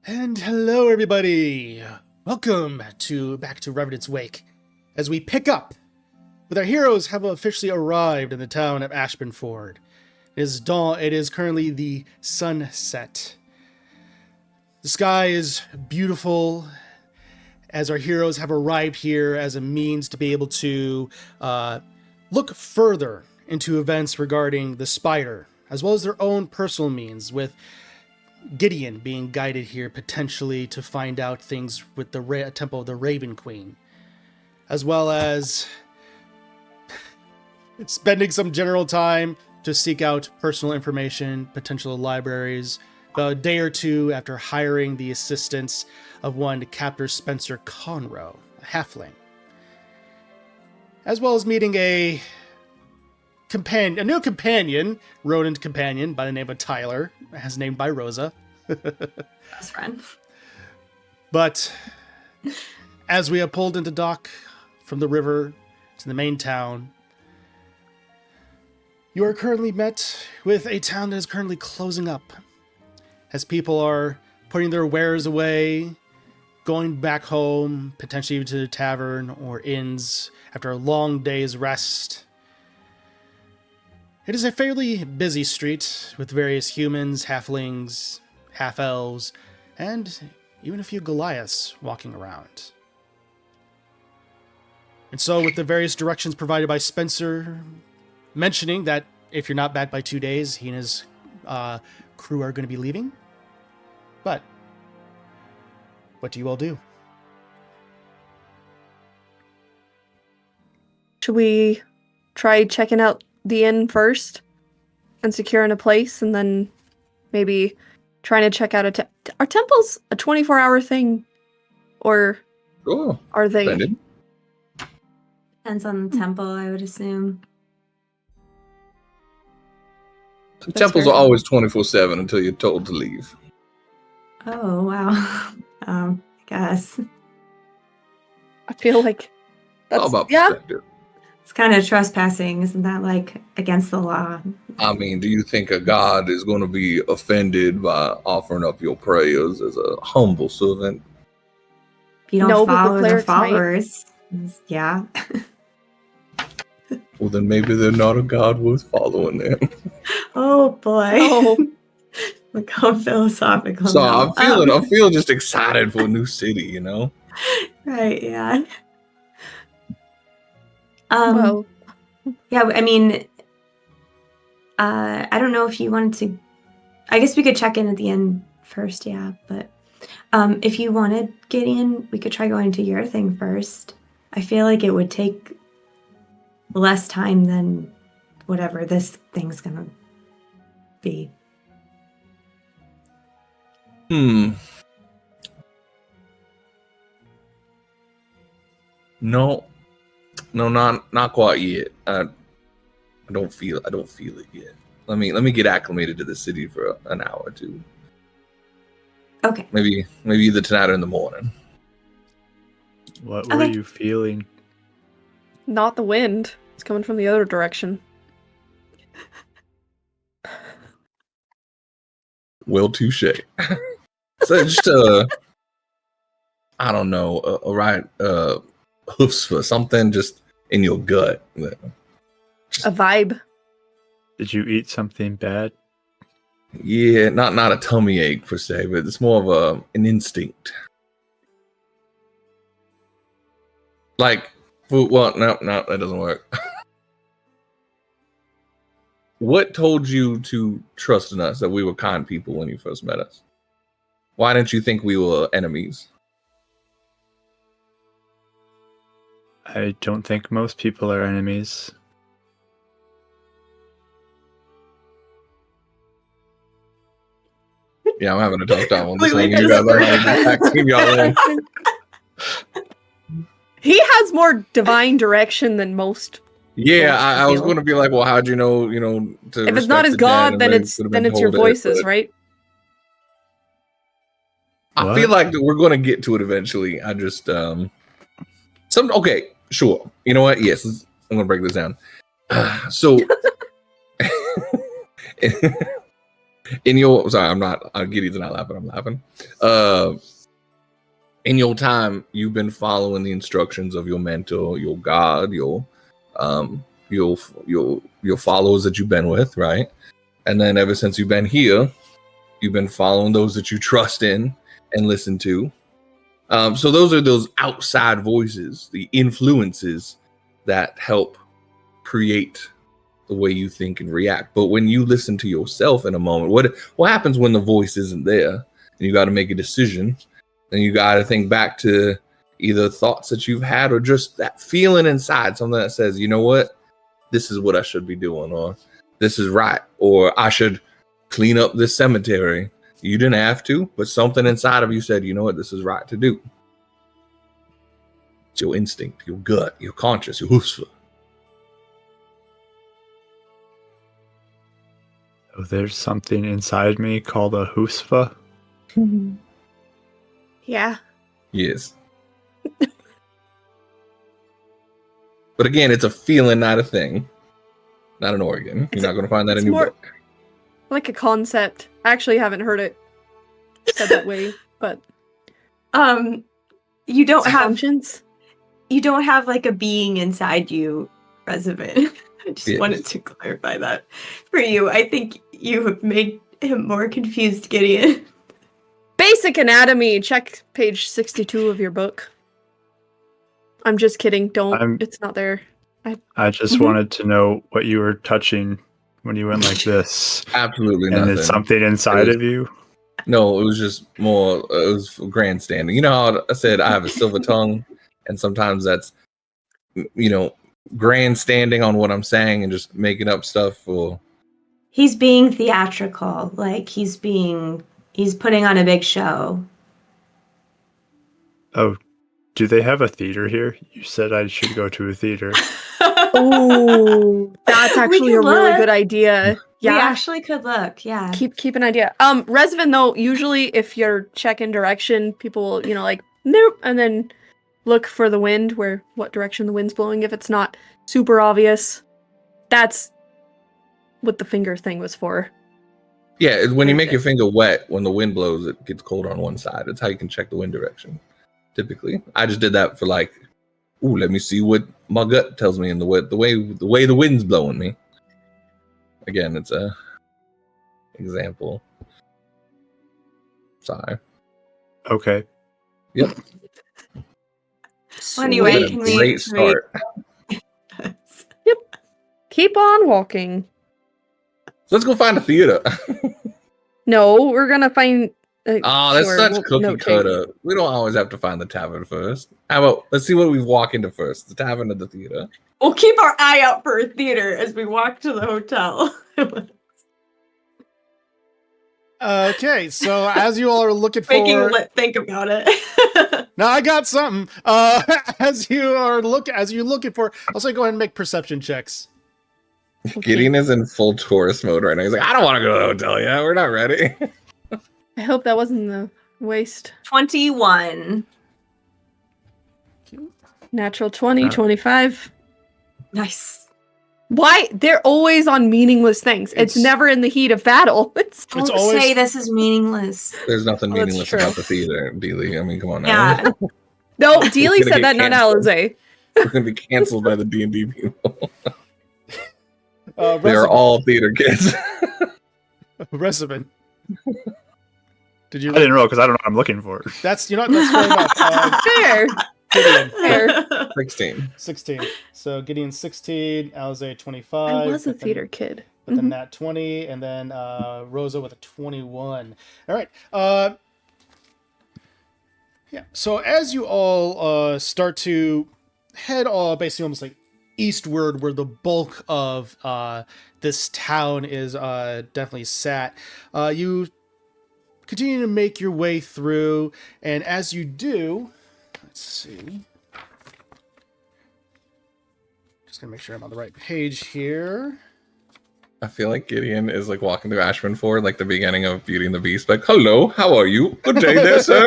And hello, everybody. Welcome back to Revenants Wake, as we pick up with our heroes have officially arrived in the town of Ashabenford. It is dawn. It is currently the sunset. The sky is beautiful, as our heroes have arrived here as a means to be able to look further into events regarding the spider, as well as their own personal means, with Gideon being guided here potentially to find out things with the Temple of the Raven Queen, as well as spending some general time to seek out personal information, potential libraries, about a day or two after hiring the assistance of one Captor Spencer Conroe, a halfling, as well as meeting a new companion, rodent companion by the name of Tyler, as named by Rosa. Best friend. But as we have pulled into dock from the river to the main town, you are currently met with a town that is currently closing up, as people are putting their wares away, going back home, potentially to the tavern or inns after a long day's rest. It is a fairly busy street with various humans, halflings, half-elves, and even a few Goliaths walking around. And so, with the various directions provided by Spencer, mentioning that if you're not back by 2 days, he and his crew are going to be leaving. But what do you all do? Should we try checking out the inn first and securing a place, and then maybe trying to check out are temples a 24-hour thing, or are they? Splendid. Depends on the temple, I would assume. The temples are always 24/7 until you're told to leave. Oh, wow. I guess. I feel like that's All about yeah. perspective. It's kind of trespassing, isn't that like against the law? I mean, do you think a god is going to be offended by offering up your prayers as a humble servant? If you don't No, but the follow the clerics might. followers, yeah. Well, then maybe they're not a god worth following then. Oh boy. Oh. Look how philosophical. So now. I'm feeling just excited for a new city, you know? Right, yeah. Well, Yeah, I mean, I don't know if you wanted to. I guess we could check in at the end first, yeah. But if you wanted Gideon, we could try going to your thing first. I feel like it would take less time than whatever this thing's gonna be. No, not quite yet. I don't feel it yet. Let me get acclimated to the city for an hour or two. Okay. Maybe either tonight or in the morning. What were you feeling? not the wind. It's coming from the other direction. Well, touche. So just I don't know, a right hoofs for something just in your gut. A vibe. Did you eat something bad? Yeah, not a tummy ache per se, but it's more of an instinct. Like, well, no, that doesn't work. What told you to trust in us, that we were kind people when you first met us? Why didn't you think we were enemies? I don't think most people are enemies. Yeah, I'm having a tough time on this one. You guys are acting y'all in. He has more divine direction than most. Yeah, I was going to be like, well, how'd you know? To if it's not his god, then it's your voices, right? I feel like we're going to get to it eventually. I just okay, sure. You know what? Yes, I'm going to break this down. So Gideon's not laughing, I'm laughing. In your time, you've been following the instructions of your mentor, your God, your followers that you've been with, right? And then ever since you've been here, you've been following those that you trust in and listen to. So those are those outside voices, the influences that help create the way you think and react. But when you listen to yourself in a moment, what happens when the voice isn't there and you got to make a decision? And you got to think back to either thoughts that you've had or just that feeling inside, something that says, you know what, this is what I should be doing, or this is right, or I should clean up this cemetery. You didn't have to, but something inside of you said, you know what, this is right to do. It's your instinct, your gut, your conscious, your husfa. Oh, there's something inside me called a husfa. Yeah. Yes. But again, it's a feeling, not a thing. Not an organ. You're not going to find that in your book. Like a concept. I actually haven't heard it said that way, but you don't have conscience. You don't have like a being inside you, Resident. I just Yes. wanted to clarify that for you. I think you have made him more confused, Gideon. Basic anatomy. Check page 62 of your book. I'm just kidding. Don't. It's not there. I just wanted to know what you were touching when you went like this. Absolutely And nothing. it's something inside of you? No, it was just more, it was grandstanding. You know how I said I have a silver tongue, and sometimes that's, you know, grandstanding on what I'm saying and just making up stuff for. He's being theatrical. Like he's putting on a big show. Oh, do they have a theater here? You said I should go to a theater. Oh, that's actually a really good idea. Yeah, we actually could look. Yeah, keep an idea. Resvin, though, usually if you're checking direction, people will, like nope, and then look for the wind, what direction the wind's blowing. If it's not super obvious, that's what the finger thing was for. Yeah, when you make your finger wet, when the wind blows, it gets cold on one side. That's how you can check the wind direction. Typically, I just did that for like, let me see what my gut tells me and the way the wind's blowing me. Again, it's a example. Sorry. Okay. Yep. Well, anyway, What a great start. Yep. Keep on walking. Let's go find a theater. No, we're gonna find. That's such cookie cutter. We don't always have to find the tavern first. How about let's see what we walk into first: the tavern or the theater. We'll keep our eye out for a theater as we walk to the hotel. Okay, so as you all are looking for, Making Lit think about it. now I got something. As you're looking for, I'll say go ahead and make perception checks. Okay. Gideon is in full tourist mode right now. He's like, I don't want to go to the hotel yet. We're not ready. I hope that wasn't the waste. 21. Natural 20, 25. Nice. Why? They're always on meaningless things. It's never in the heat of battle. Don't always say this is meaningless. There's nothing That's meaningless true. about the theater, Dealey. I mean, come on now. Yeah. No, Dealey gonna said that, get not canceled. Alize. We're going to be canceled by the D&D people. They're Resident. all theater kids. Resident. Did you? I didn't roll because I don't know what I'm looking for. That's fair enough. Fair. Gideon, Fair. 16. So Gideon 16, Alize 25. I was a but then- theater kid. But then Nat 20, and then Rosa with a 21. All right. Yeah. So as you all start to head basically almost like eastward, where the bulk of this town is definitely sat, you continue to make your way through, and as you do, let's see. Just gonna make sure I'm on the right page here. I feel like Gideon is like walking through Ashabenford, like the beginning of Beauty and the Beast. Like, hello, how are you? Good day there, sir.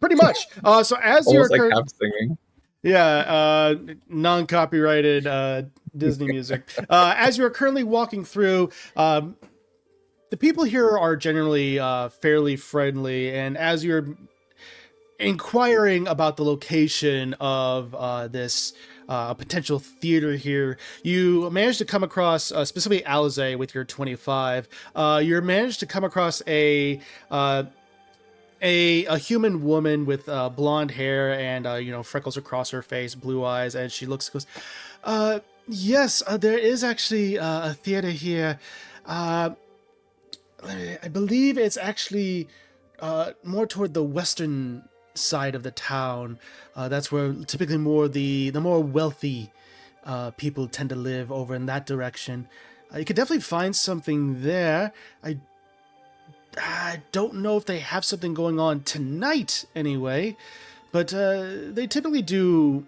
Pretty much. So as you're Almost like half singing. yeah, non-copyrighted Disney music. As you're currently walking through, the people here are generally fairly friendly, and as you're inquiring about the location of this potential theater here, you managed to come across, specifically Alize with your 25, you managed to come across a human woman with blonde hair and freckles across her face, blue eyes, and she goes, yes, there is actually a theater here. I believe it's actually more toward the western side of the town. That's where typically the more wealthy people tend to live, over in that direction. You could definitely find something there. I don't know if they have something going on tonight anyway, but they typically do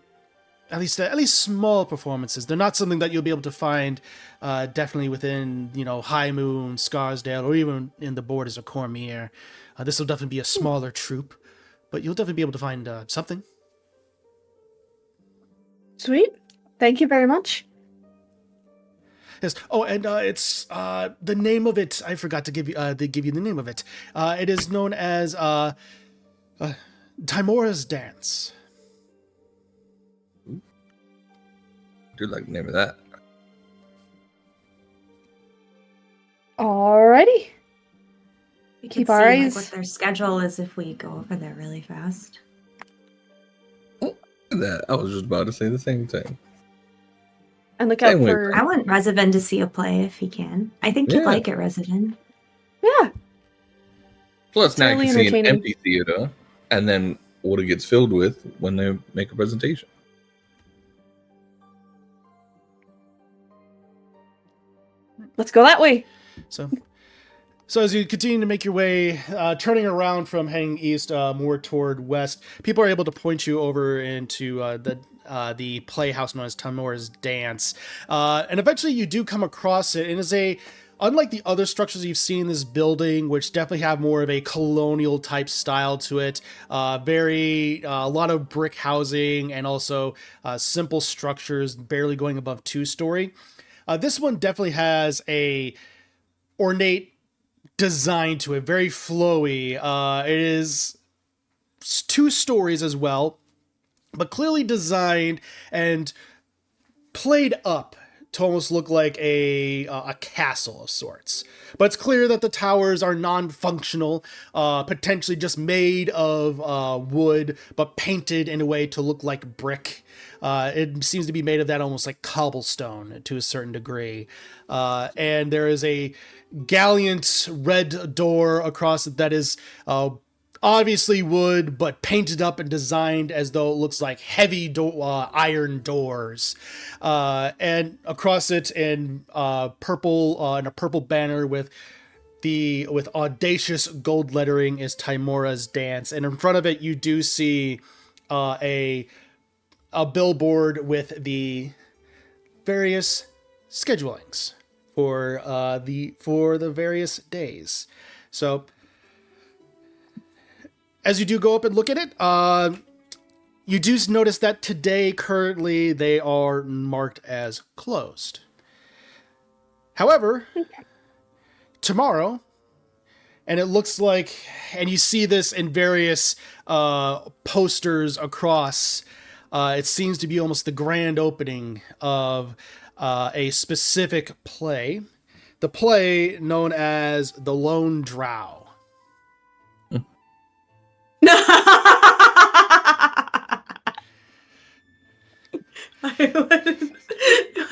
at least small performances. They're not something that you'll be able to find definitely within, High Moon, Scarsdale, or even in the borders of Cormier. This will definitely be a smaller troupe, but you'll definitely be able to find something. Sweet. Thank you very much. Yes. Oh, and it's the name of it. I forgot to give you the name of it. It is known as Timora's Dance. I do like the name of that. Alrighty. We could Keep see our eyes- what their schedule is if we go over there really fast. That I was just about to say the same thing. And look out Same way, for... I want Resident to see a play if he can. I think Yeah. he'd like it, Resident. Yeah. Plus, now you really can see an entertaining. empty theater, and then what it gets filled with when they make a presentation. Let's go that way. So as you continue to make your way, turning around from heading east, more toward west, people are able to point you over into the playhouse known as Timora's Dance, and eventually you do come across it. And it's unlike the other structures you've seen in this building, which definitely have more of a colonial type style to it, a lot of brick housing and also simple structures, barely going above 2-story. This one definitely has a ornate design to it, very flowy. It is 2 stories as well, but clearly designed and played up to almost look like a castle of sorts. But it's clear that the towers are non-functional, potentially just made of wood, but painted in a way to look like brick. It seems to be made of that almost like cobblestone to a certain degree. And there is a gallant red door across it that is obviously wood, but painted up and designed as though it looks like heavy iron doors. And across it in purple, in a purple banner with audacious gold lettering is Timora's Dance. And in front of it, you do see a billboard with the various schedulings for the various days. So as you do go up and look at it, you do notice that today, currently, they are marked as closed. However, tomorrow, and it looks like, and you see this in various posters across, it seems to be almost the grand opening of a specific play. The play known as The Lone Drow.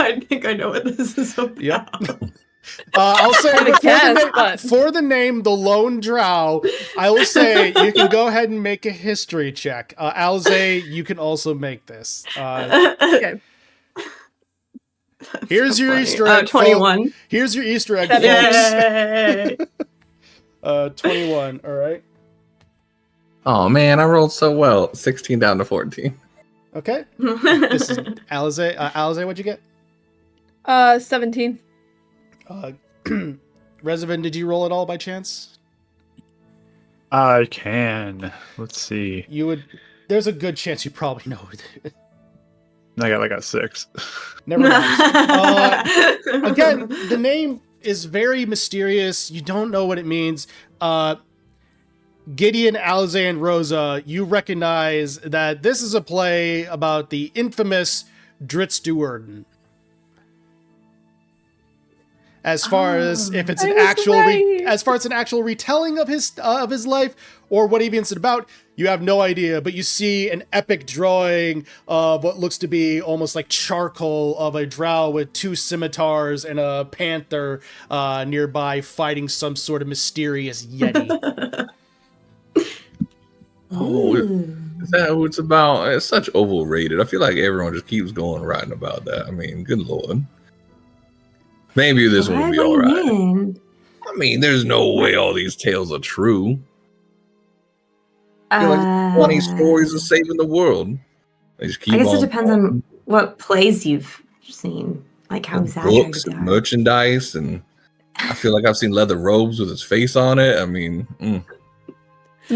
I think I know what this is about. Yep. I'll say But for the name The Lone Drow, I will say you can go ahead and make a history check. Alze, you can also make this. okay. Here's so your funny. Easter egg. 21. Here's your Easter egg, Yay! folks. 21. All right. Oh man, I rolled so well. 16 down to 14. Okay. This is Alize. Alize, what'd you get? 17. Reservin, did you roll at all by chance? I can. Let's see. You would. There's a good chance you probably know it. I got like a 6. Never mind. Again, the name is very mysterious. You don't know what it means. Gideon, Alize, and Rosa, you recognize that this is a play about the infamous Dritz-Duerden. As far as if it's an actual retelling of his life or what it's about, you have no idea. But you see an epic drawing of what looks to be almost like charcoal of a drow with 2 scimitars and a panther nearby fighting some sort of mysterious yeti. Oh, is that what it's about? It's such overrated. I feel like everyone just keeps going writing about that. I mean, good lord. Maybe this one will be all right. I mean, there's no way all these tales are true. I feel like 20 stories of saving the world. They just keep I guess on it depends on what plays you've seen. Like how books exaggerated they and are. merchandise, and I feel like I've seen leather robes with his face on it. I mean, The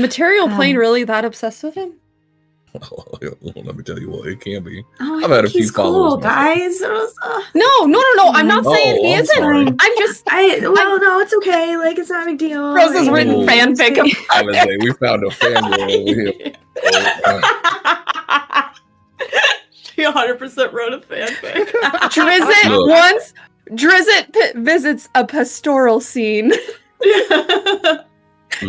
material plane really that obsessed with him? let me tell you what, it can be. Oh, I've I had a think few he's followers cool, guys. No. I'm not saying he I'm isn't. sorry. I'm just No, it's okay. Like, it's not a big deal. Rosa's written fanfic of Alize, we found a fangirl over here. She 100% wrote a fanfic. Drizzt visits a pastoral scene.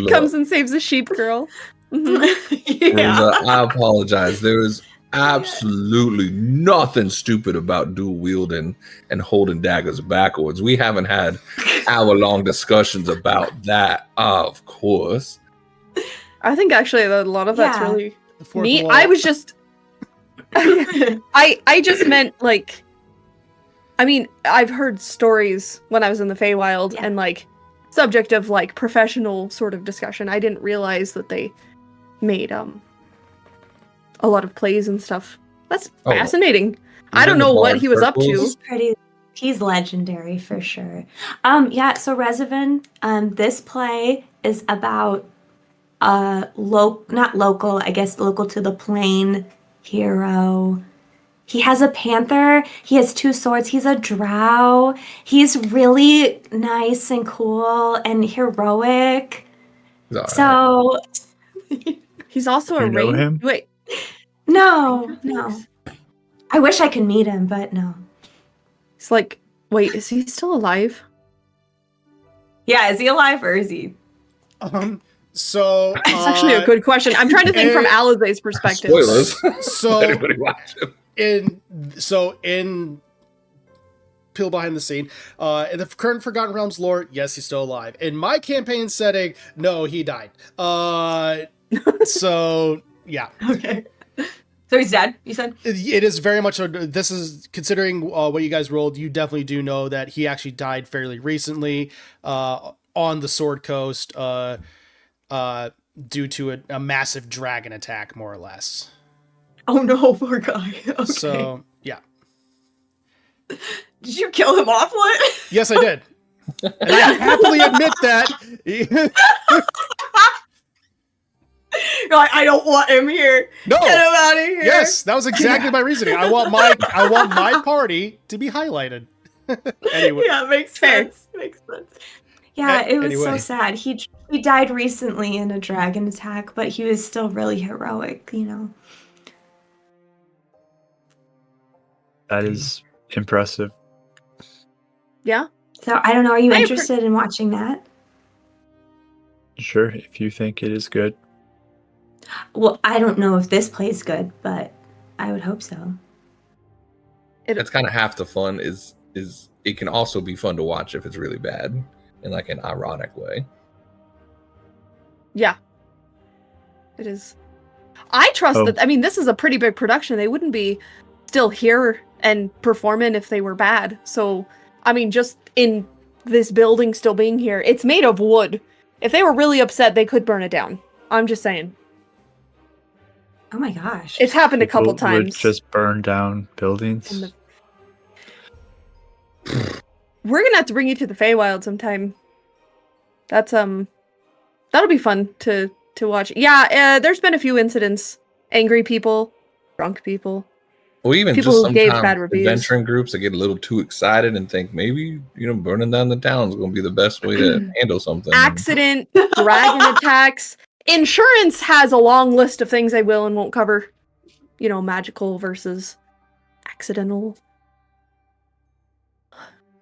Comes and saves a sheep girl. Yeah. Rosa, I apologize. There is absolutely nothing stupid about dual wielding and holding daggers backwards. We haven't had hour-long discussions about that, of course. I think actually a lot of that's really neat. wall. I was just I just meant like, I mean, I've heard stories when I was in the Feywild and like subject of like professional sort of discussion. I didn't realize that they made a lot of plays and stuff. That's fascinating. I don't know what he was up to. He's legendary for sure. So Revenants, this play is about not local, I guess local to the plane hero. He has a panther, he has 2 swords, he's a drow. He's really nice and cool and heroic. So he's also a ring. Him? Wait. No. I wish I could meet him, but no. It's like, wait, is he still alive? Yeah, is he alive or is he? So it's actually a good question. I'm trying to think from Alize's perspective. Spoilers. So anybody watch it? In Peel Behind the Scene, in the current Forgotten Realms lore, yes, he's still alive. In my campaign setting, no, he died. So yeah. Okay. So he's dead, you said? It is very much this is considering what you guys rolled, you definitely do know that he actually died fairly recently on the Sword Coast due to a massive dragon attack, more or less. Oh no, poor guy. Okay. So yeah. Did you kill him off, Lit? Yes, I did. And I happily admit that. You're like, I don't want him here. No. Get him out of here. Yes, that was exactly my reasoning. I want my party to be highlighted. Anyway. Yeah, makes sense. Makes sense. Yeah, it was Anyway. so sad. He died recently in a dragon attack, but he was still really heroic, you know. That is impressive. Yeah. So I don't know, are you interested in watching that? Sure, if you think it is good. Well, I don't know if this plays good, but I would hope so. That's kind of half the fun. Is it can also be fun to watch if it's really bad in like an ironic way. Yeah. It is. I trust that. I mean, this is a pretty big production. They wouldn't be still here and performing if they were bad. So, I mean, just in this building still being here, it's made of wood. If they were really upset, they could burn it down. I'm just saying. Oh my gosh. It's happened a couple People would times. just burn down buildings. We're gonna have to bring you to the Feywild sometime. That's that'll be fun to watch. Yeah, there's been a few incidents. Angry people, drunk people. Or even People just who gave sometimes bad reviews. adventuring groups that get a little too excited and think maybe, burning down the town is going to be the best way to handle something. Accident, dragon attacks. Insurance has a long list of things they will and won't cover. Magical versus accidental.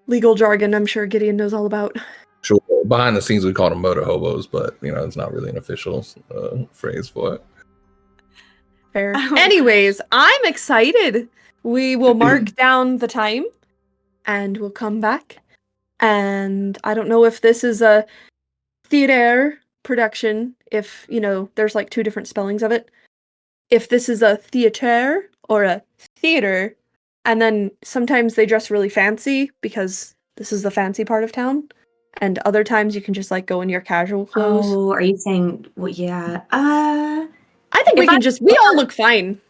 Legal jargon, I'm sure Gideon knows all about. Sure, behind the scenes we call them motor hobos, but it's not really an official phrase for it. Fair. Anyways, I'm excited. We will mark down the time and we'll come back. And I don't know if this is a theater production, if, there's like 2 different spellings of it. If this is a theater or a theater, and then sometimes they dress really fancy because this is the fancy part of town. And other times you can just like go in your casual clothes. Oh, are you saying? Well, yeah. I think we all look fine.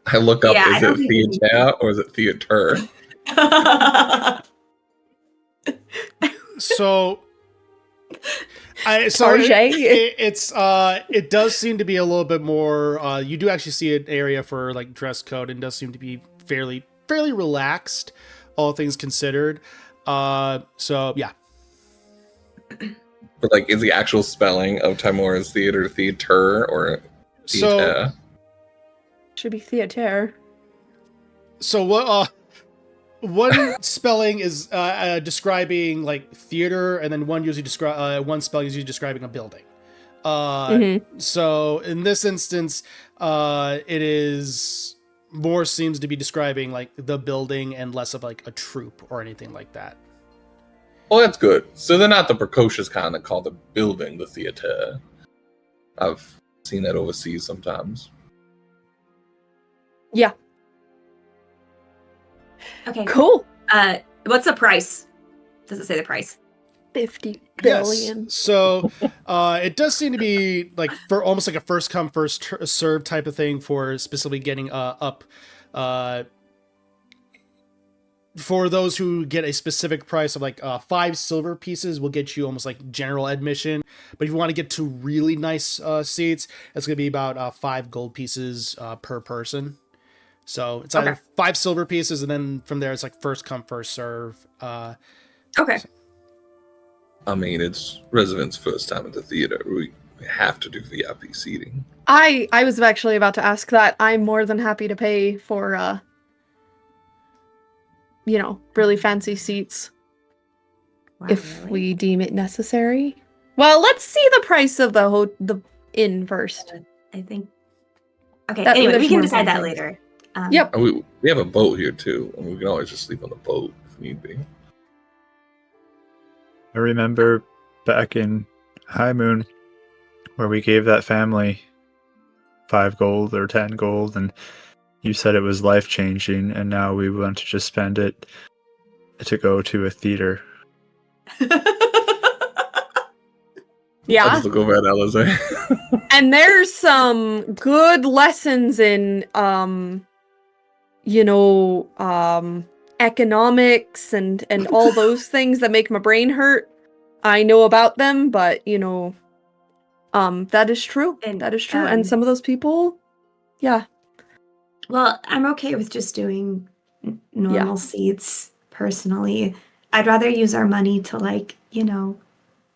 I look up, Yeah, I is don't it think theater or is it theater? So, Tarjay. it does seem to be a little bit more. You do actually see an area for like dress code, and does seem to be fairly relaxed, all things considered. So yeah. But like, is the actual spelling of Timora's theater or theater? So should be theater. So what? One spelling is describing like theater, and then one spelling is usually describing a building. So in this instance, it is more seems to be describing like the building and less of like a troop or anything like that. Well, that's good. So they're not the precocious kind that call the building the theater. I've seen that overseas sometimes. Yeah. Okay. Cool. What's the price? Does it say the price? 50 billion. Yes. So it does seem to be like for almost like a first come first serve type of thing for specifically getting up. For those who get a specific price of like 5 silver pieces will get you almost like general admission. But if you want to get to really nice seats, it's going to be about 5 gold pieces per person. So it's either 5 silver pieces, and then from there it's like first come first serve. Okay. I mean, it's residents' first time at the theater. We have to do VIP seating. I was actually about to ask that. I'm more than happy to pay for really fancy seats. Wow, if really? we deem it necessary. Well, let's see the price of the inn first. I think. Okay. That Anyway, there's we can more decide that things. later. Yep. And we have a boat here too, and we can always just sleep on the boat if need be. I remember back in High Moon where we gave that family 5 gold or 10 gold, and you said it was life-changing, and now we want to just spend it to go to a theater. I Yeah. just look over at Alizé. And there's some good lessons in economics and all those things that make my brain hurt. I know about them, but that is true. And, that is true. And some of those people, yeah. Well, I'm okay with just doing normal seats personally. I'd rather use our money to buy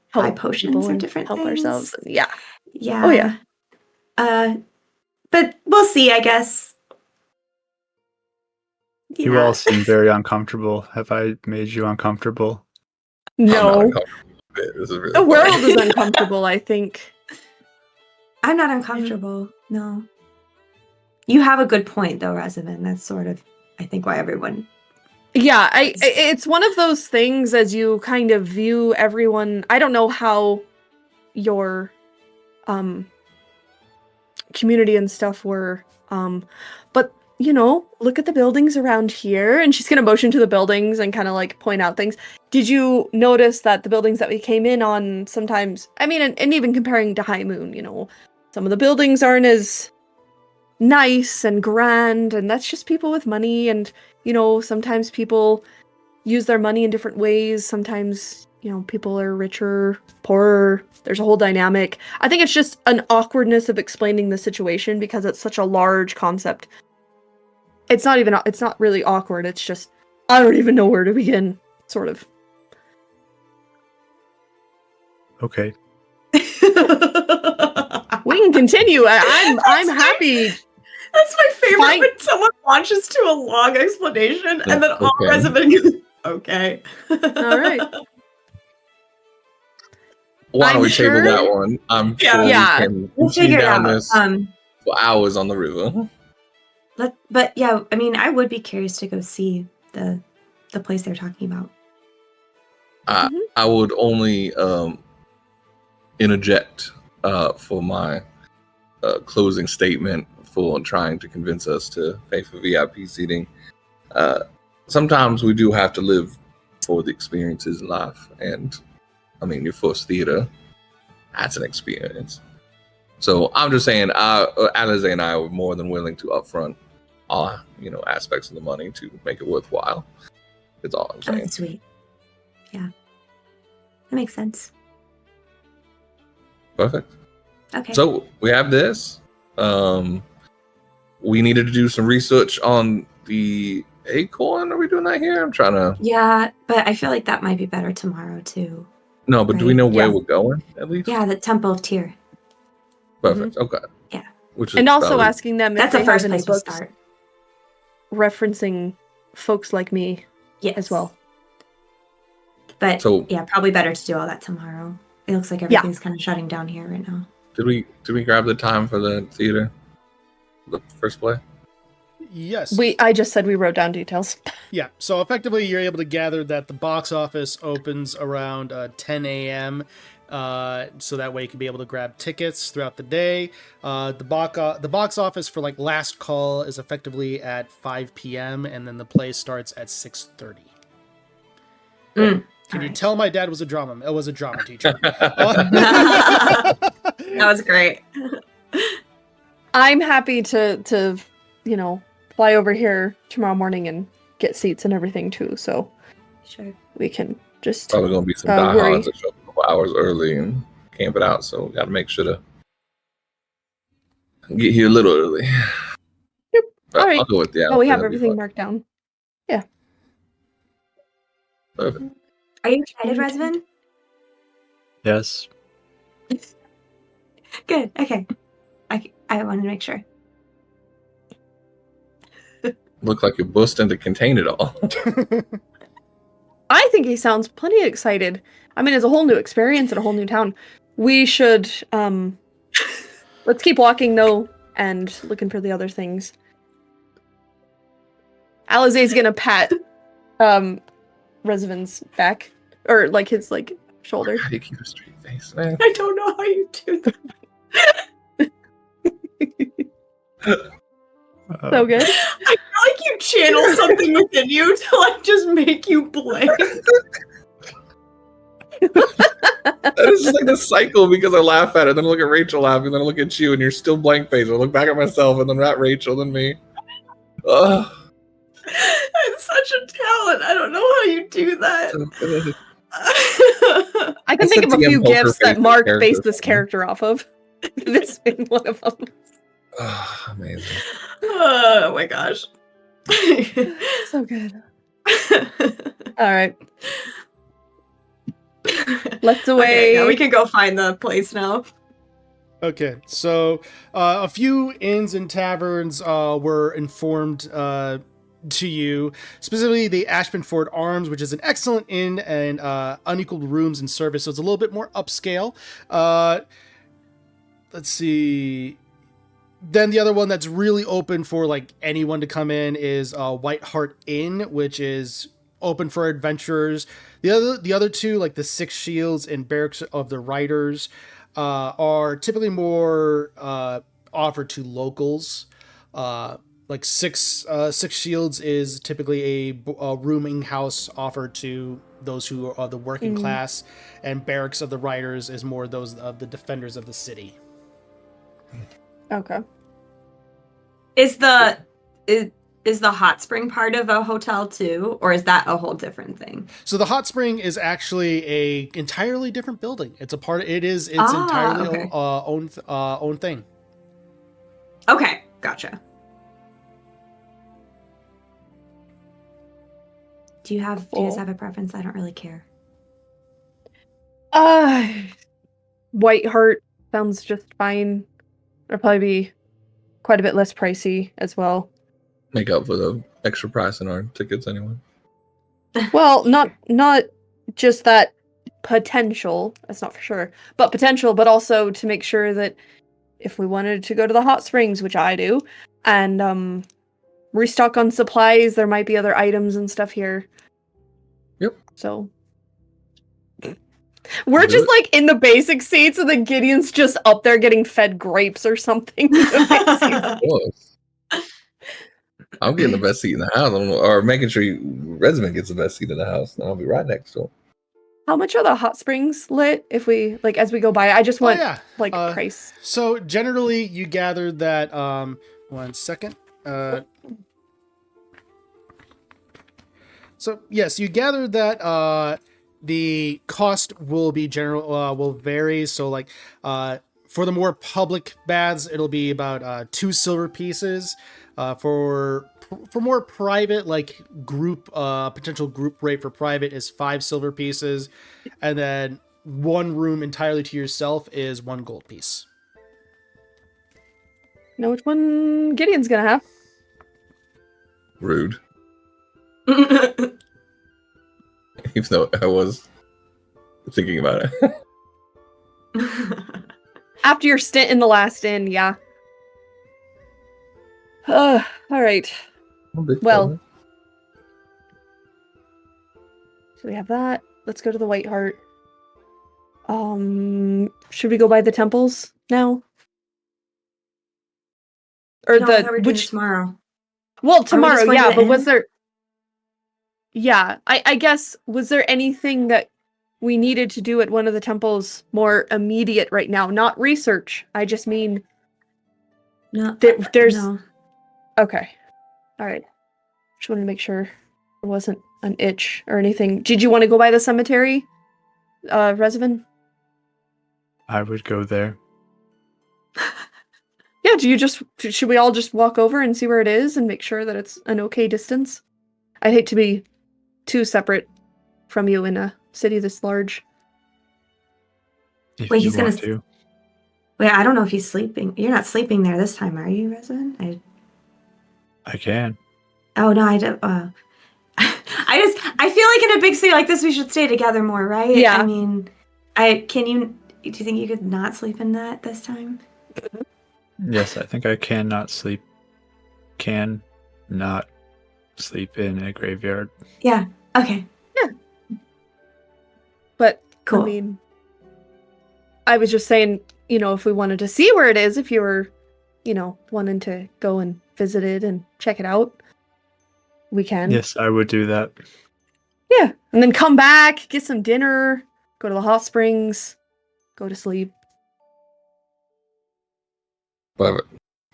Help potions people or and different help things. ourselves. Yeah. Yeah. Oh yeah. But we'll see, I guess. You all seem very uncomfortable. Have I made you uncomfortable? I'm not No. uncomfortable with it. This is really The funny. world is uncomfortable, I think. I'm not uncomfortable. No. You have a good point, though, Rezavan. That's sort of, I think, why everyone. Yeah, it's one of those things as you kind of view everyone. I don't know how your community and stuff were, but look at the buildings around here, and she's gonna motion to the buildings and kind of like point out things. Did you notice that the buildings that we came in on sometimes, I mean, and even comparing to High Moon, some of the buildings aren't as nice and grand, and that's just people with money, and sometimes people use their money in different ways. Sometimes people are richer, poorer. There's a whole dynamic. I think it's just an awkwardness of explaining the situation because it's such a large concept. it's not really awkward. It's just I don't even know where to begin, sort of. Okay. We can continue. I'm happy. That's my favorite Fine. when someone launches to a long explanation and then all Okay. resident goes, okay. All right. Why don't I'm we table sure- that one? I'm Yeah. sure Yeah. we can We'll continue figure it down out. this for hours on the river. But yeah, I mean, I would be curious to go see the place they're talking about. I would only interject for my closing statement for trying to convince us to pay for VIP seating. Sometimes we do have to live for the experiences in life, and I mean, your first theater, that's an experience. So I'm just saying, Alize and I were more than willing to upfront all aspects of the money to make it worthwhile. That's all I'm Oh, saying. sweet. Yeah. That makes sense. Perfect. Okay. So we have this. We needed to do some research on the acorn. Are we doing that here? I'm trying to. Yeah, but I feel like that might be better tomorrow too. No, but do we Right. know where Yeah. we're going at least? Yeah, the Temple of Tyr. Perfect. Okay. Yeah. Which is And also probably- asking them if That's they the first have any place we'll books start. referencing folks like me Yes. as well. But So- yeah, probably better to do all that tomorrow. It looks like everything's kind of shutting down here right now. Did we grab the time for the theater? The first play? Yes. I just said we wrote down details. Yeah, so effectively you're able to gather that the box office opens around 10 a.m., so that way you can be able to grab tickets throughout the day. The box office for like last call is effectively at 5 p.m., and then the play starts at 6:30. Can you Alright. tell my dad was a drama teacher? That was great. I'm happy to fly over here tomorrow morning and get seats and everything too, so Sure. we can just Probably gonna be some worry. diehards that show up a couple hours early and camp it out. So we got to make sure to get here a little early. Yep. But All right. I'll go with the. Oh, we have that'll be everything fun. marked down. Perfect. Are you excited, Resvin? Yes. Good. Okay. I wanted to make sure. Look like you're busting to contain it all. I think he sounds plenty excited. I mean, it's a whole new experience in a whole new town. We should let's keep walking though and looking for the other things. Alize's gonna pat Resvin's back or like his shoulder. How do you keep a straight face, man? I don't know how you do that. So good. I feel like you channel something within you to like just make you blank. That is just like the cycle because I laugh at it, then I look at Rachel laughing, then I look at you, and you're still blank face. I look back at myself, and then at Rachel, then me. Ugh. It's such a talent. I don't know how you do that. So good. I can That's think the of a few DM poker gifts face that Mark character based this for me. character off of. This being one of them. Ugh, amazing. Oh my gosh. So good. All right. Let's away. Okay, yeah, we can go find the place now. Okay, so a few inns and taverns were informed to you, specifically the Ashabenford Arms, which is an excellent inn and unequaled rooms and service, so it's a little bit more upscale. Let's see. Then the other one that's really open for like anyone to come in is White Hart Inn, which is open for adventurers. The other two, like the Six Shields and Barracks of the Riders, are typically more offered to locals. Like Six Shields is typically a rooming house offered to those who are of the working class, and Barracks of the Riders is more those of the defenders of the city. Okay. Is the hot spring part of a hotel too, or is that a whole different thing? So the hot spring is actually a entirely different building. It's entirely okay. own thing. Okay, gotcha. Do you guys have a preference? I don't really care. White Heart sounds just fine. It'll probably be quite a bit less pricey as well. Make up for the extra price in our tickets anyway. Well, not just that potential, that's not for sure, but potential, but also to make sure that if we wanted to go to the hot springs, which I do, and restock on supplies, there might be other items and stuff here. Yep. So we're just like in the basic seats, and then Gideon's just up there getting fed grapes or something. Of course. I'm getting the best seat in the house, or making sure Resident gets the best seat in the house. And I'll be right next to him. How much are the hot springs lit if we like as we go by? I just want price. So generally you gather that 1 second. So yes, you gather that the cost will be will vary. So like for the more public baths, it'll be about 2 silver pieces. For more private, like group potential group rate for private is 5 silver pieces, and then 1 room entirely to yourself is 1 gold piece. Know which one Gideon's gonna have? Rude. Even though I was thinking about it. After your stint in the last inn, yeah. All right. Well, so we have that. Let's go to the White Heart. Should we go by the temples now? Or no, I thought we were doing it tomorrow. Well, tomorrow, yeah, but was inn? there... Yeah, I guess, was there anything that we needed to do at one of the temples more immediate right now? Not research. I just mean... No, there's... No. Okay. Alright. Just wanted to make sure there wasn't an itch or anything. Did you want to go by the cemetery, Resident? I would go there. Yeah, should we all just walk over and see where it is and make sure that it's an okay distance? I'd hate to be too separate from you in a city this large. If Wait, you he's gonna want to. Wait, I don't know if he's sleeping. You're not sleeping there this time, are you, Resident? I can. Oh no, I don't. I feel like in a big city like this, we should stay together more, right? Yeah. I mean, do you think you could not sleep in that this time? Yes, I think I cannot sleep. Can not sleep in a graveyard. Yeah. Okay. But, Cool. I mean, I was just saying, if we wanted to see where it is, if you were, wanting to go and visit it and check it out, we can. Yes, I would do that. Yeah. And then come back, get some dinner, go to the hot springs, go to sleep. But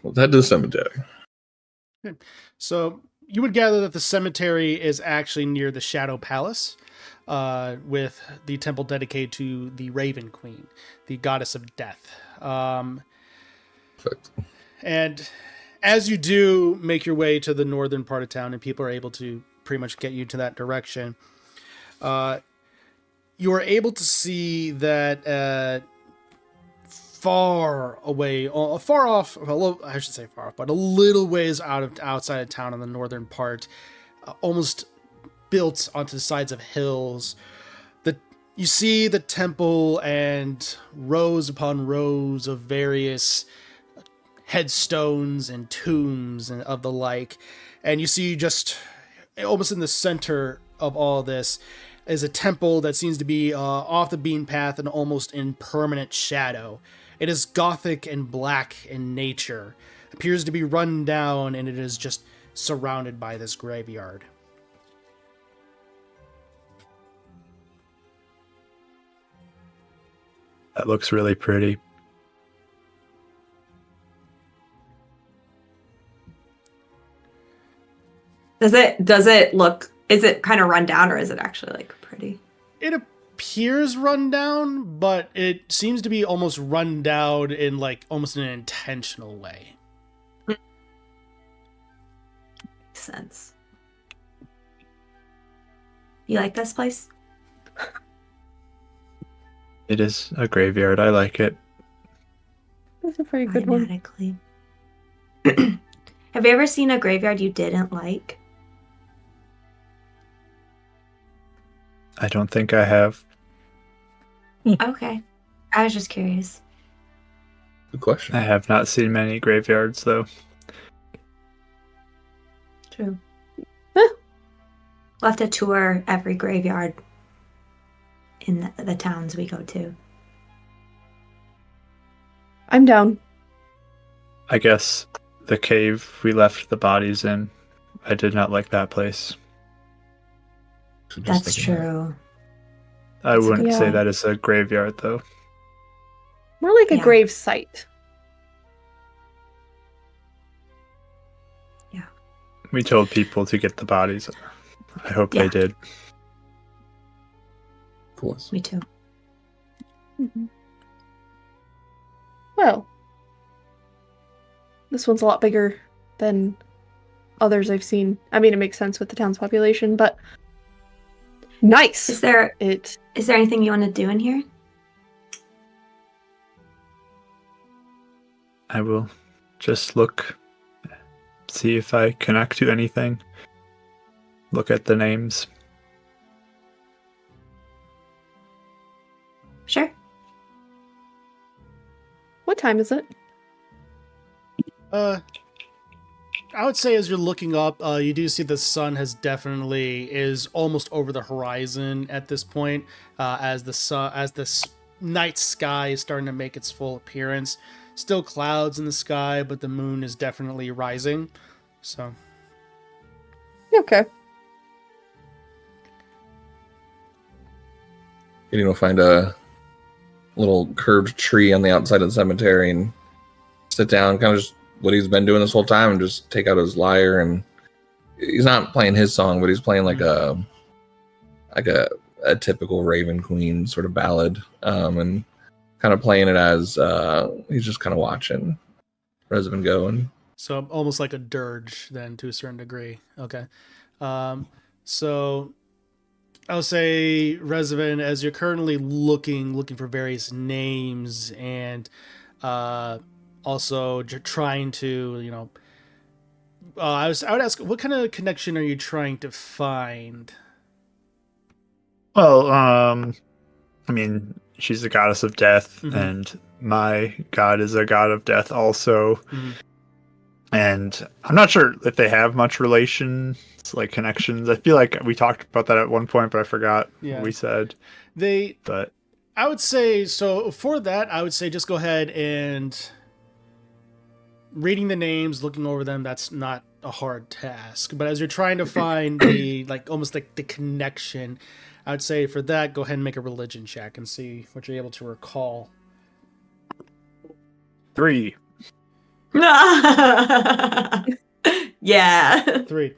we'll head to the cemetery. So you would gather that the cemetery is actually near the Shadow Palace, with the temple dedicated to the Raven Queen, the goddess of death. Perfect. And as you do make your way to the northern part of town and people are able to pretty much get you to that direction, you are able to see that far off, I should say far off, but a little ways outside of town on the northern part, almost built onto the sides of hills. You see the temple and rows upon rows of various headstones and tombs and of the like. And you see just almost in the center of all this is a temple that seems to be off the beaten path and almost in permanent shadow. It is gothic and black in nature, appears to be run down, and it is just surrounded by this graveyard. That looks really pretty. Does it look, is it kind of run down or is it actually like pretty? It appears run down, but it seems to be almost run down in like almost an intentional way. Makes sense. You like this place? It is a graveyard. I like it. That's a pretty good one. Automatically. Have you ever seen a graveyard you didn't like? I don't think I have. Okay. I was just curious. Good question. I have not seen many graveyards, though. True. Huh. We'll have to tour every graveyard in the towns we go to. I'm down. I guess the cave we left the bodies in, I did not like that place. So just That's thinking that. true. I That's a wouldn't good say point. that is a graveyard, though. More like a Yeah. grave site. We told people to get the bodies. I hope Yeah. they did. Of course. Me too. Mm-hmm. Well, this one's a lot bigger than others I've seen. I mean, it makes sense with the town's population, but nice. Is there It anything you want to do in here? I will just look, see if I connect to anything. Look at the names. Sure. What time is it? I would say as you're looking up, you do see the sun is almost over the horizon at this point, as the night sky is starting to make its full appearance. Still clouds in the sky, but the moon is definitely rising. So Okay. You find a little curved tree on the outside of the cemetery and sit down, kind of just what he's been doing this whole time, and just take out his lyre. And he's not playing his song, but he's playing like a typical Raven Queen sort of ballad, and kind of playing it as he's just kind of watching Revenant go. And So almost like a dirge then to a certain degree. Okay. So I'll say Resident, as you're currently looking for various names and also trying to, I would ask, what kind of connection are you trying to find? Well, I mean, she's the goddess of death, Mhm. and my god is a god of death also. Mhm. And I'm not sure if they have much relations, like connections. I feel like we talked about that at one point, but I forgot what we said. But I would say, so for that, I would say just go ahead and reading the names, looking over them, that's not a hard task. But as you're trying to find almost like the connection, I would say for that, go ahead and make a religion check and see what you're able to recall. 3. Yeah. 3.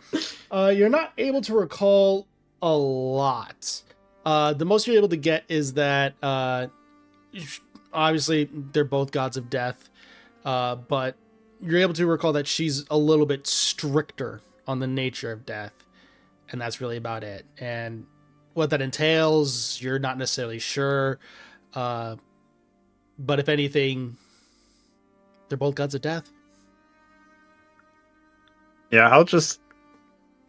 You're not able to recall a lot. The most you're able to get is that obviously they're both gods of death, but you're able to recall that she's a little bit stricter on the nature of death, and that's really about it. And what that entails, you're not necessarily sure, but if anything, they're both gods of death. Yeah, I'll just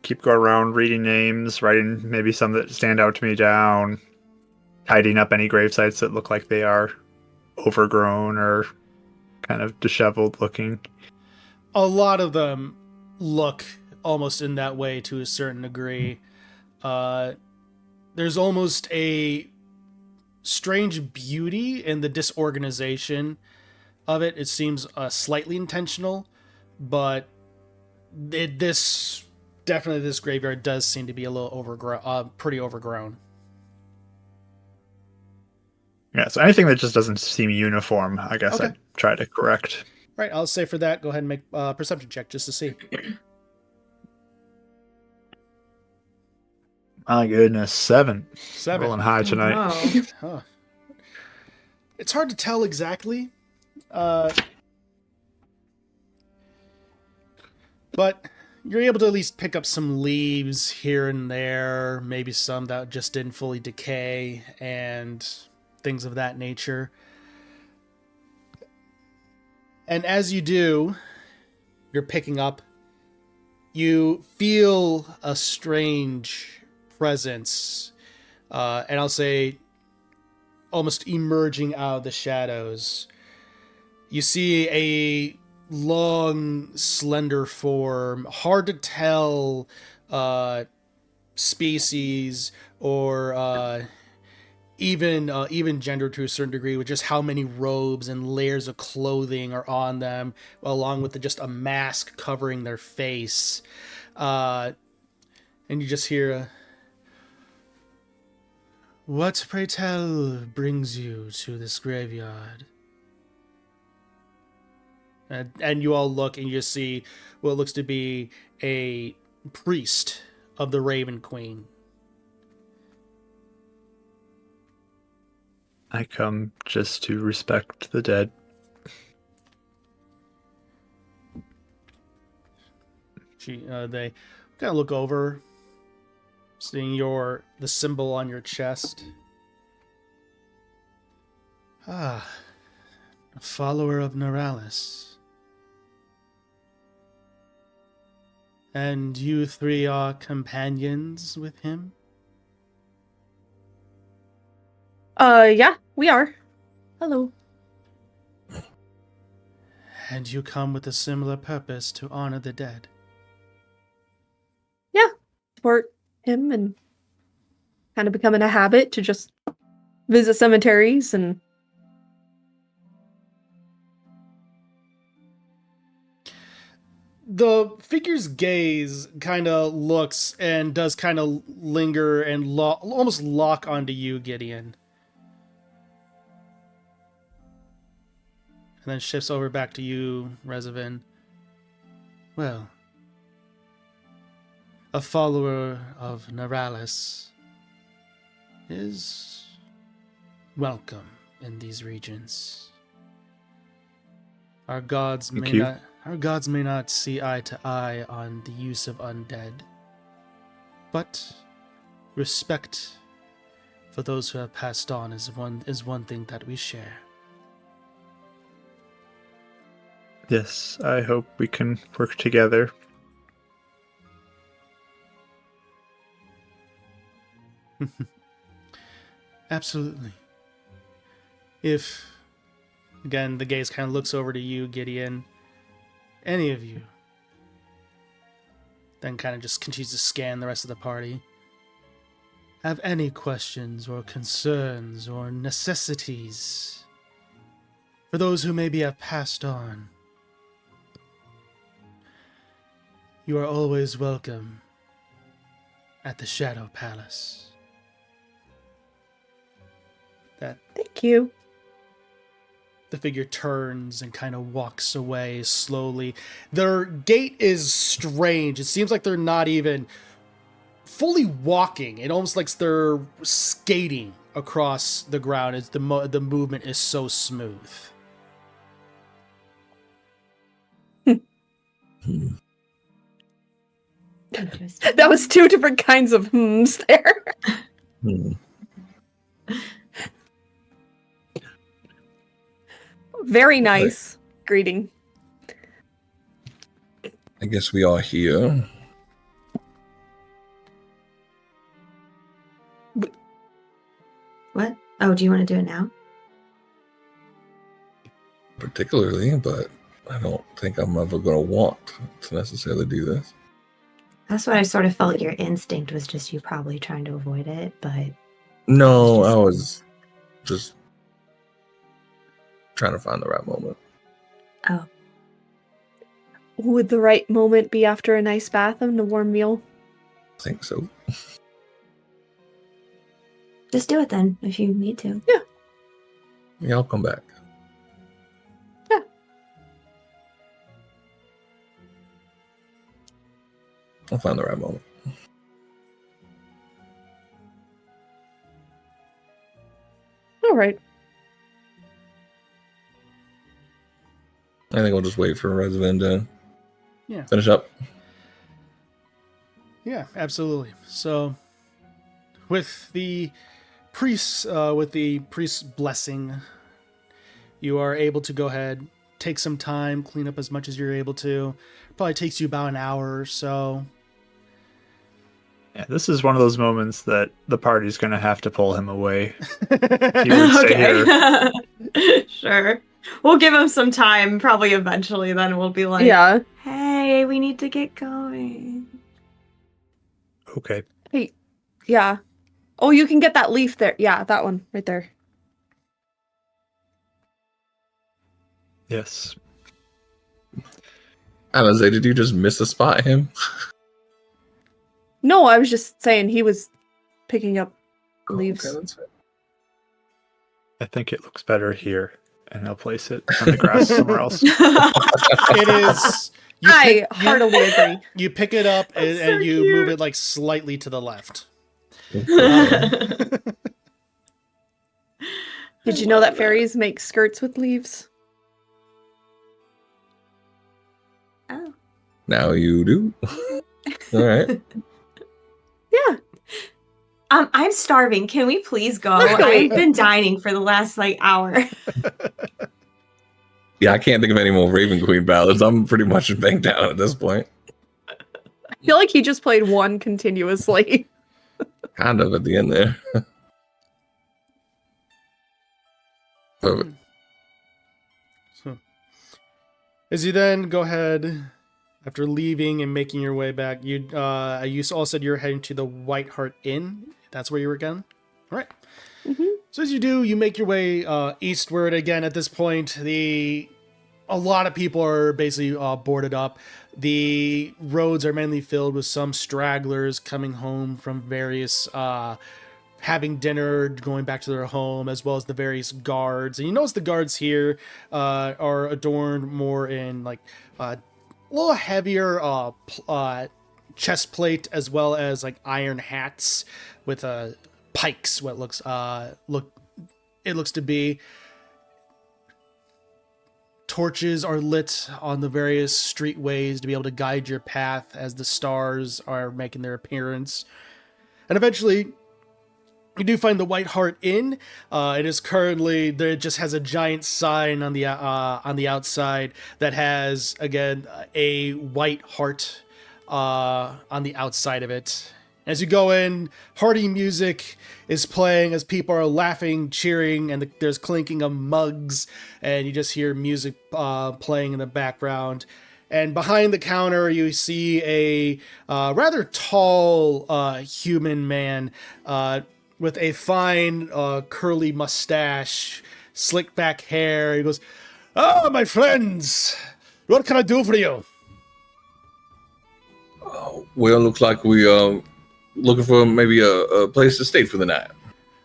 keep going around reading names, writing maybe some that stand out to me down, tidying up any grave sites that look like they are overgrown or kind of disheveled looking. A lot of them look almost in that way to a certain degree. There's almost a strange beauty in the disorganization of it. It seems slightly intentional, but this graveyard does seem to be a little overgrown, pretty overgrown. Yeah, so anything that just doesn't seem uniform, I guess Okay. I'd try to correct. Right, I'll say for that, go ahead and make a perception check just to see. My goodness, 7. 7. Rolling high tonight. Wow. Huh. It's hard to tell exactly. But you're able to at least pick up some leaves here and there, maybe some that just didn't fully decay, and things of that nature. And as you do, you're picking up, you feel a strange presence, and I'll say almost emerging out of the shadows. You see a long, slender form, hard to tell species or even gender to a certain degree, with just how many robes and layers of clothing are on them, along with just a mask covering their face. And you just hear, "What, pray tell, brings you to this graveyard?" And you all look and you see what looks to be a priest of the Raven Queen. I come just to respect the dead. They kind of look over, seeing the symbol on your chest. Ah, a follower of Neuralis. And you three are companions with him? Yeah, we are. Hello. And you come with a similar purpose to honor the dead? Yeah, support him and kind of becoming a habit to just visit cemeteries and... The figure's gaze kind of looks and does kind of linger and almost lock onto you, Gideon. And then shifts over back to you, Rezavin. Well, a follower of Neuralis is welcome in these regions. Our gods may not see eye to eye on the use of undead, but respect for those who have passed on is one thing that we share. Yes, I hope we can work together. Absolutely. If, again, the gaze kind of looks over to you, Gideon, any of you, then kind of just continues to scan the rest of the party, have any questions or concerns or necessities for those who maybe have passed on, you are always welcome at the Shadow Palace. Thank you. The figure turns and kind of walks away slowly. Their gait is strange. It seems like they're not even fully walking. It almost like they're skating across the ground as the movement is so smooth. Interesting. That was two different kinds of hmms there. Very nice greeting. I guess we are here. What? Oh, do you want to do it now? Particularly, but I don't think I'm ever going to want to necessarily do this. That's what I sort of felt your instinct was just you probably trying to avoid it, but... No, I was just trying to find the right moment. Oh. Would the right moment be after a nice bath and a warm meal? I think so. Just do it then, if you need to. Yeah, I'll come back. Yeah. I'll find the right moment. All right. I think we'll just wait for Resident to Yeah. finish up. Yeah, absolutely. So, with the priest's blessing, you are able to go ahead, take some time, clean up as much as you're able to. Probably takes you about an hour or so. Yeah, this is one of those moments that the party's going to have to pull him away. He would stay here. Okay. Sure. We'll give him some time, probably eventually, then we'll be like, Yeah. Hey, we need to get going. Okay. Hey. Yeah. Oh, you can get that leaf there. Yeah, that one right there. Yes. I was like, did you just miss a spot him? No, I was just saying he was picking up leaves. Okay, that's fine. I think it looks better here, and I'll place it on the grass somewhere else. It is. I heartily agree. You pick it up and, That's so and you cute. move it like slightly to the left. Did you know that fairies make skirts with leaves? Oh. Now you do. All right. Yeah. I'm starving. Can we please go? Let's go I've eat. been dining for the last hour. Yeah, I can't think of any more Raven Queen ballads. I'm pretty much banged down at this point. I feel like he just played one continuously. Kind of at the end there. Perfect. So, as you then go ahead, after leaving and making your way back, you all said you're heading to the White Hart Inn. That's where you were again? All right. Mm-hmm. So as you do, you make your way eastward again. At this point, a lot of people are basically boarded up. The roads are mainly filled with some stragglers coming home from various having dinner, going back to their home, as well as the various guards. And you notice the guards here are adorned more in like a little heavier chest plate, as well as like iron hats with pikes. What looks to be. Torches are lit on the various streetways to be able to guide your path as the stars are making their appearance. And eventually, you do find the White Hart Inn. It is currently there. It just has a giant sign on the outside that has again a white heart on the outside of it. As you go in, hearty music is playing as people are laughing, cheering, and there's clinking of mugs, and you just hear music playing in the background. And behind the counter, you see a rather tall human man with a fine curly mustache, slick back hair. He goes, "Oh, my friends, what can I do for you?" Well, looks like we looking for maybe a place to stay for the night.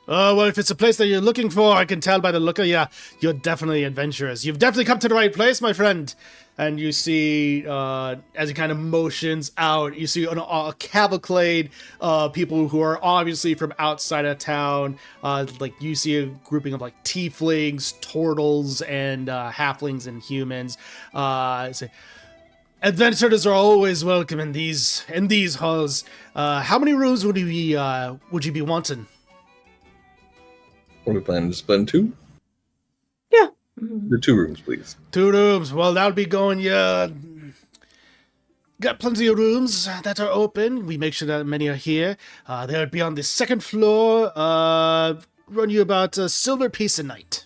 Well, if it's a place that you're looking for, I can tell by the look of you, you're definitely adventurous. You've definitely come to the right place, my friend. And you see, as he kind of motions out, you see a cavalcade of people who are obviously from outside of town. Like you see a grouping of like tieflings, turtles, and halflings and humans. Say, adventurers are always welcome in these halls. How many rooms would you be wanting? Are we planning to split in two? Yeah. The 2 rooms, please. 2 rooms. Well, that'll be going. Yeah, got plenty of rooms that are open. We make sure that many are here. They would be on the 2nd floor. Run you about a silver piece a night.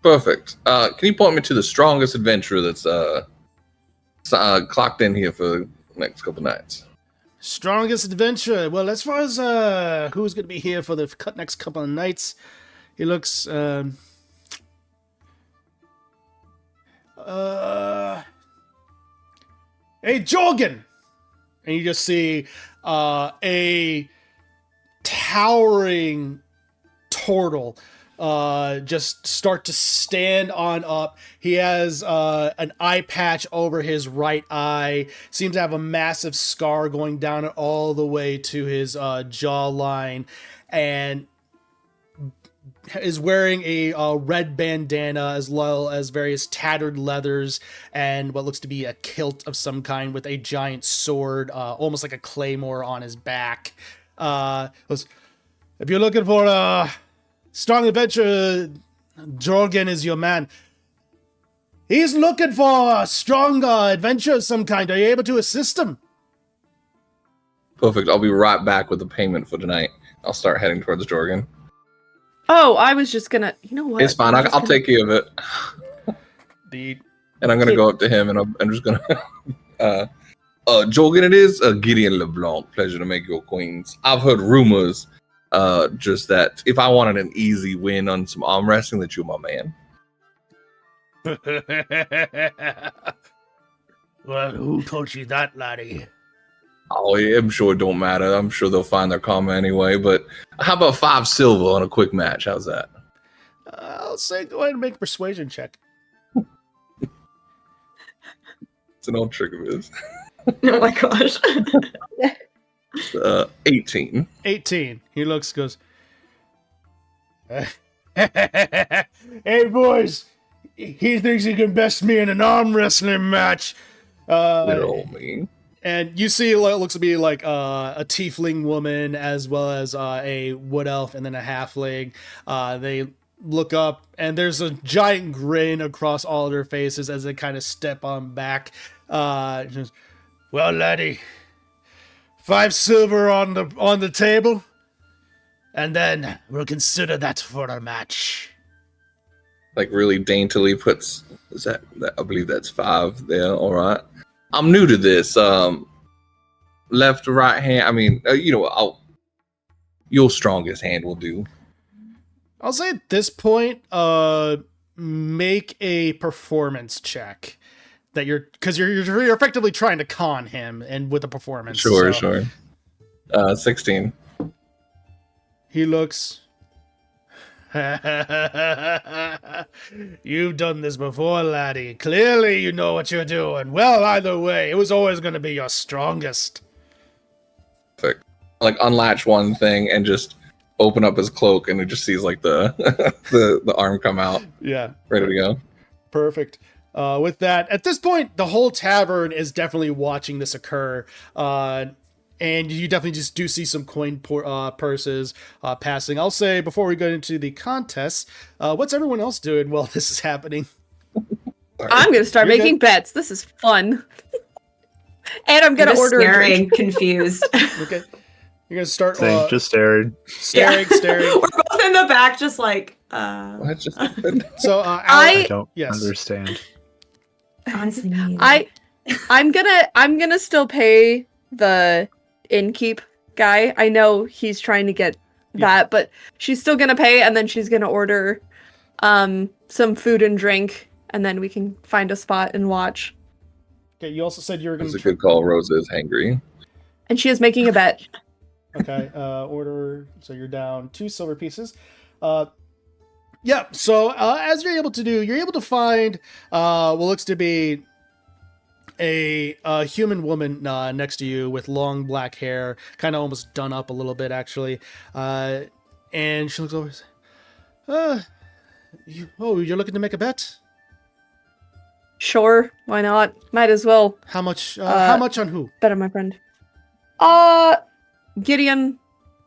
Perfect. Can you point me to the strongest adventurer that's clocked in here for the next couple nights? Strongest adventurer. Well, as far as who's going to be here for the next couple of nights, he looks. Hey, Jorgen! And you just see a towering turtle just start to stand on up. He has an eye patch over his right eye. Seems to have a massive scar going down it all the way to his jawline. And is wearing a red bandana as well as various tattered leathers and what looks to be a kilt of some kind with a giant sword, almost like a claymore on his back. Goes, if you're looking for a strong adventure, Jorgen is your man. He's looking for a strong adventure of some kind. Are you able to assist him? Perfect. I'll be right back with the payment for tonight. I'll start heading towards Jorgen. Oh, I was just gonna. You know what? It's fine. I'll take care of it. And I'm gonna go up to him, and I'm just gonna. Jorgen, it is Gideon LeBlanc. Pleasure to make your acquaintance. I've heard rumors, just that if I wanted an easy win on some arm wrestling, that you're my man. Well, who told you that, laddie? Oh, yeah, I'm sure it don't matter. I'm sure they'll find their karma anyway. But how about 5 silver on a quick match? How's that? I'll say go ahead and make a persuasion check. It's an old trick of his. Oh my gosh. 18. 18. He goes, hey, boys. He thinks he can best me in an arm wrestling match. Little me. And you see what looks to be like a tiefling woman as well as a wood elf and then a halfling. They look up and there's a giant grin across all of their faces as they kind of step on back. Just, well, laddie, 5 silver on the table, and then we'll consider that for a match. Like really daintily puts that I believe that's 5 there. All right. I'm new to this. Left to right hand. I mean, your strongest hand will do. I'll say at this point, make a performance check. Because you're effectively trying to con him, and with a performance. Sure. 16. He looks. You've done this before, laddie. Clearly you know what you're doing. Well, either way, it was always going to be your strongest. Perfect. Like unlatch one thing and just open up his cloak, and it just sees like the the arm come out. Yeah. Ready to go. Perfect. With that, at this point, the whole tavern is definitely watching this occur. And you definitely just do see some coin purses passing. I'll say, before we go into the contest, what's everyone else doing while this is happening? I'm going to start You're making bets. This is fun. And I'm going to order a staring, drink. confused. Okay. You're going to start... just staring. Staring. We're both in the back, just like... What just happened? So, I don't yes. understand. Honestly, me either. I'm gonna still pay the innkeep guy. I know he's trying to get that, but she's still gonna pay, and then she's gonna order some food and drink, and then we can find a spot and watch. Okay, you also said you were going That's a good call. Rosa is hangry. And she is making a bet. Okay, order. So you're down 2 silver pieces. Yeah, so as you're able to find what looks to be a human woman next to you with long black hair, kind of almost done up a little bit, actually. And she looks over and says, you're looking to make a bet? Sure, why not? Might as well. How much on who? Bet on my friend. Gideon.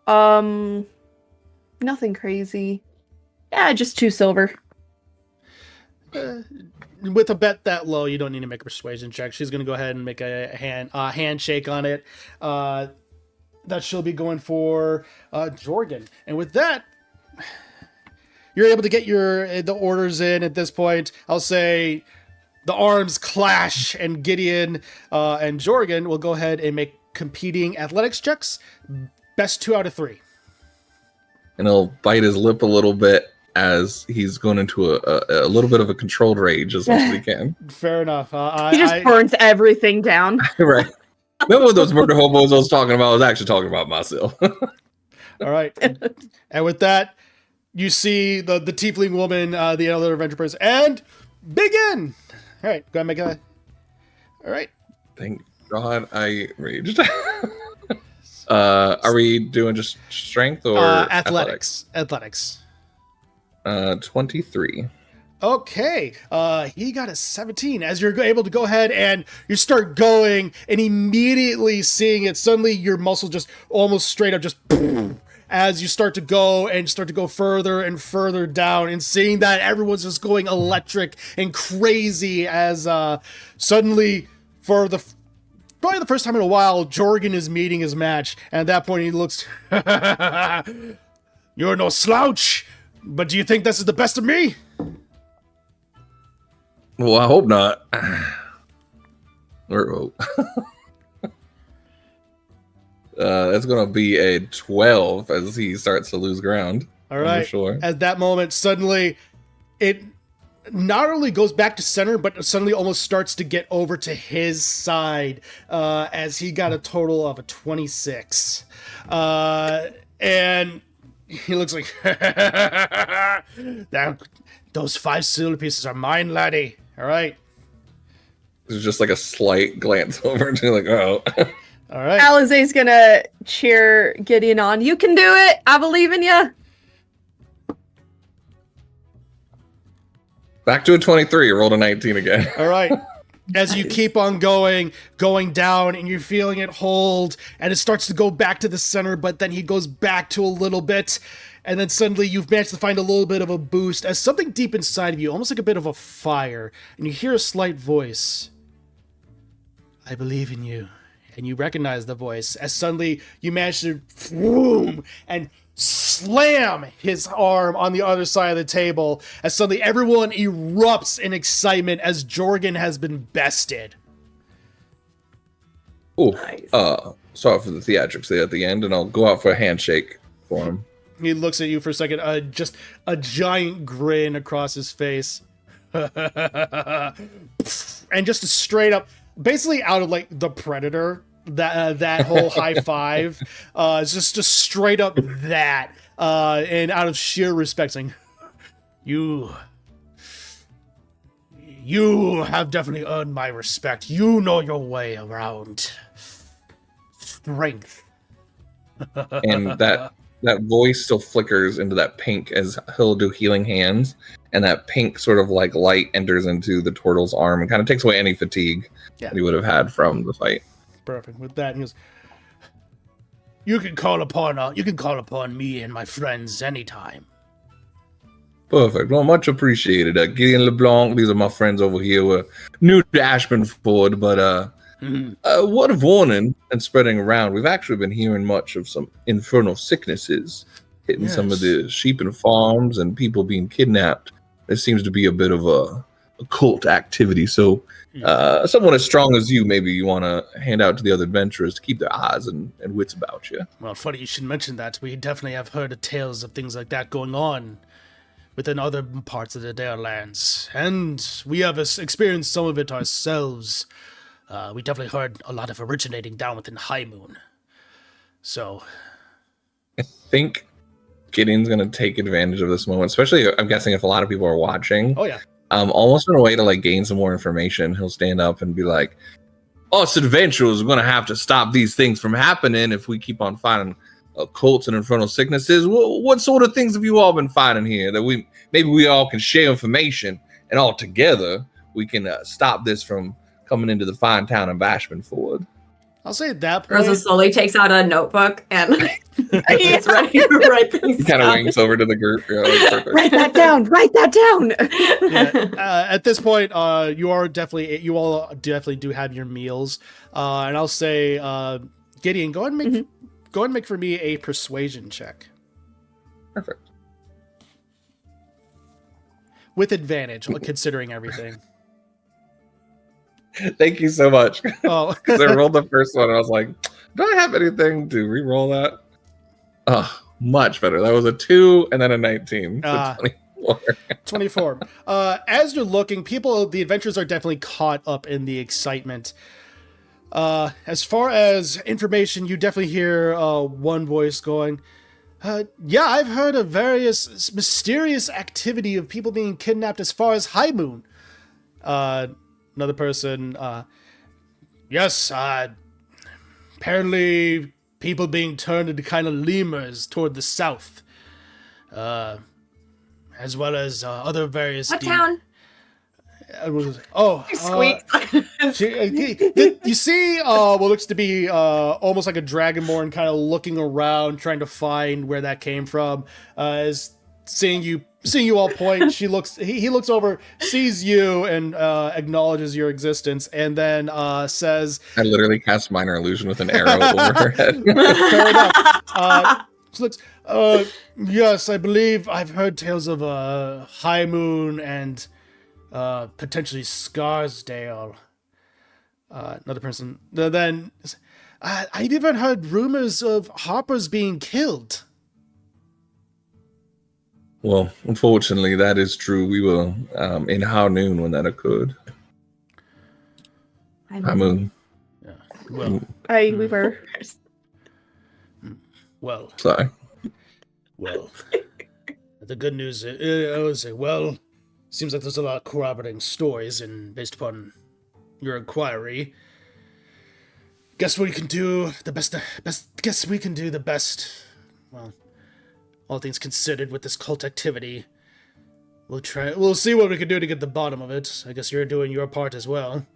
Nothing crazy. Yeah, just 2 silver. With a bet that low, you don't need to make a persuasion check. She's going to go ahead and make a handshake on it. That she'll be going for Jorgen. And with that, you're able to get the orders in at this point. I'll say the arms clash, and Gideon and Jorgen will go ahead and make competing athletics checks. Best 2 out of 3. And he'll bite his lip a little bit as he's going into a little bit of a controlled rage as much as he can. Fair enough. He just burns everything down. Right. Remember those murder hobos I was talking about? I was actually talking about myself. All right. And with that, you see the tiefling woman, the other adventure person, and begin! All right, go ahead and make a... All right. Thank God I raged. Are we doing just strength or Athletics. 23. Okay, he got a 17. As you're able to go ahead and you start going, and immediately seeing it, suddenly your muscle just almost straight up just as you start to go further and further down, and seeing that everyone's just going electric and crazy as suddenly for probably the first time in a while, Jorgen is meeting his match, and at that point he looks, you're no slouch, but do you think this is the best of me? Well, I hope not. Or hope. That's gonna be a 12 as he starts to lose ground. All right. Sure. At that moment, suddenly, it not only goes back to center, but suddenly almost starts to get over to his side, as he got a total of a 26. And he looks like, those 5 silver pieces are mine, laddie. All right. There's just like a slight glance over to like, oh. All right. Alizé's gonna cheer Gideon on. You can do it. I believe in you. Back to a 23. Rolled a 19 again. All right. As you keep on going down, and you're feeling it hold, and it starts to go back to the center, but then he goes back to a little bit, and then suddenly you've managed to find a little bit of a boost as something deep inside of you, almost like a bit of a fire, and you hear a slight voice. I believe in you. And you recognize the voice as suddenly you manage to boom and slam his arm on the other side of the table, as suddenly everyone erupts in excitement as Jorgen has been bested. Oh, Nice. sorry for the theatrics there at the end, and I'll go out for a handshake for him. He looks at you for a second, just a giant grin across his face. And just a straight up, basically out of like the Predator, that whole high five, it's just straight up that, and out of sheer respect, saying, you have definitely earned my respect. You know your way around strength. And that voice still flickers into that pink as he'll do healing hands, and that pink sort of like light enters into the turtle's arm and kind of takes away any fatigue that he would have had from the fight. Perfect. With that, he goes, you can call upon me and my friends anytime. Perfect. Well, much appreciated. Gideon LeBlanc, these are my friends over here. We're new to Ashabenford, but word of warning and spreading around. We've actually been hearing much of some infernal sicknesses hitting some of the sheep and farms and people being kidnapped. There seems to be a bit of a cult activity. So someone as strong as you, maybe you want to hand out to the other adventurers to keep their eyes and wits about you. Well, funny you should mention that. We definitely have heard of tales of things like that going on within other parts of the Dare lands. And we have experienced some of it ourselves. We definitely heard a lot of originating down within High Moon. So I think Gideon's going to take advantage of this moment, especially, I'm guessing, if a lot of people are watching. Oh, yeah. Almost in a way to like gain some more information. He'll stand up and be like, us adventurers are going to have to stop these things from happening if we keep on finding cults and infernal sicknesses. What sort of things have you all been finding here that we all can share information, and all together we can stop this from coming into the fine town of Ashabenford? I'll say at that point, Rosa slowly takes out a notebook and gets ready to write things He kind of down. winks over to the group. Yeah, perfect. Write that down. Write that down. at this point, you all definitely do have your meals, and I'll say, Gideon, go ahead and make for me a persuasion check Perfect. with advantage, considering everything. Thank you so much. Oh, Because I rolled the first one, and I was like, do I have anything to re-roll that? Oh, much better. That was a 2 and then a 19. So 24. 24. As you're looking, the adventurers are definitely caught up in the excitement. As far as information, you definitely hear one voice going, yeah, I've heard of various mysterious activity of people being kidnapped as far as High Moon. Another person, yes, apparently people being turned into kind of lemurs toward the south, as well as other various. What town? Squeak. You see what looks to be almost like a dragonborn kind of looking around, trying to find where that came from. As seeing you all point, he looks over, sees you, and acknowledges your existence, and then says, I literally cast minor illusion with an arrow over her head. fair enough. She looks, yes, I believe I've heard tales of High Moon and potentially Scarsdale. Another person. Then I've even heard rumors of Harper's being killed. Well, unfortunately, that is true. We were in High Noon when that occurred. High Moon. Yeah. Well, We were. well, Sorry. well. The good news is, well, seems like there's a lot of corroborating stories, and based upon your inquiry, guess we can do the best. Guess we can do the best. Well, all things considered, with this cult activity, we'll see what we can do to get the bottom of it. I guess you're doing your part as well.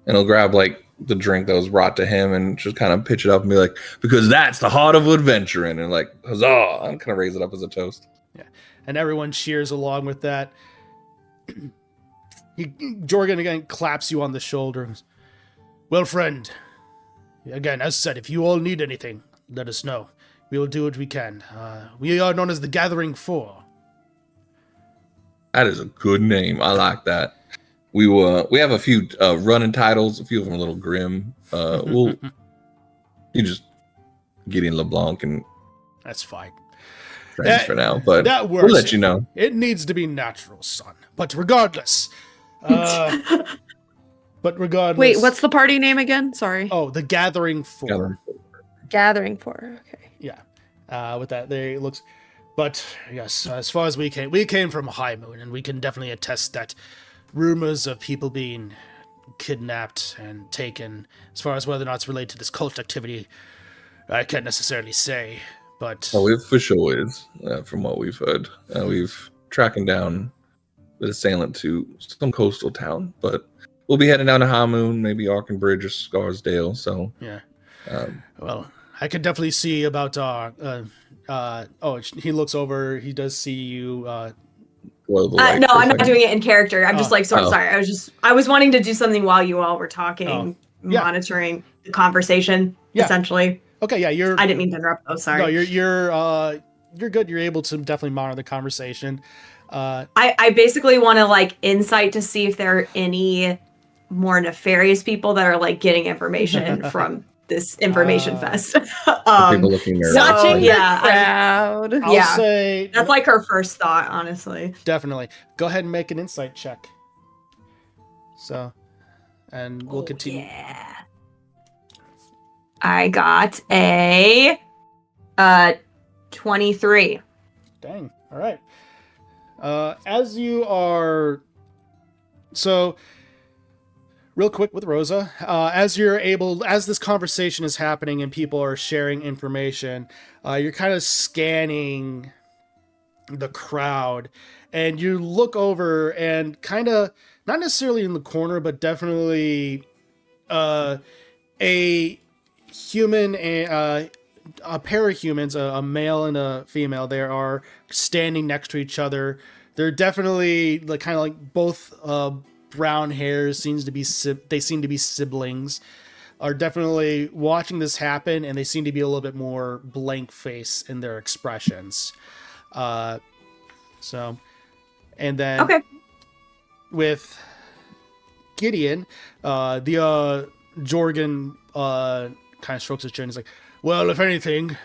And he'll grab like the drink that was brought to him and just kind of pitch it up and be like, because that's the heart of adventuring, and like, huzzah! I'm kind of raise it up as a toast. Yeah, and everyone cheers along with that. Jorgen again claps you on the shoulder. Well, friend, again, as said, if you all need anything, let us know. We will do what we can. We are known as the Gathering Four. That is a good name. I like that. We have a few running titles. A few of them are a little grim. You just Gideon LeBlanc and That's fine. friends for now, but that works. we'll let you know. It needs to be natural, son. But regardless, Wait, what's what's the party name again? Sorry. Oh, the Gathering Four. Gathering for. Okay. Yeah. With that, there it looks. But yes, as far as we came from High Moon, and we can definitely attest that rumors of people being kidnapped and taken, as far as whether or not it's related to this cult activity, I can't necessarily say. But It for sure is, from what we've heard. We've tracking down the assailant to some coastal town, but we'll be heading down to High Moon, maybe Arkenbridge or Scarsdale. So yeah. Well, I could definitely see about he looks over, he does see you No, I'm not doing it in character. I'm just like sorry. I was wanting to do something while you all were talking, monitoring the conversation, essentially. Okay, yeah, I didn't mean to interrupt though, sorry. No, you're good. You're able to definitely monitor the conversation. I basically want to like insight to see if there are any more nefarious people that are like getting information from this information fest. People looking nervous. Watching the crowd. I'll say that's like her first thought, honestly. Definitely. Go ahead and make an insight check. So, and we'll continue. Yeah. I got a 23. Dang. All right. As you are, so real quick with Rosa, as this conversation is happening and people are sharing information, you're kind of scanning the crowd, and you look over and kind of, not necessarily in the corner, but definitely a human and a pair of humans, a male and a female. They are standing next to each other. They're definitely like kind of like both brown hairs. They seem to be siblings. Are definitely watching this happen, and they seem to be a little bit more blank face in their expressions. So, and then with Gideon, the Jorgen kind of strokes his chin. He's like, well, if anything,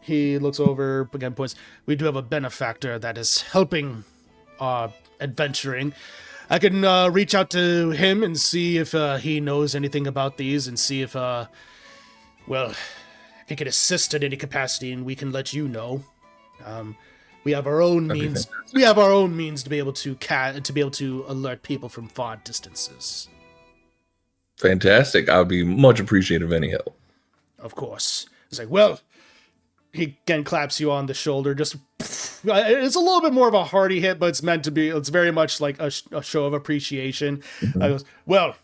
he looks over, again points, we do have a benefactor that is helping adventuring. I can reach out to him and see if he knows anything about these, and see if, if he can assist in any capacity, and we can let you know. We have our own means. We have our own means to be able to alert people from far distances. Fantastic. I would be much appreciative of any help. Of course. It's like, well, he again claps you on the shoulder. Just it's a little bit more of a hearty hit, but it's meant to be. It's very much like a show of appreciation. I goes, well,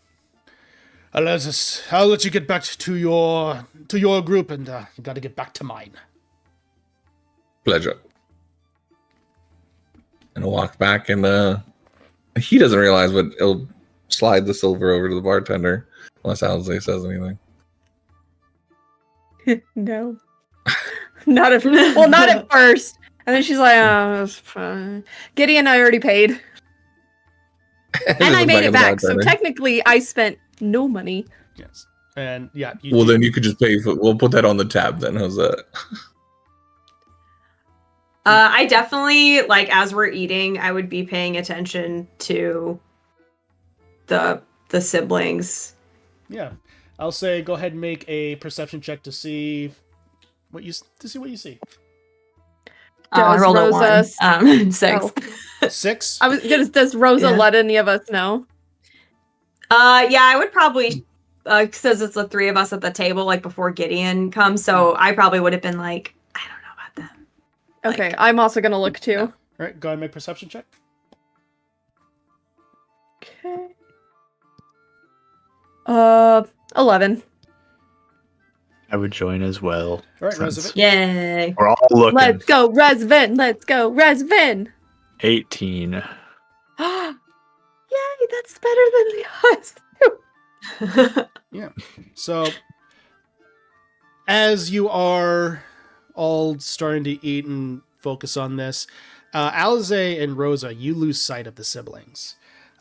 I'll let you get back to your group, and you got to get back to mine. Pleasure. And I'll walk back, and he doesn't realize, but he'll slide the silver over to the bartender unless Alize says anything. No. Not at first. And then she's like, oh, it's fine. Gideon, I already paid. And I made it back, so technically I spent no money. Yes. And yeah. Then you could just pay for, we'll put that on the tab then. How's that? I definitely, like, as we're eating, I would be paying attention to the siblings. Yeah. I'll say go ahead and make a perception check to see what you see. I rolled Rosa, a 1. 6. Oh. 6? Does Rosa let any of us know? Yeah, I would probably, because it's the 3 of us at the table, like, before Gideon comes, so I probably would have been like, I don't know about them. Okay, like, I'm also gonna look too. All right, go ahead and make perception check. Okay. 11. I would join as well. All right, Resvin. Yay. We're all looking. Let's go, Resvin. Let's go, Resvin. 18. Yay, that's better than the us. Yeah. So, as you are all starting to eat and focus on this, Alize and Rosa, you lose sight of the siblings.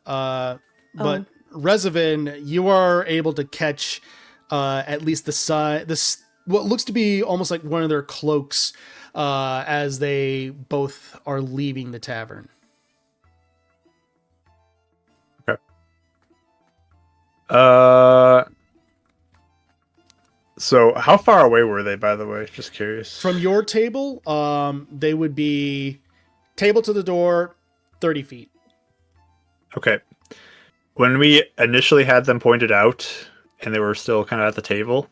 But Resvin, you are able to catch at least the side, what looks to be almost like one of their cloaks as they both are leaving the tavern. Okay. So how far away were they, by the way? Just curious. From your table, they would be table to the door, 30 feet. Okay. When we initially had them pointed out and they were still kind of at the table,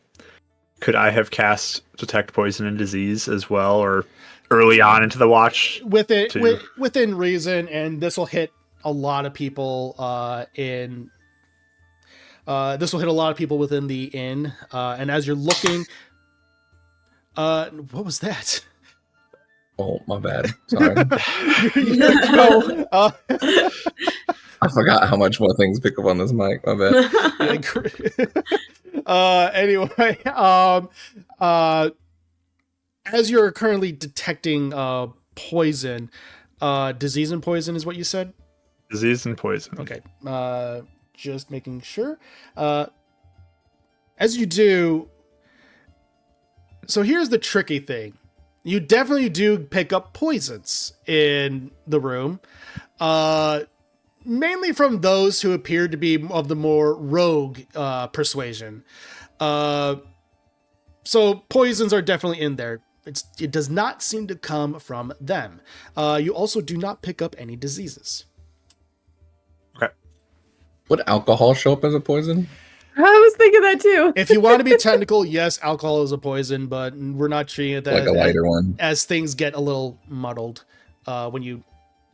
could I have cast Detect Poison and Disease as well, or early on into the watch? Within reason, and this will hit a lot of people within the inn. And as you're looking, what was that? Oh, my bad. Sorry. I forgot how much more things pick up on this mic. My bad. Anyway, as you're currently detecting poison, disease and poison is what you said? Disease and poison. Okay. Just making sure. As you do, so here's the tricky thing. You definitely do pick up poisons in the room. Mainly from those who appear to be of the more rogue persuasion. So poisons are definitely in there. It does not seem to come from them. You also do not pick up any diseases. Okay. Would alcohol show up as a poison? I was thinking that too. If you want to be technical, yes, alcohol is a poison, but we're not treating it like a lighter one. As things get a little muddled when you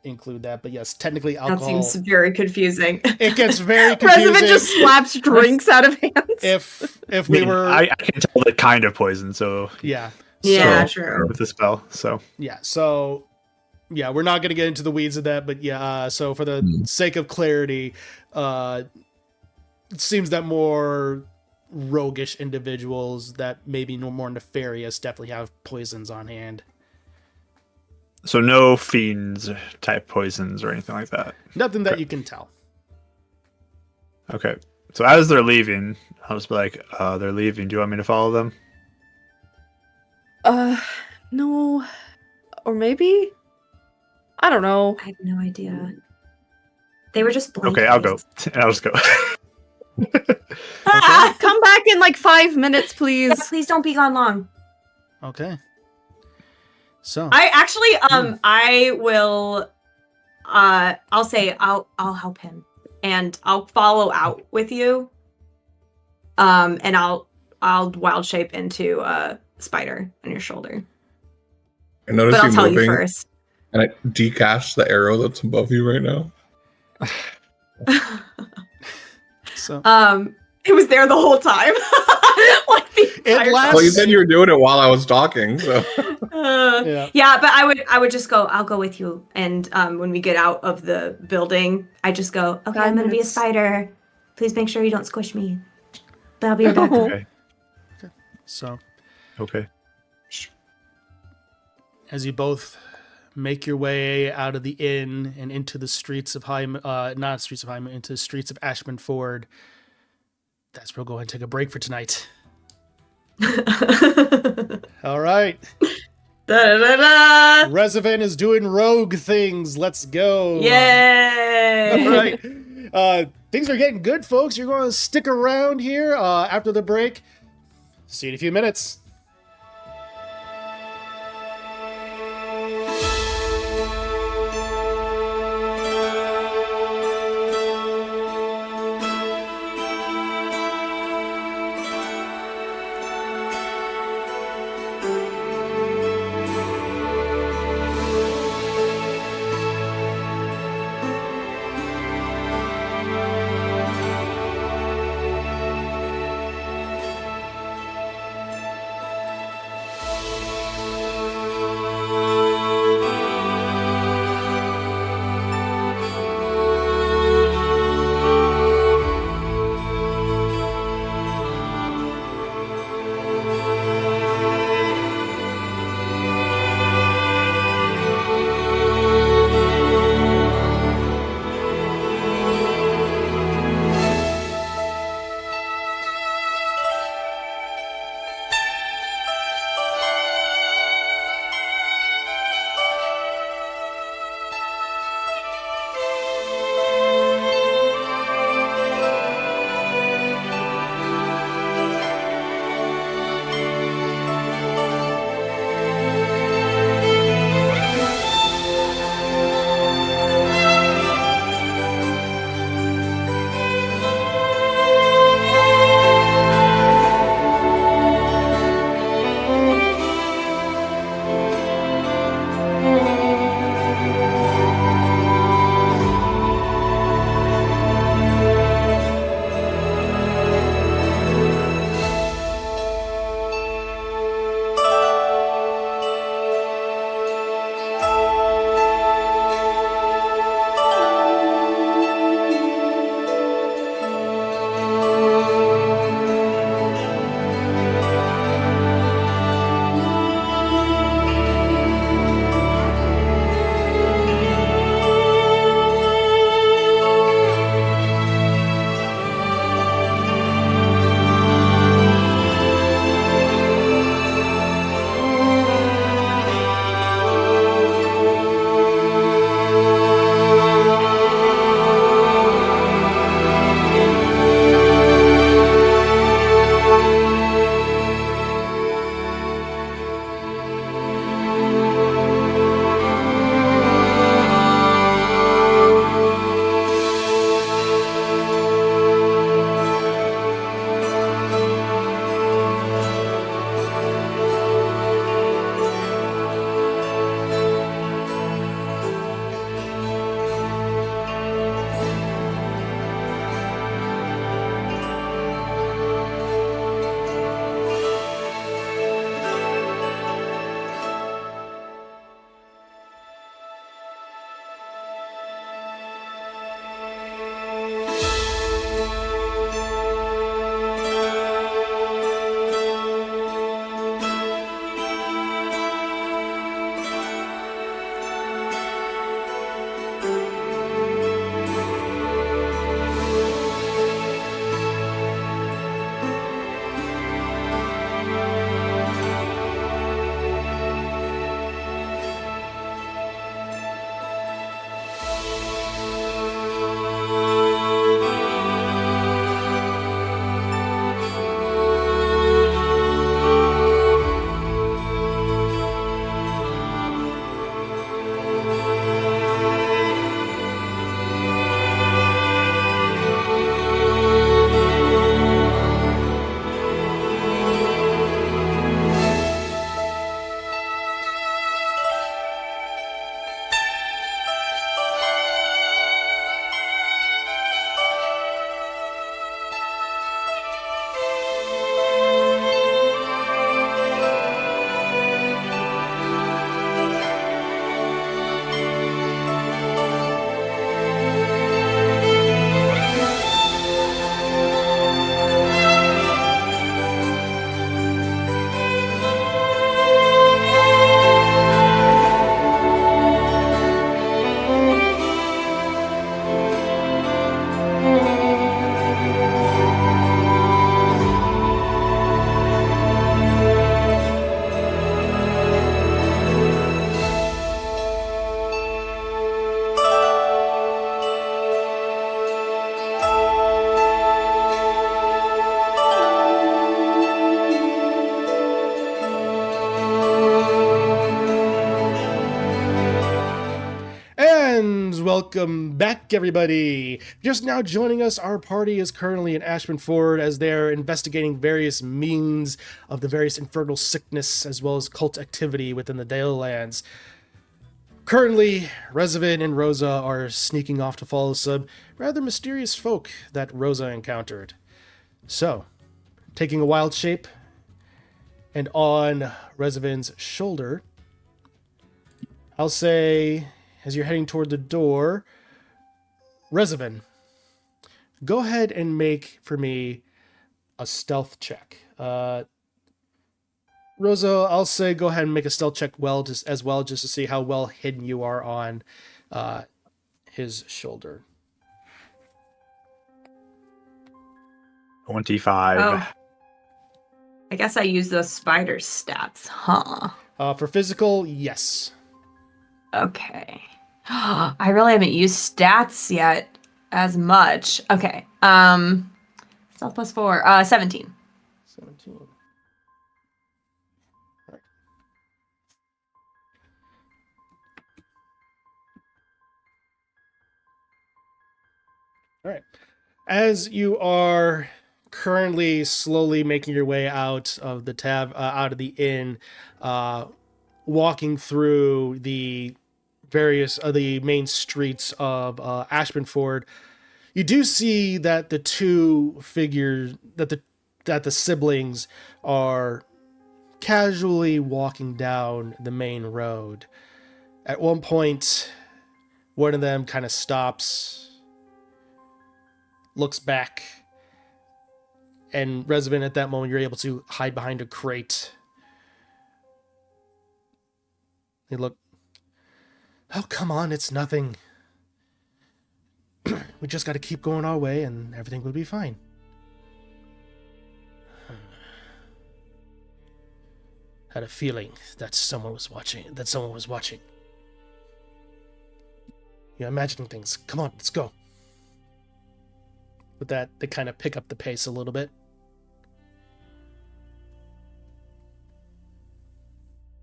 include that. But yes, technically alcohol. That seems very confusing. It gets very confusing. President just slaps drinks out of hands. If we were, I can tell the kind of poison. So yeah, true. With the spell, so yeah, we're not going to get into the weeds of that, but yeah. So for the sake of clarity, it seems that more roguish individuals that maybe no more nefarious definitely have poisons on hand. So no fiends type poisons or anything like that. Nothing that you can tell. Okay. So as they're leaving, I'll just be like, they're leaving. Do you want me to follow them? No. Or maybe? I don't know. I have no idea. They were just blank. Okay, I'll go. I'll just go. Come back in like 5 minutes, please. Yeah, please don't be gone long. Okay. So I actually I will I'll say I'll help him and I'll follow out with you and I'll wild shape into a spider on your shoulder. I notice But I'll you tell moving, you first. and I decast the arrow that's above you right now. So It was there the whole time. Like the entire lasts- Well, you said you were doing it while I was talking, so yeah, but I would just go. I'll go with you, and when we get out of the building, I just go. Okay, I'm gonna be a minutes. spider. Please make sure you don't squish me. But I'll be your backup. Okay. so Okay. as you both make your way out of the inn and into the streets of into the streets of Ashabenford, that's where we'll go ahead and take a break for tonight. All right. Da-da-da-da. Revenant is doing rogue things. Let's go. Yay! All right. Things are getting good, folks. You're going to stick around here after the break. See you in a few minutes. welcome back, everybody. Just now joining us, our party is currently in Ashabenford as they're investigating various means of the various infernal sickness as well as cult activity within the Dale lands. Currently, Revenant and Rosa are sneaking off to follow some rather mysterious folk that Rosa encountered. So, taking a wild shape, and on Revenant's shoulder, I'll say, as you're heading toward the door, Revenant, go ahead and make for me a stealth check. Rosa, I'll say go ahead and make a stealth check just to see how well hidden you are on his shoulder. 25. Oh. I guess I use those spider stats, huh? For physical, yes. Okay. I really haven't used stats yet as much. Okay. Stealth plus 4. 17. 17. All right. As you are currently slowly making your way out of the out of the inn, walking through the various the main streets of Ashabenford, you do see that the two figures that the siblings are casually walking down the main road. At one point, one of them kind of stops, looks back, and Revenant, at that moment, you're able to hide behind a crate. They look, oh, come on, it's nothing. We just got to keep going our way and everything will be fine. Had a feeling that someone was watching. You're imagining things. Come on, let's go. With that, they kind of pick up the pace a little bit.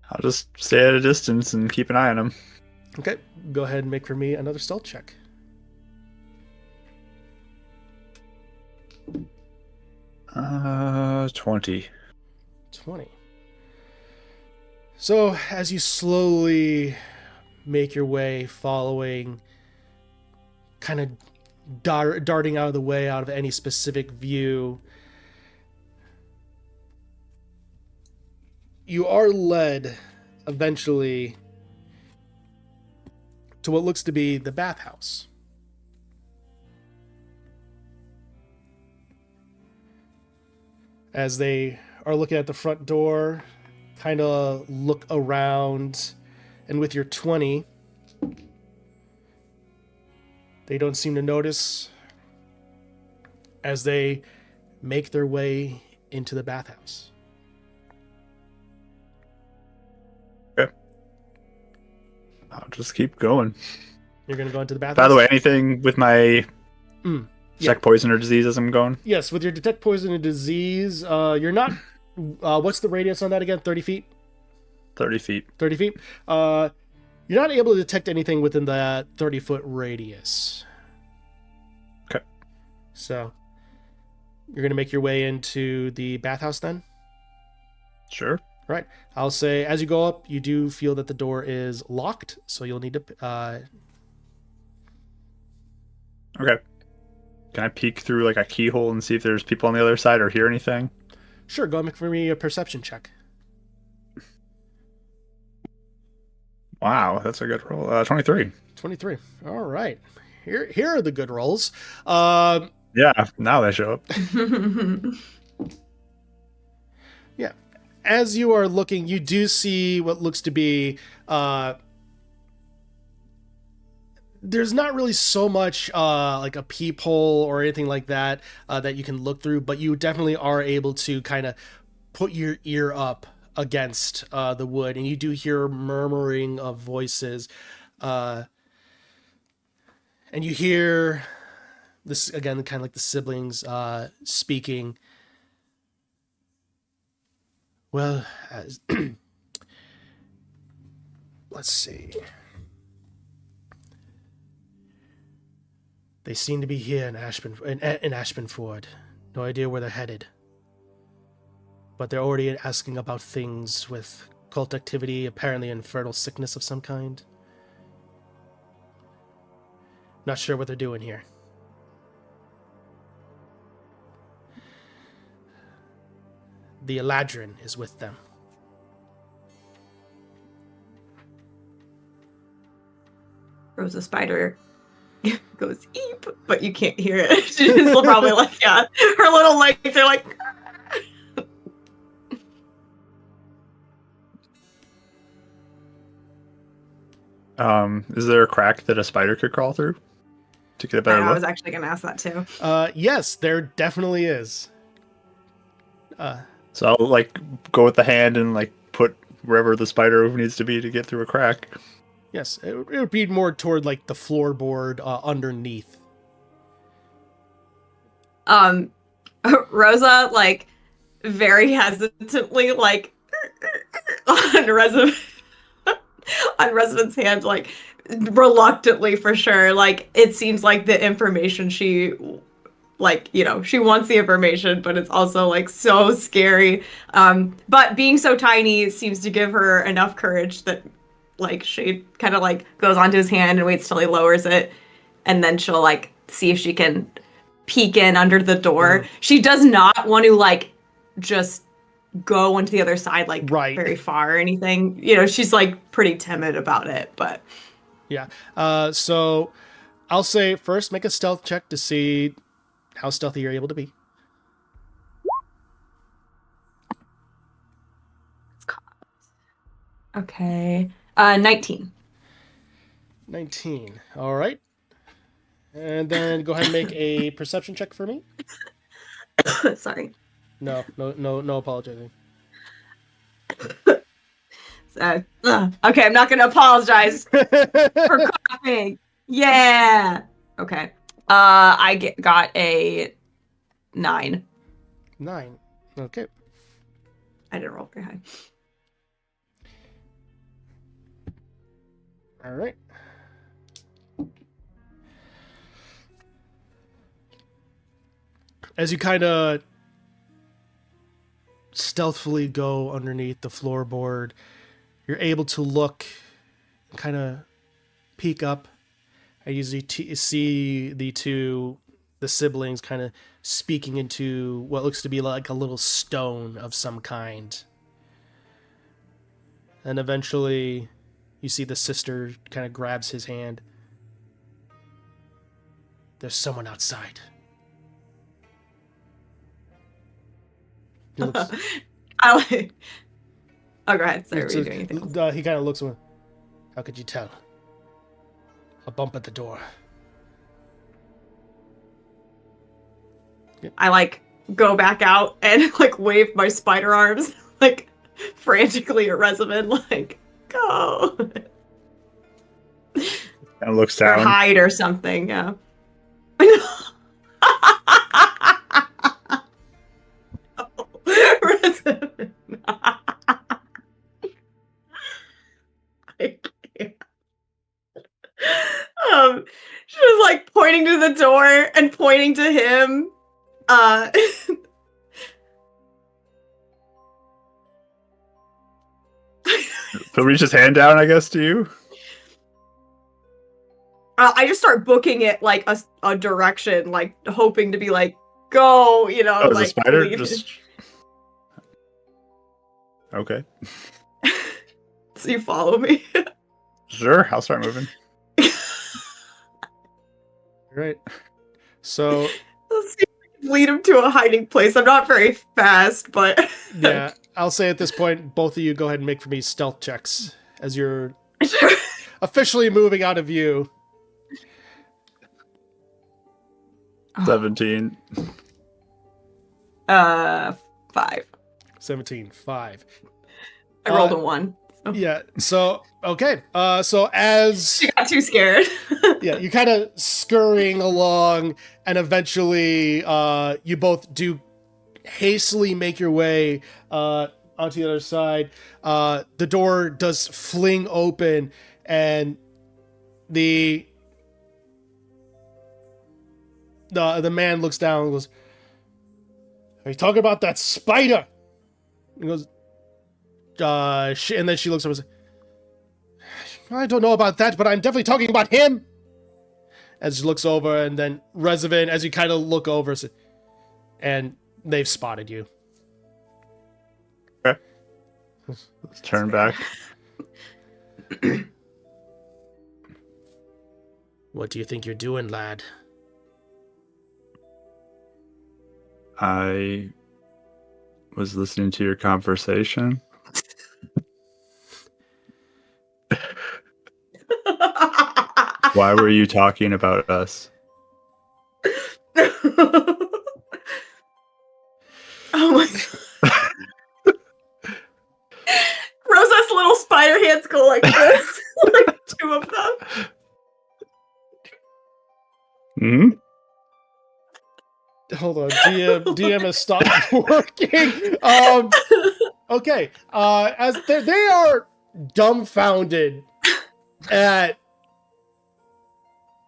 I'll just stay at a distance and keep an eye on him. Okay, go ahead and make for me another stealth check. 20. 20. So, as you slowly make your way, following, kind of darting out of the way, out of any specific view, you are led eventually to what looks to be the bathhouse. As they are looking at the front door, kind of look around, and with your 20, they don't seem to notice as they make their way into the bathhouse. Okay. I'll just keep going. You're going to go into the bathhouse? By the way, anything with my detect poison or disease as I'm going? Yes, with your detect poison and disease, you're not... what's the radius on that again? 30 feet? 30 feet. 30 feet? You're not able to detect anything within that 30-foot radius. Okay. So, you're going to make your way into the bathhouse then? Sure. Right. I'll say, as you go up, you do feel that the door is locked, so you'll need to... Okay. Can I peek through like a keyhole and see if there's people on the other side or hear anything? Sure, go and make for me a perception check. Wow, that's a good roll. 23. 23. All right. Here are the good rolls. Yeah, now they show up. Yeah. As you are looking, you do see what looks to be... there's not really so much like a peephole or anything like that that you can look through, but you definitely are able to kind of put your ear up against the wood, and you do hear murmuring of voices, and you hear this again, kind of like the siblings speaking. Well, let's see. They seem to be here in Ashabenford. No idea where they're headed. But they're already asking about things with cult activity, apparently infernal sickness of some kind. Not sure what they're doing here. The Eladrin is with them. Rosa Spider goes eep, but you can't hear it. She's probably like, yeah, her little legs are like. Is there a crack that a spider could crawl through to get a better I look? was actually going to ask that too. Yes, there definitely is. So I'll like go with the hand and like put wherever the spider needs to be to get through a crack. Yes, it would be more toward like the floorboard underneath. Rosa, like, very hesitantly, like, on Resident's hand, like, reluctantly for sure. Like, it seems like the information she, like, you know, she wants the information, but it's also, like, so scary. But being so tiny seems to give her enough courage that, like, she kind of, like, goes onto his hand and waits till he lowers it. And then she'll, like, see if she can peek in under the door. She does not want to, like, just go onto the other side, like, very far or anything. You know, she's, like, pretty timid about it, but... Yeah. So I'll say first make a stealth check to see how stealthy you're able to be. Okay. 19. 19. All right. And then go ahead and make a perception check for me. Sorry. No apologizing. Okay, I'm not going to apologize for coughing. Yeah. Okay. I got a 9. 9. Okay. I didn't roll very high. All right. As you kind of stealthily go underneath the floorboard, you're able to look, kind of peek up, and you see the siblings kind of speaking into what looks to be like a little stone of some kind. And eventually, you see the sister kind of grabs his hand. There's someone outside. He looks, Oh, go ahead. Sorry, were you doing anything else? he kind of looks. How could you tell? A bump at the door. Yep. I, like, go back out and, like, wave my spider arms, like, frantically at Resident, like, go. And looks down. Or hide or something, yeah. Resident. I can't. She was, like, pointing to the door and pointing to him. So reach his hand down, I guess, to you. I just start booking it like a direction, like hoping to be like, go, you know. Oh, like, the spider lead. just. Okay. So you follow me? Sure, I'll start moving. Right. So Let's see if we can lead him to a hiding place. I'm not very fast, but yeah, I'll say at this point, both of you go ahead and make for me stealth checks as you're officially moving out of view. 17. 5. 17, 5. I rolled a 1. So. Yeah. So okay. So as She got too scared. yeah, you kind of scurrying along, and eventually, you both do hastily make your way onto the other side. The door does fling open, and the the man looks down and goes, "Are you talking about that spider?" He goes, and then she looks over and says, "I don't know about that, but I'm definitely talking about him." As she looks over, and then Revenant, as you kind of look over, and they've spotted you. Okay. Let's turn back. What do you think you're doing, lad? I was listening to your conversation. Why were you talking about us? Oh my god. Rosa's little spider hands go like this. Like two of them. Hmm? Hold on, DM has stopped working. Okay. As they are dumbfounded at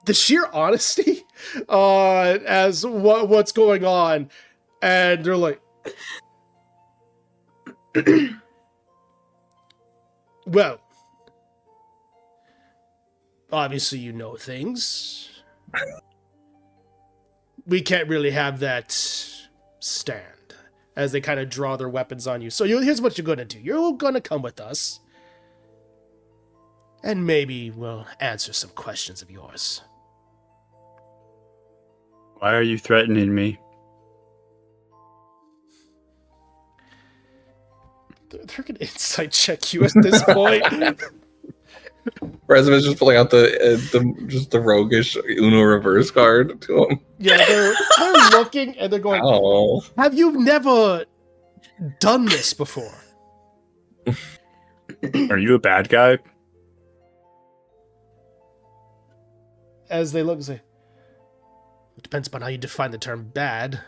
the sheer honesty, as what's going on, and they're like, "Well, obviously you know things. We can't really have that stand." As they kind of draw their weapons on you. So here's what you're going to do. You're going to come with us. And maybe we'll answer some questions of yours. Why are you threatening me? They're going to insight check you at this point. Revenant's just pulling out the roguish Uno reverse card to him. Yeah, they're looking and they're going, Oh. "Have you never done this before?" Are you a bad guy? As they look and say, "It depends upon how you define the term bad."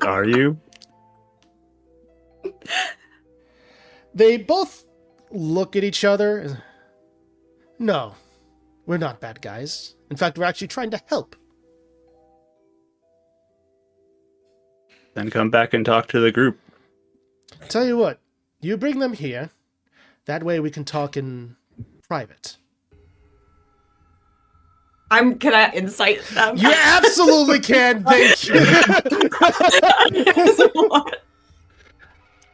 Are you? They both look at each other and, "No, we're not bad guys. In fact, we're actually trying to help." Then come back and talk to the group. Tell you what, you bring them here. That way we can talk in private. Can I incite them? You absolutely can. Thank you.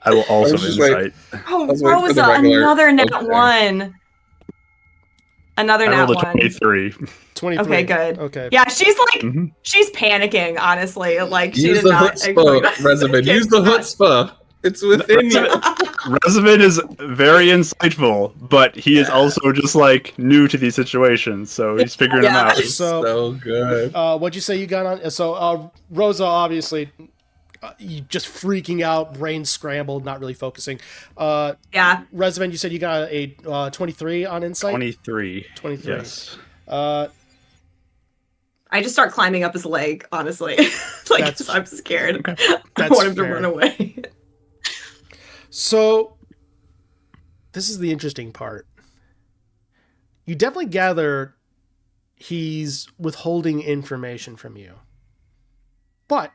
I will also I was just insight. Oh, was waiting for the Rosa, regular- another nat okay. one. Another I nat rolled a one. 23. 23. Okay, good. Okay. Yeah, she's like, Mhm. she's panicking, honestly. Like, she Use did the not chutzpah, Revenant. Use the chutzpah. It's within you. Revenant is very insightful, but he is also just like new to these situations, so he's figuring them out. So good. what'd you say you got on? So Rosa, obviously, you just freaking out, brain scrambled, not really focusing. Yeah. Revenant, you said you got a 23 on insight? 23. 23. Yes. I just start climbing up his leg, honestly. Like, That's- I'm scared. I That's want him to fair. run away. So, this is the interesting part. You definitely gather he's withholding information from you. But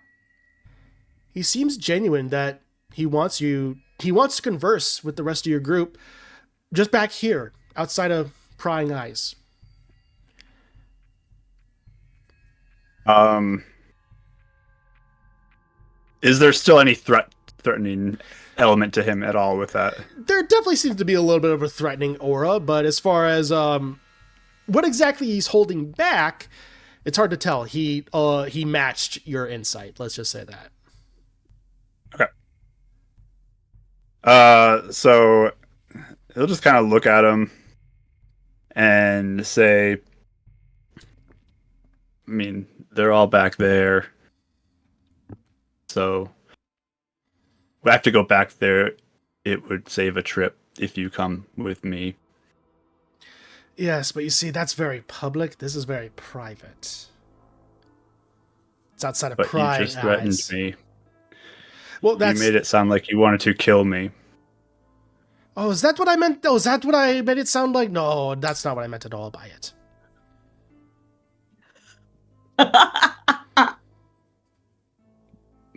he seems genuine that he wants to converse with the rest of your group just back here, outside of prying eyes. Is there still any threatening element to him at all with that? There definitely seems to be a little bit of a threatening aura, but as far as what exactly he's holding back, it's hard to tell. He matched your insight. Let's just say that. Okay. So he'll just kind of look at him and say, I mean, they're all back there. So we have to go back there. It would save a trip if you come with me. Yes, but you see, that's very public. This is very private. It's outside of But you prying just threatened eyes. me. Well, that's. You made it sound like you wanted to kill me. Oh, is that what I meant? Oh, is that what I made it sound like? No, that's not what I meant at all by it.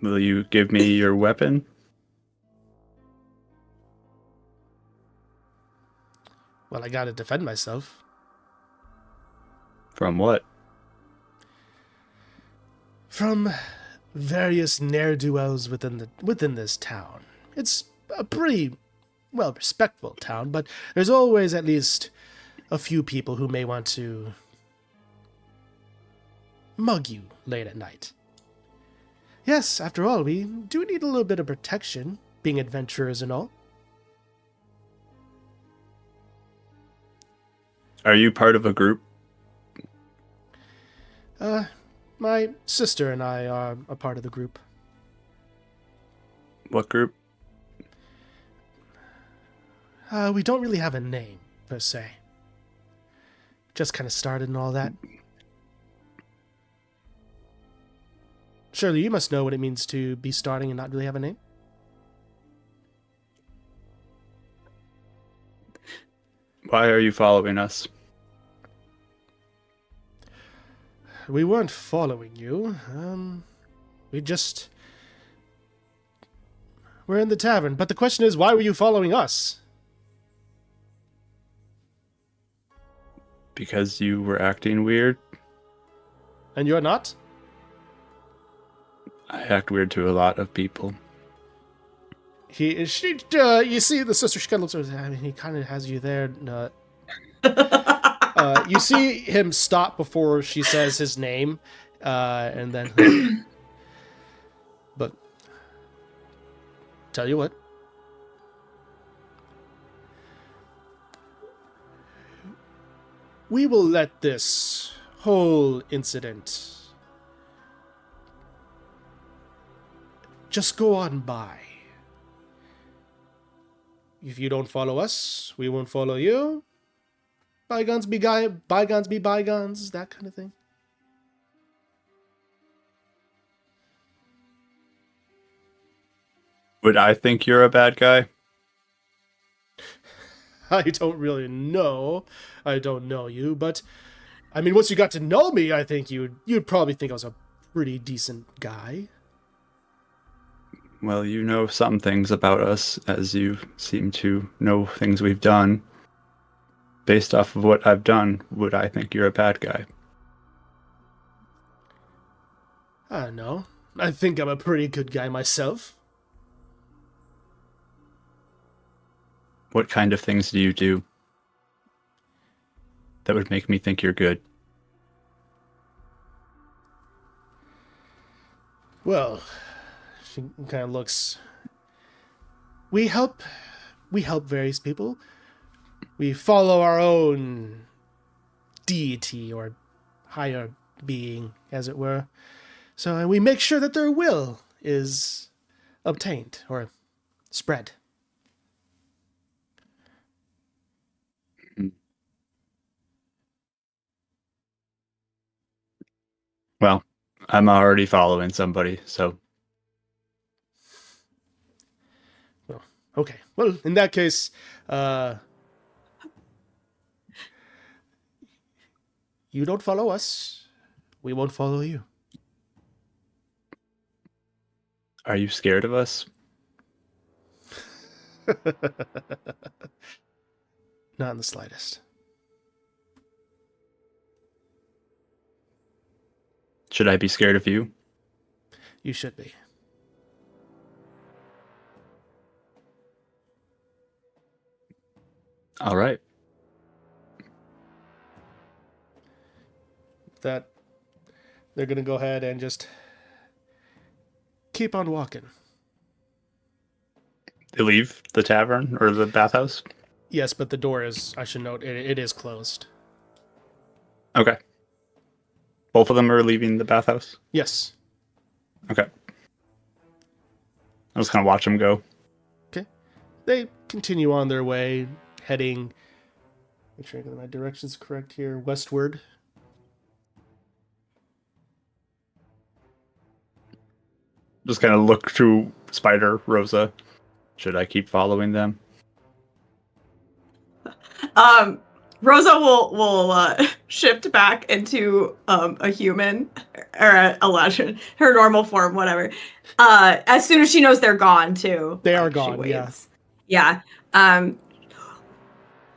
Will you give me your weapon? Well, I gotta defend myself. From what? From various ne'er-do-wells within this town. It's a pretty, well, respectful town, but there's always at least a few people who may want to mug you late at night. Yes, after all, we do need a little bit of protection, being adventurers and all. Are you part of a group? My sister and I are a part of the group. What group? We don't really have a name, per se. Just kind of started and all that. Surely you must know what it means to be starting and not really have a name? Why are you following us? We weren't following you. We're in the tavern. But the question is, why were you following us? Because you were acting weird? And you're not? I act weird to a lot of people. You see the sister, she kind of looks over, I mean, he kind of has you there. You see him stop before she says his name, and then... But, tell you what. We will let this whole incident just go on by. If you don't follow us, we won't follow you. Bygones be bygones, that kind of thing. Would I think you're a bad guy? I don't really know. I don't know you, but I mean, once you got to know me, I think you'd probably think I was a pretty decent guy. Well, you know some things about us, as you seem to know things we've done. Based off of what I've done, would I think you're a bad guy? I don't know. I think I'm a pretty good guy myself. What kind of things do you do that would make me think you're good? Well, she kind of looks... We help various people. We follow our own deity or higher being, as it were. So we make sure that their will is obtained or spread. Well, I'm already following somebody, so... Well, okay. Well, in that case, you don't follow us. We won't follow you. Are you scared of us? Not in the slightest. Should I be scared of you? You should be. All right. That they're going to go ahead and just keep on walking. They leave the tavern or the bathhouse? Yes, but the door is, I should note, it is closed. Okay. Both of them are leaving the bathhouse? Yes. Okay. I was going to watch them go. Okay. They continue on their way, heading, make sure I get my directions correct here, westward. Just kind of look through Spider, Rosa. Should I keep following them? Rosa will shift back into a human or a legend, her normal form, whatever. As soon as she knows they're gone, too. They are Like, she gone, yeah. waits. Yeah.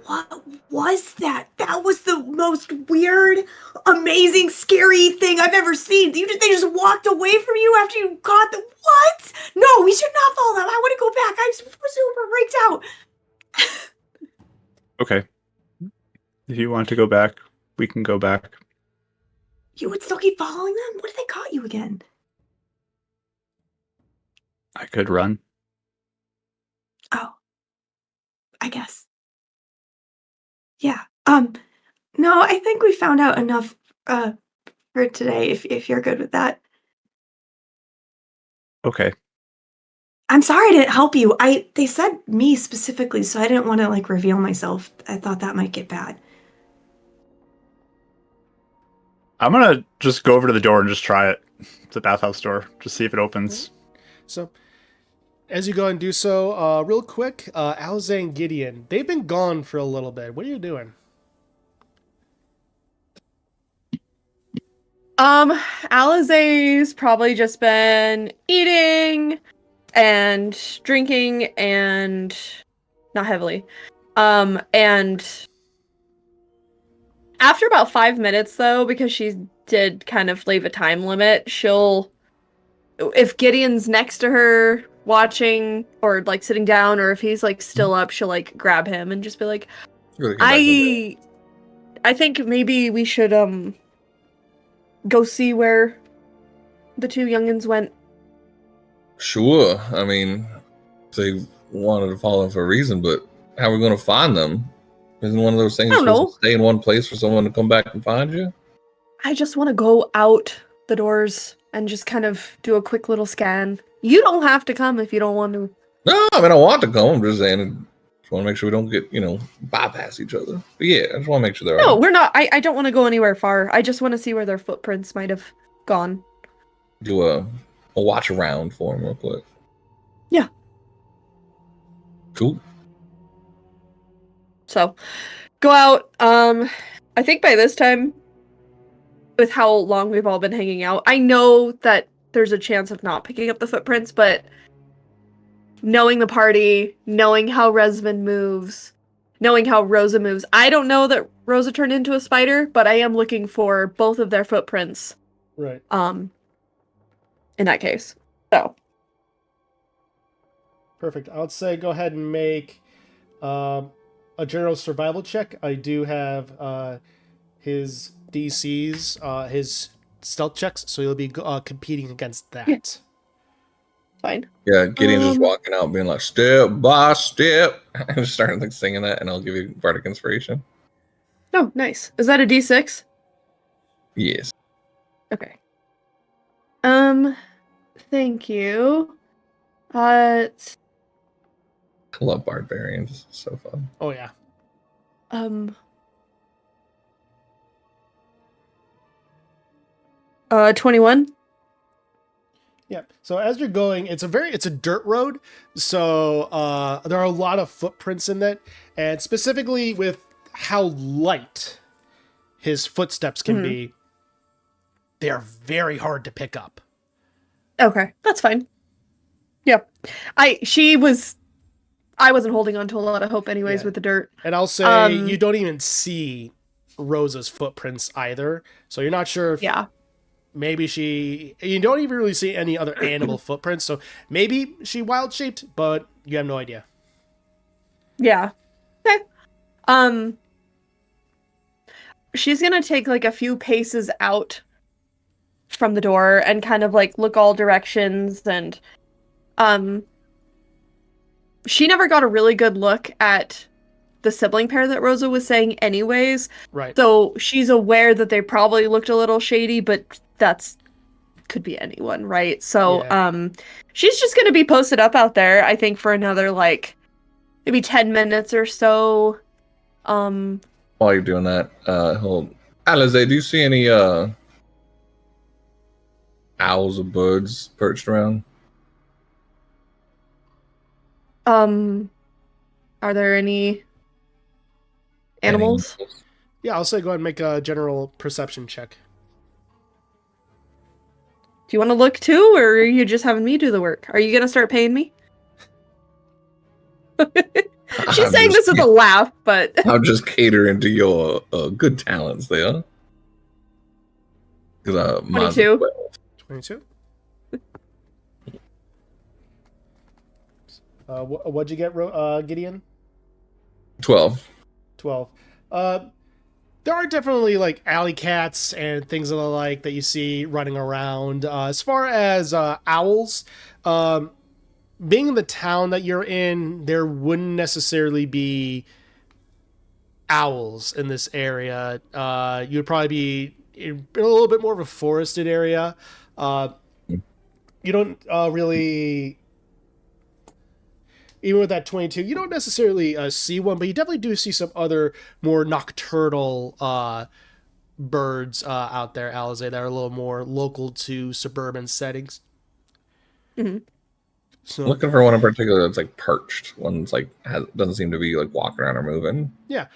What was that? That was the most weird, amazing, scary thing I've ever seen. They just walked away from you after you got the what? No, we should not follow them. I want to go back. I'm super freaked out. Okay. If you want to go back, we can go back. You would still keep following them? What if they caught you again? I could run. Oh, I guess. Yeah. No, I think we found out enough for today if you're good with that. Okay. I'm sorry I didn't help you. They said me specifically, so I didn't want to like reveal myself. I thought that might get bad. I'm gonna just go over to the door and just try it. The bathhouse door. Just see if it opens. So, as you go and do so, real quick, Alza and Gideon, they've been gone for a little bit. What are you doing? Alizé's probably just been eating and drinking and not heavily. And after about 5 minutes though, because she did kind of leave a time limit, she'll if Gideon's next to her watching or like sitting down or if he's like still up, she'll like grab him and just be like, Really came back to that. I think maybe we should go see where the two youngins went. Sure. I mean, they wanted to follow them for a reason, but how are we going to find them? Isn't one of those things I don't you're supposed know. to stay in one place for someone to come back and find you? I just want to go out the doors and just kind of do a quick little scan. You don't have to come if you don't want to. No, I mean, I want to come. I'm just saying, I just want to make sure we don't get, bypass each other. But yeah, I just want to make sure they're No, all we're not. I don't want to go anywhere far. I just want to see where their footprints might have gone. do a watch around for them real quick. Yeah. Cool. So, go out. I think by this time, with how long we've all been hanging out, I know that there's a chance of not picking up the footprints, but knowing the party, knowing how Resvin moves, knowing how Rosa moves, I don't know that Rosa turned into a spider, but I am looking for both of their footprints. Right. In that case. So. Perfect. I would say go ahead and make a general survival check. I do have his DCs, his stealth checks, so you'll be competing against that. Yeah. Fine. Yeah, Gideon's just walking out being like, step by step. And just starting like singing that, and I'll give you Bardic Inspiration. Oh, nice. Is that a D6? Yes. Okay. Thank you. I love barbarians. It's so fun. Oh, yeah. 21. Yeah. So as you're going, it's a dirt road. So there are a lot of footprints in that, and specifically with how light his footsteps can be, they are very hard to pick up. Okay, that's fine. Yeah. I wasn't holding on to a lot of hope anyways with the dirt. And I'll say you don't even see Rosa's footprints either. So you're not sure if maybe you don't even really see any other animal footprints. So maybe she wild shaped, but you have no idea. Yeah. Okay. She's gonna take like a few paces out from the door and kind of like look all directions and she never got a really good look at the sibling pair that Rosa was saying anyways. Right. So she's aware that they probably looked a little shady, but could be anyone, right? So she's just gonna be posted up out there, I think, for another like maybe 10 minutes or so. While you're doing that, Alize, do you see any owls or birds perched around? Are there any animals? Yeah, I'll say go ahead and make a general perception check. Do you want to look too, or are you just having me do the work? Are you gonna start paying me? She's I'm saying just, this with a laugh, but I'm just catering to your good talents there. Because mine's 22. 12. 22. What'd you get, Gideon? 12. 12. There are definitely like alley cats and things of the like that you see running around. As far as owls, being in the town that you're in, there wouldn't necessarily be owls in this area. You'd probably be in a little bit more of a forested area. You don't really, even with that 22, you don't necessarily see one, but you definitely do see some other more nocturnal birds out there, Alize, that are a little more local to suburban settings. Mhm. So Looking for one in particular that's like perched. One that's like doesn't seem to be like walking around or moving. yeah,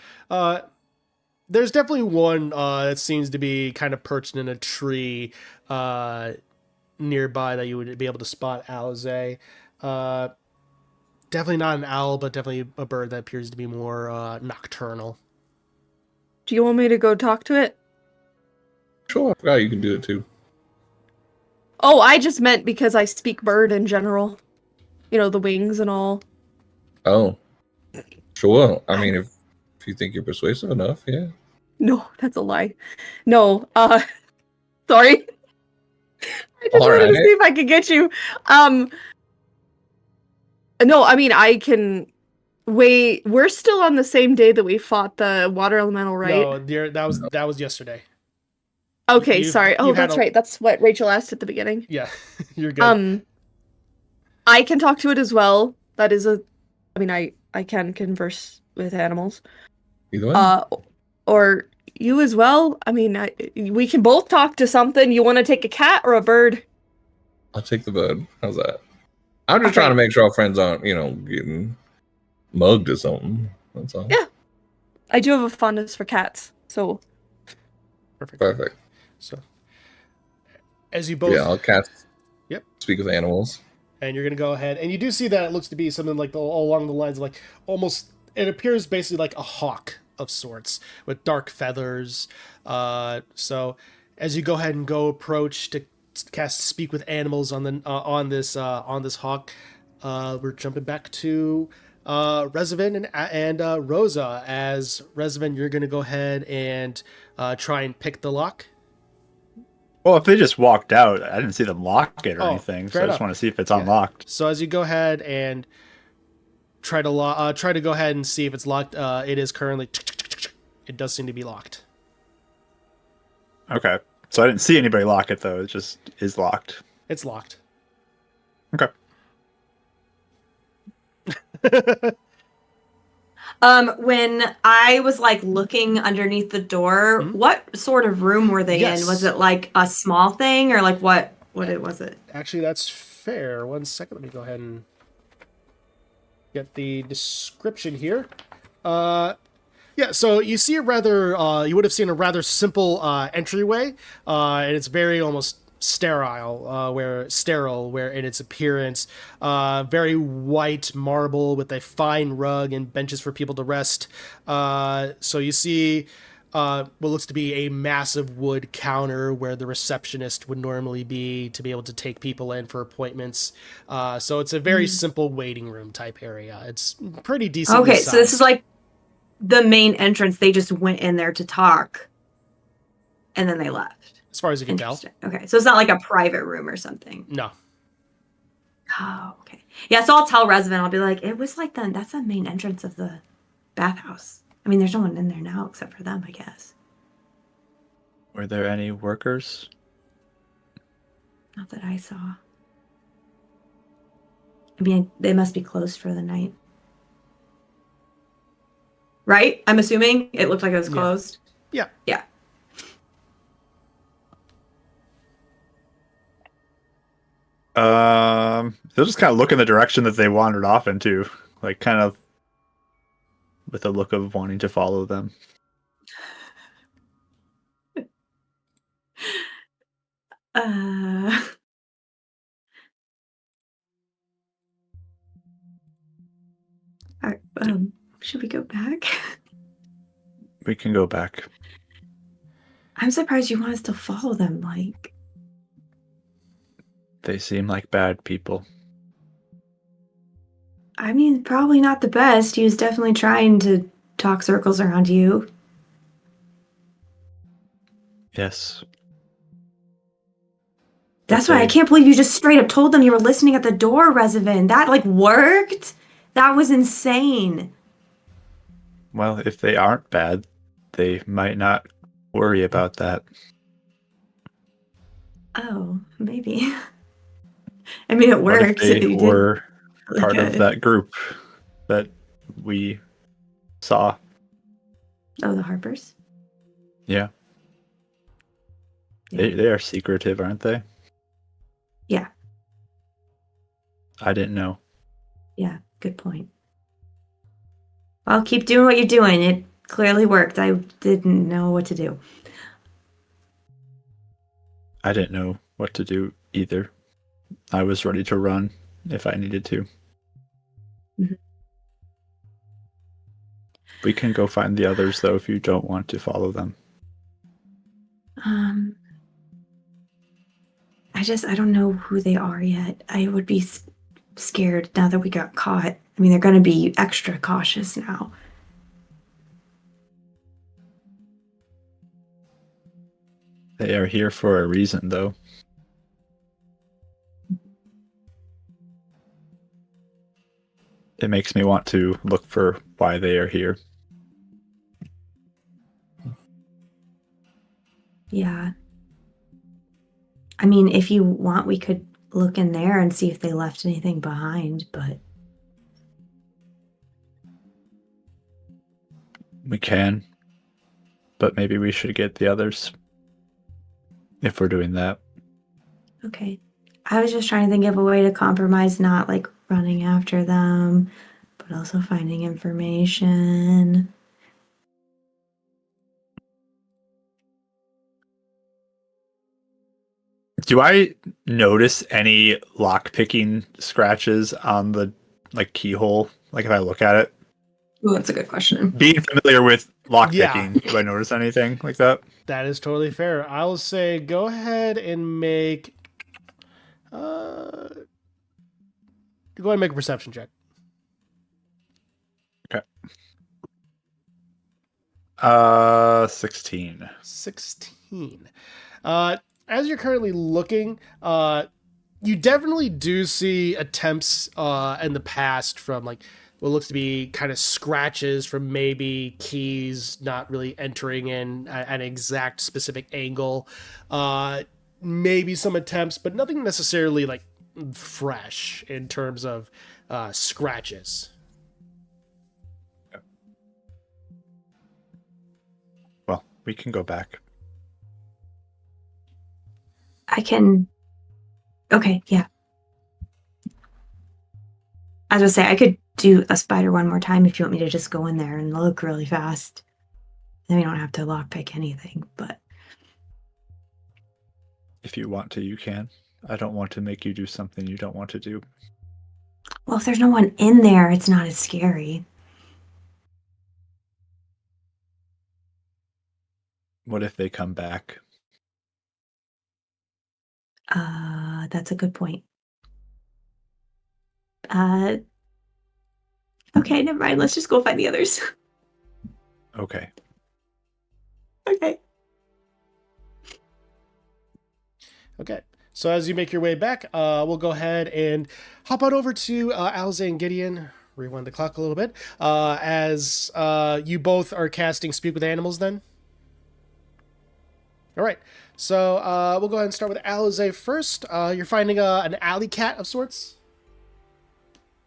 there's definitely one that seems to be kind of perched in a tree nearby that you would be able to spot, Alize. Definitely not an owl, but definitely a bird that appears to be more nocturnal. Do you want me to go talk to it? Sure, I forgot you can do it too. Oh, I just meant because I speak bird in general. You know, the wings and all. Oh, sure. I mean, if you think you're persuasive enough, yeah. No, that's a lie. No, sorry. I just All wanted to see right. if I could get you. No, I mean, I can. Wait, we're still on the same day that we fought the water elemental, right? No, that was yesterday. Okay, You've sorry. Oh, had that's right. That's what Rachel asked at the beginning. Yeah, you're good. I can talk to it as well. That is I mean, I can converse with animals. Either way. Or you as well. I mean, we can both talk to something. You want to take a cat or a bird? I'll take the bird. How's that? I'm just Okay. trying to make sure our friends aren't, getting mugged or something. That's all. Yeah. I do have a fondness for cats, so Perfect. So, as you both, Yeah, I'll cast. Yep. Speak with animals. And you're gonna go ahead, and you do see that it looks to be something like all along the lines of like almost. It appears basically like a hawk of sorts with dark feathers. So, as you go ahead and go approach to cast speak with animals on the on this hawk, we're jumping back to Resvin and Rosa. As Resvin, you're gonna go ahead and try and pick the lock. Well, if they just walked out, I didn't see them lock it or Oh, anything, so fair I just enough. want to see if it's Yeah. unlocked. So as you go ahead and try to go ahead and see if it's locked, it is currently. It does seem to be locked. Okay. So I didn't see anybody lock it, though. It just is locked. It's locked. Okay. When I was like looking underneath the door, Mhm. what sort of room were they Yes. in? Was it like a small thing or like what was it? Actually, that's fair. 1 second. Let me go ahead and get the description here. Yeah, so you see a rather, you would have seen a rather simple entryway, and it's very almost sterile, where in its appearance, very white marble with a fine rug and benches for people to rest. So you see what looks to be a massive wood counter where the receptionist would normally be to be able to take people in for appointments. So it's a very simple waiting room type area. It's pretty decent. Okay, so this is like the main entrance. They just went in there to talk and then they left. As far as you can tell. Interesting. Okay, so it's not like a private room or something. No. Oh, okay. Yeah, so I'll tell Resvin, I'll be like, it was like that's the main entrance of the bathhouse. I mean, there's no one in there now except for them, I guess. Were there any workers? Not that I saw. I mean, they must be closed for the night. Right? I'm assuming it looked like it was Yeah. closed. Yeah. Yeah. They'll just kind of look in the direction that they wandered off into, like kind of with a look of wanting to follow them. Uh, alright, should we go back? We can go back. I'm surprised you want us to follow them, like. They seem like bad people. I mean, probably not the best. He was definitely trying to talk circles around you. Yes. That's But why I they- can't believe you just straight up told them you were listening at the door, Resident. That, like, worked? That was insane. Well, if they aren't bad, they might not worry about that. Oh, maybe. I mean, it What if worked. they You did were really part of good. that group that we saw? Oh, the Harpers? Yeah. Yeah. They are secretive, aren't they? Yeah. I didn't know. Yeah, good point. Well, keep doing what you're doing. It clearly worked. I didn't know what to do. I didn't know what to do either. I was ready to run if I needed to. Mhm. We can go find the others, though, if you don't want to follow them. I don't know who they are yet. I would be scared now that we got caught. I mean, they're going to be extra cautious now. They are here for a reason, though. It makes me want to look for why they are here. Yeah. I mean, if you want, we could look in there and see if they left anything behind, but We can, but maybe we should get the others if we're doing that. okay. I was just trying to think of a way to compromise, not like running after them, but also finding information. Do I notice any lock-picking scratches on the keyhole? Like if I look at it? Ooh, that's a good question. Being familiar with lock-picking, Yeah. do I notice anything like that? That is totally fair. I'll say go ahead and make go ahead and make a perception check. Okay. 16. 16. As you're currently looking, you definitely do see attempts in the past from like what looks to be kind of scratches from maybe keys not really entering in an exact specific angle. Maybe some attempts, but nothing necessarily like fresh in terms of scratches. Well, we can go back. I can. Okay, yeah. I was gonna say, I could do a spider one more time if you want me to just go in there and look really fast. Then we don't have to lockpick anything, but. If you want to, you can. I don't want to make you do something you don't want to do. Well, if there's no one in there, it's not as scary. What if they come back? That's a good point. Okay, never mind. Let's just go find the others. Okay. Okay. Okay. So as you make your way back, we'll go ahead and hop on over to Alze and Gideon. Rewind the clock a little bit. As you both are casting Speak with Animals then. All right. So we'll go ahead and start with Alze first. You're finding an alley cat of sorts.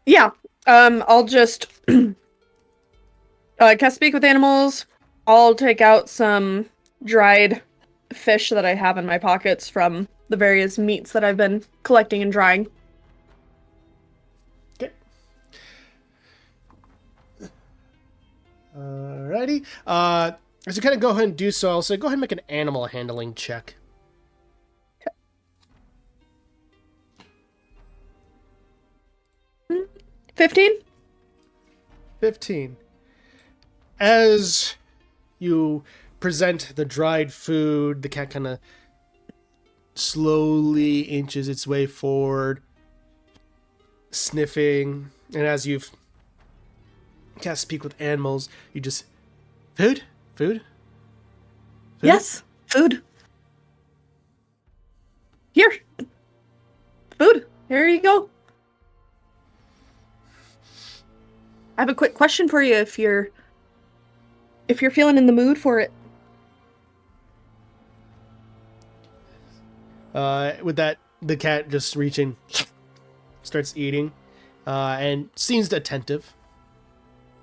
Yeah. I'll just cast Speak with Animals. I'll take out some dried fish that I have in my pockets from the various meats that I've been collecting and drying. Okay. Alrighty. As you kind of go ahead and do so, I'll say go ahead and make an animal handling check. 15? 15. As you present the dried food, the cat kind of slowly inches its way forward, sniffing, and as you've can't speak with animals, you just food? Yes, food. Here. Food. Here you go. I have a quick question for you if you're feeling in the mood for it. With that, the cat just reaching, starts eating, and seems attentive.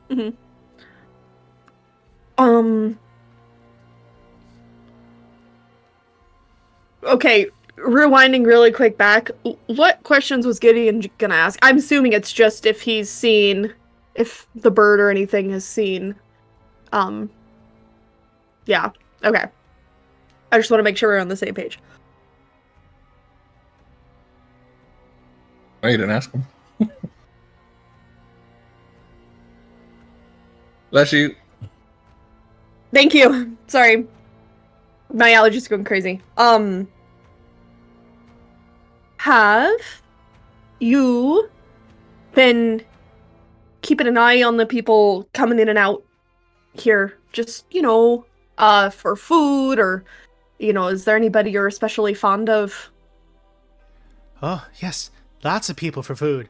Mm-hmm. Okay, rewinding really quick back. What questions was Gideon gonna ask? I'm assuming it's just if he's seen, if the bird or anything has seen. Yeah. Okay. I just want to make sure we're on the same page. Oh, you didn't ask him. Bless you. Thank you. Sorry. My allergies going crazy. Have you been keeping an eye on the people coming in and out here? Just, for food or, is there anybody you're especially fond of? Oh, yes. Lots of people for food.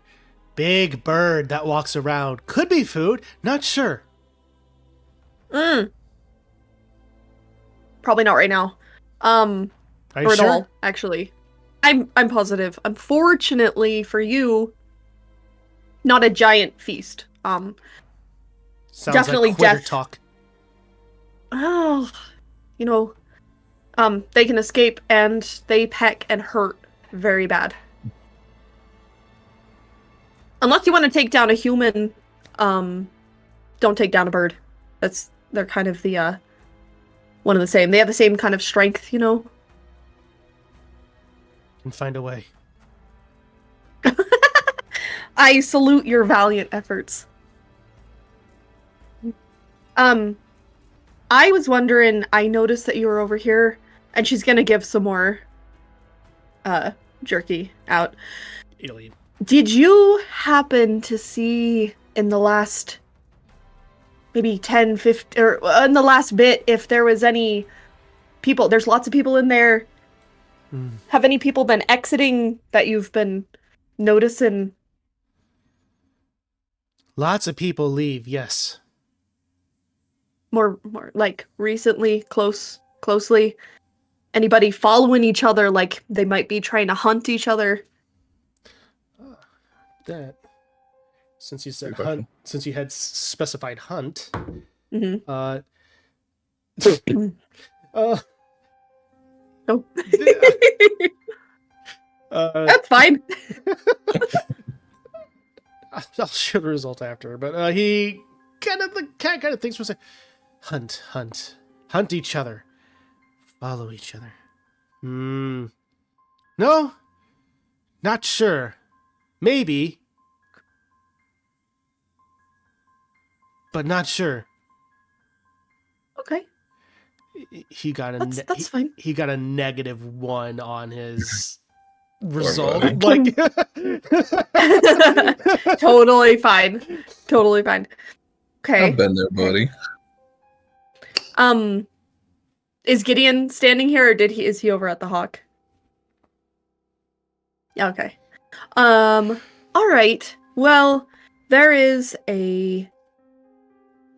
Big bird that walks around. Could be food. Not sure. Probably not right now. Are you Or at sure? all, actually. I'm positive. Unfortunately for you, not a giant feast. Sounds definitely like quitter death. talk. Oh, they can escape and they peck and hurt very bad. Unless you want to take down a human, don't take down a bird. They're kind of the one of the same. They have the same kind of strength, Can find a way. I salute your valiant efforts. I was wondering, I noticed that you were over here, and she's gonna give some more jerky out. Alien. Did you happen to see in the last maybe 10, 15, or in the last bit, if there was any people? There's lots of people in there. Have any people been exiting that you've been noticing? Lots of people leave, yes. More like recently, closely? Anybody following each other like they might be trying to hunt each other? That. Since you said Good question. hunt, since you had specified hunt, Mm-hmm. Oh. That's fine. I'll show the result after, but the cat kind of thinks for a second. Hunt each other, follow each other. No, not sure. Maybe, but not sure. Okay. He got a That's fine. He got a -1 on his result. buddy. Like Totally fine. Totally fine. Okay. I've been there, buddy. Is Gideon standing here, or is he over at the Hawk? Yeah, okay. All right. Well, there is a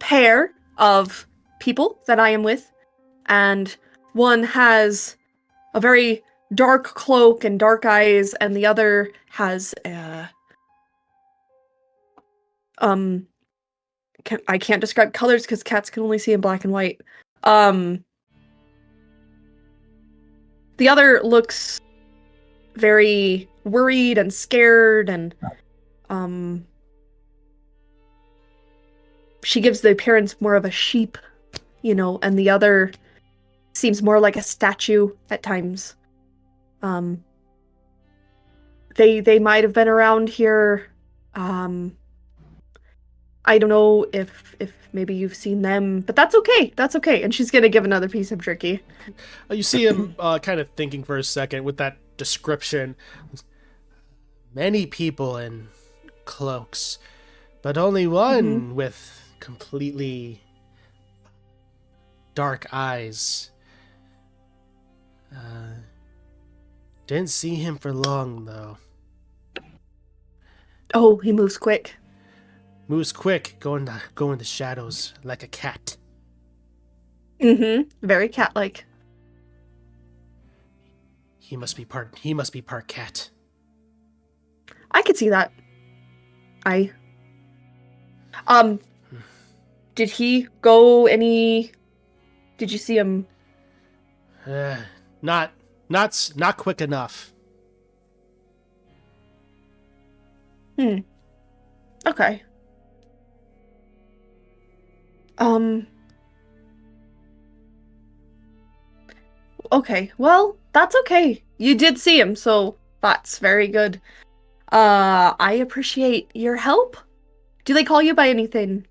pair of people that I am with, and one has a very dark cloak and dark eyes, and the other has I can't describe colors because cats can only see in black and white. The other looks very worried and scared, and she gives the appearance more of a sheep, and the other seems more like a statue at times. They might have been around here. I don't know if maybe you've seen them, but that's okay. That's okay. And she's gonna give another piece of jerky. You see him kind of thinking for a second with that description. Many people in cloaks, but only one with completely dark eyes. Didn't see him for long, though. Oh, he moves quick. Moves quick, go in the shadows like a cat. Very cat-like. He must be part cat. I could see that. Did he go any... Did you see him? Not quick enough. Okay. Okay, well, that's okay. You did see him, so that's very good. I appreciate your help. Do they call you by anything?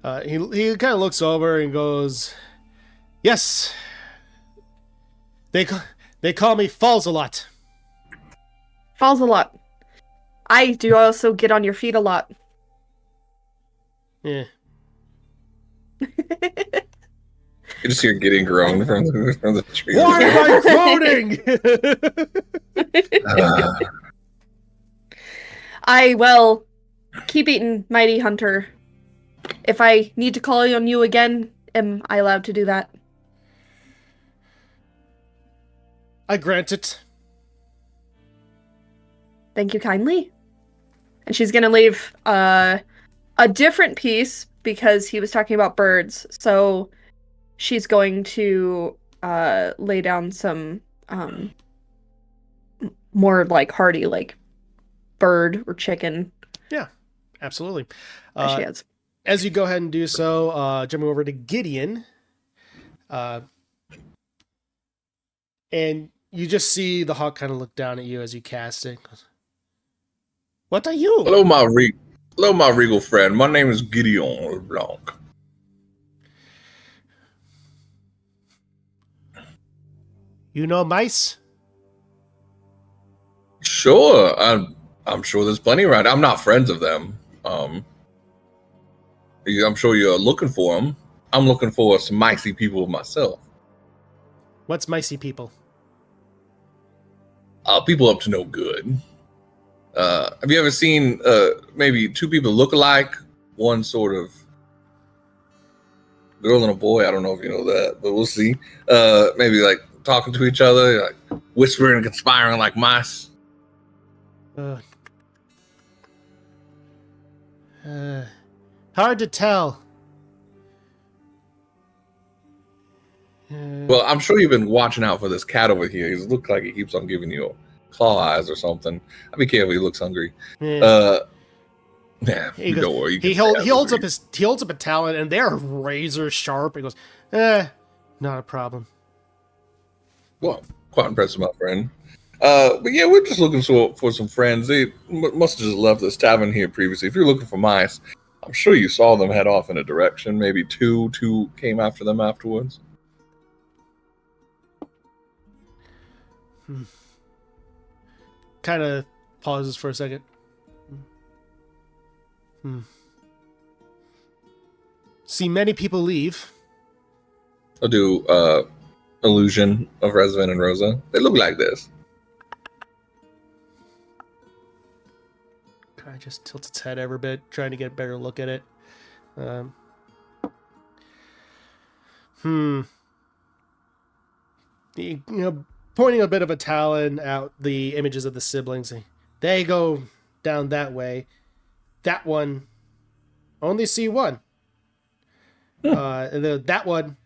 He kind of looks over and goes, "Yes. They call me Falls a lot." Falls a lot. I do also get on your feet a lot. Yeah. You just hear getting grown from the tree. Why am I groaning? I will keep eating, mighty hunter. If I need to call on you again, am I allowed to do that? I grant it. Thank you kindly. And she's gonna leave a different piece because he was talking about birds. So she's going to lay down some more like hearty, like bird or chicken. Yeah, absolutely. That she has. As you go ahead and do so, jumping over to Gideon, and you just see the hawk kind of look down at you as you cast it. What are you? Hello, my regal friend. My name is Gideon LeBlanc. You know mice? Sure, I'm sure there's plenty around. I'm not friends of them. I'm sure you're looking for them. I'm looking for some micey people myself. What's micey people? People up to no good. Have you ever seen maybe two people look alike? One sort of girl and a boy. I don't know if you know that, but we'll see. Maybe like talking to each other, like whispering and conspiring like mice. Hard to tell. Well, I'm sure you've been watching out for this cat over here. He looks like he keeps on giving you claw eyes or something. I'll be careful. He looks hungry. Yeah. He don't worry. He holds up a talon, and they're razor sharp. He goes, not a problem. Well, quite impressive, my friend. But yeah, we're just looking for some friends. They must have just left this tavern here previously. If you're looking for mice, I'm sure you saw them head off in a direction. Maybe two came after them afterwards. Kind of pauses for a second. See many people leave. I'll do illusion of Resvin and Rosa. They look like this. Kind of just tilts its head ever bit, trying to get a better look at it. Pointing a bit of a talon out the images of the siblings. They go down that way. That one, only see one. And that one,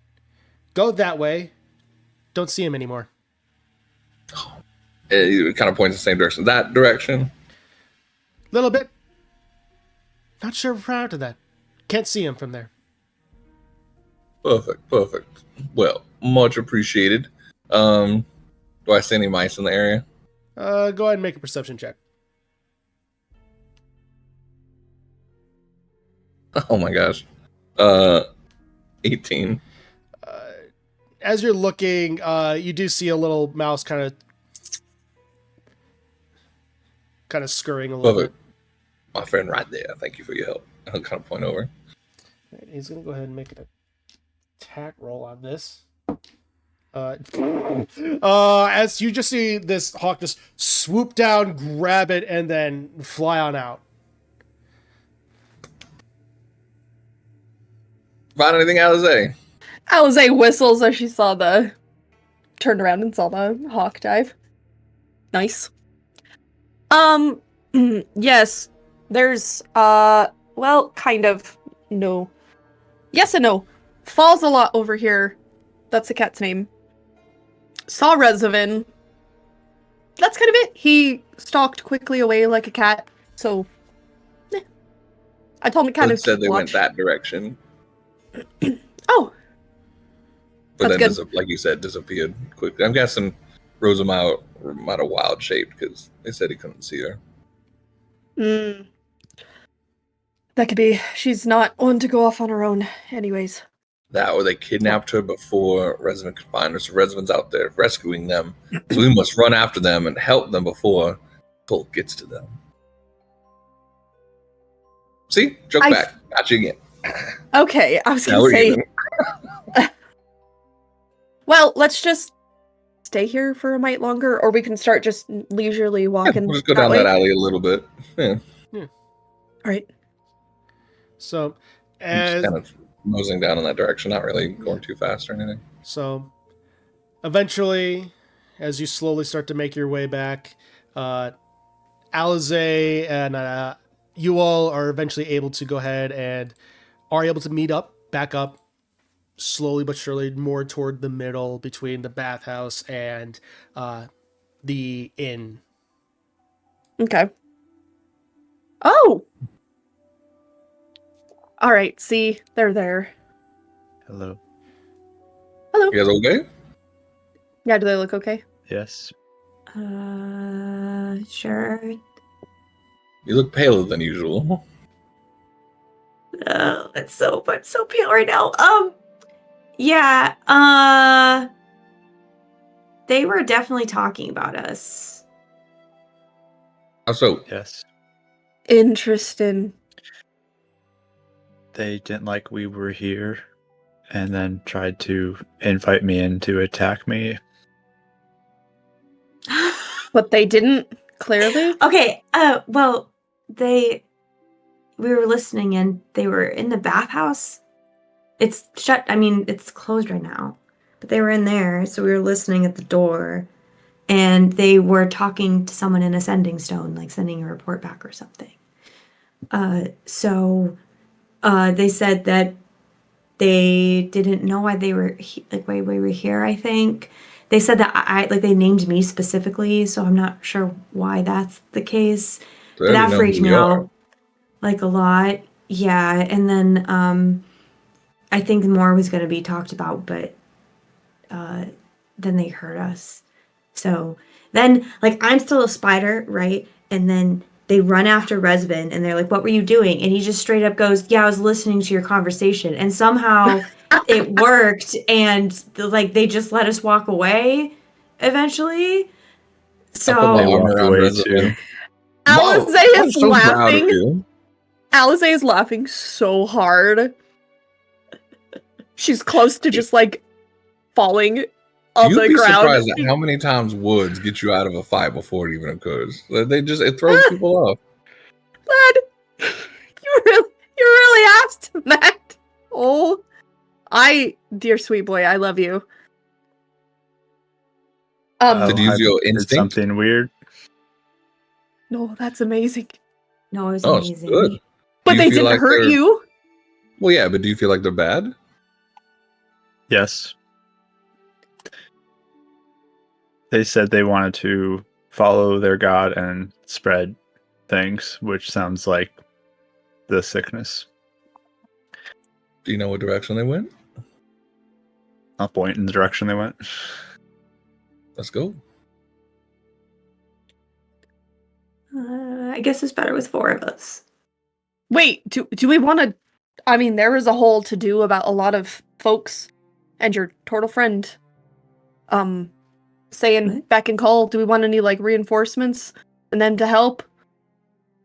go that way. Don't see him anymore. It kind of points the same direction. That direction? Little bit. Not sure if we're after that. Can't see him from there. Perfect. Well, much appreciated. Do I see any mice in the area? Go ahead and make a perception check. Oh my gosh. 18. As you're looking, you do see a little mouse kind of scurrying a little Perfect. My friend right there. Thank you for your help. I'll kind of point over. bit. He's gonna go ahead and make an attack roll on this. As you just see this hawk just swoop down, grab it, and then fly on out. Find anything, Alize? Alize whistles as she turned around and saw the hawk dive. Nice. Yes, there's, well, kind of, no. Yes and no. Falls a lot over here. That's the cat's name. Saw Rezavan. That's kind of it. He stalked quickly away like a cat, so, I told him to kind of Said they went watch. that direction. Oh. But That's then, good. like you said, disappeared quickly. I'm guessing Rosamund might have wild shaped because they said he couldn't see her. That could be. She's not one to go off on her own, anyways. That or they kidnapped her before Resident could find her. So Resident's out there rescuing them. So we must run after them and help them before Colt gets to them. See? Joke back. Got you again. Okay, I was Now gonna we're say. even. Well, let's just stay here for a mite longer, or we can start just leisurely walking. We'll just go down way. that alley a little bit. Yeah. All right. So, Just kind of nosing down in that direction, not really going too fast or anything. So, eventually, as you slowly start to make your way back, Alize and you all are eventually able to go ahead and are able to meet up, back up, slowly but surely, more toward the middle between the bathhouse and the inn. Okay. Oh! Alright, see, they're there. Hello. Hello. You guys okay? Yeah, do they look okay? Yes. Sure. You look paler than usual. I'm so pale right now. Yeah, they were definitely talking about us. How so? Yes. Interesting. They didn't like we were here and then tried to invite me in to attack me. But they didn't, clearly? Okay, well, we were listening and they were in the bathhouse. It's shut, I mean, it's closed right now. But they were in there, so we were listening at the door. And they were talking to someone in Ascending Stone, like sending a report back or something. So they said that they didn't know why they were why we were here. I think they said that I like they named me specifically, so I'm not sure why that's the case. So But they that know freaked who me we are. out like a lot. Yeah, and then I think more was going to be talked about, but then they heard us. So then, like, I'm still a spider, right? And then they run after Resvin, and they're like, "What were you doing?" And he just straight up goes, "Yeah, I was listening to your conversation." And somehow it worked, and they just let us walk away eventually. I'll put my They So arm walked around away Resident. too. Alize Wow, I'm is so proud of laughing. you. Alize is laughing so hard. She's close to just falling on You'd the be ground. surprised at how many times woods get you out of a fight before it even occurs. It throws people off. Lad, you really asked that. Oh, dear sweet boy, I love you. Did you use I your did instinct? something weird. No, that's amazing. no, it was Oh, it's amazing. good. But Do you they feel didn't like hurt they're- you. Well, yeah, but do you feel like they're bad? Yes. They said they wanted to follow their god and spread things, which sounds like the sickness. Do you know what direction they went? I'll point in the direction they went. Let's go. I guess it's better with 4 of us. Wait, do we want to? I mean, there was a whole to do about a lot of folks and your turtle friend, saying What? back and call. Do we want any like reinforcements and then to help?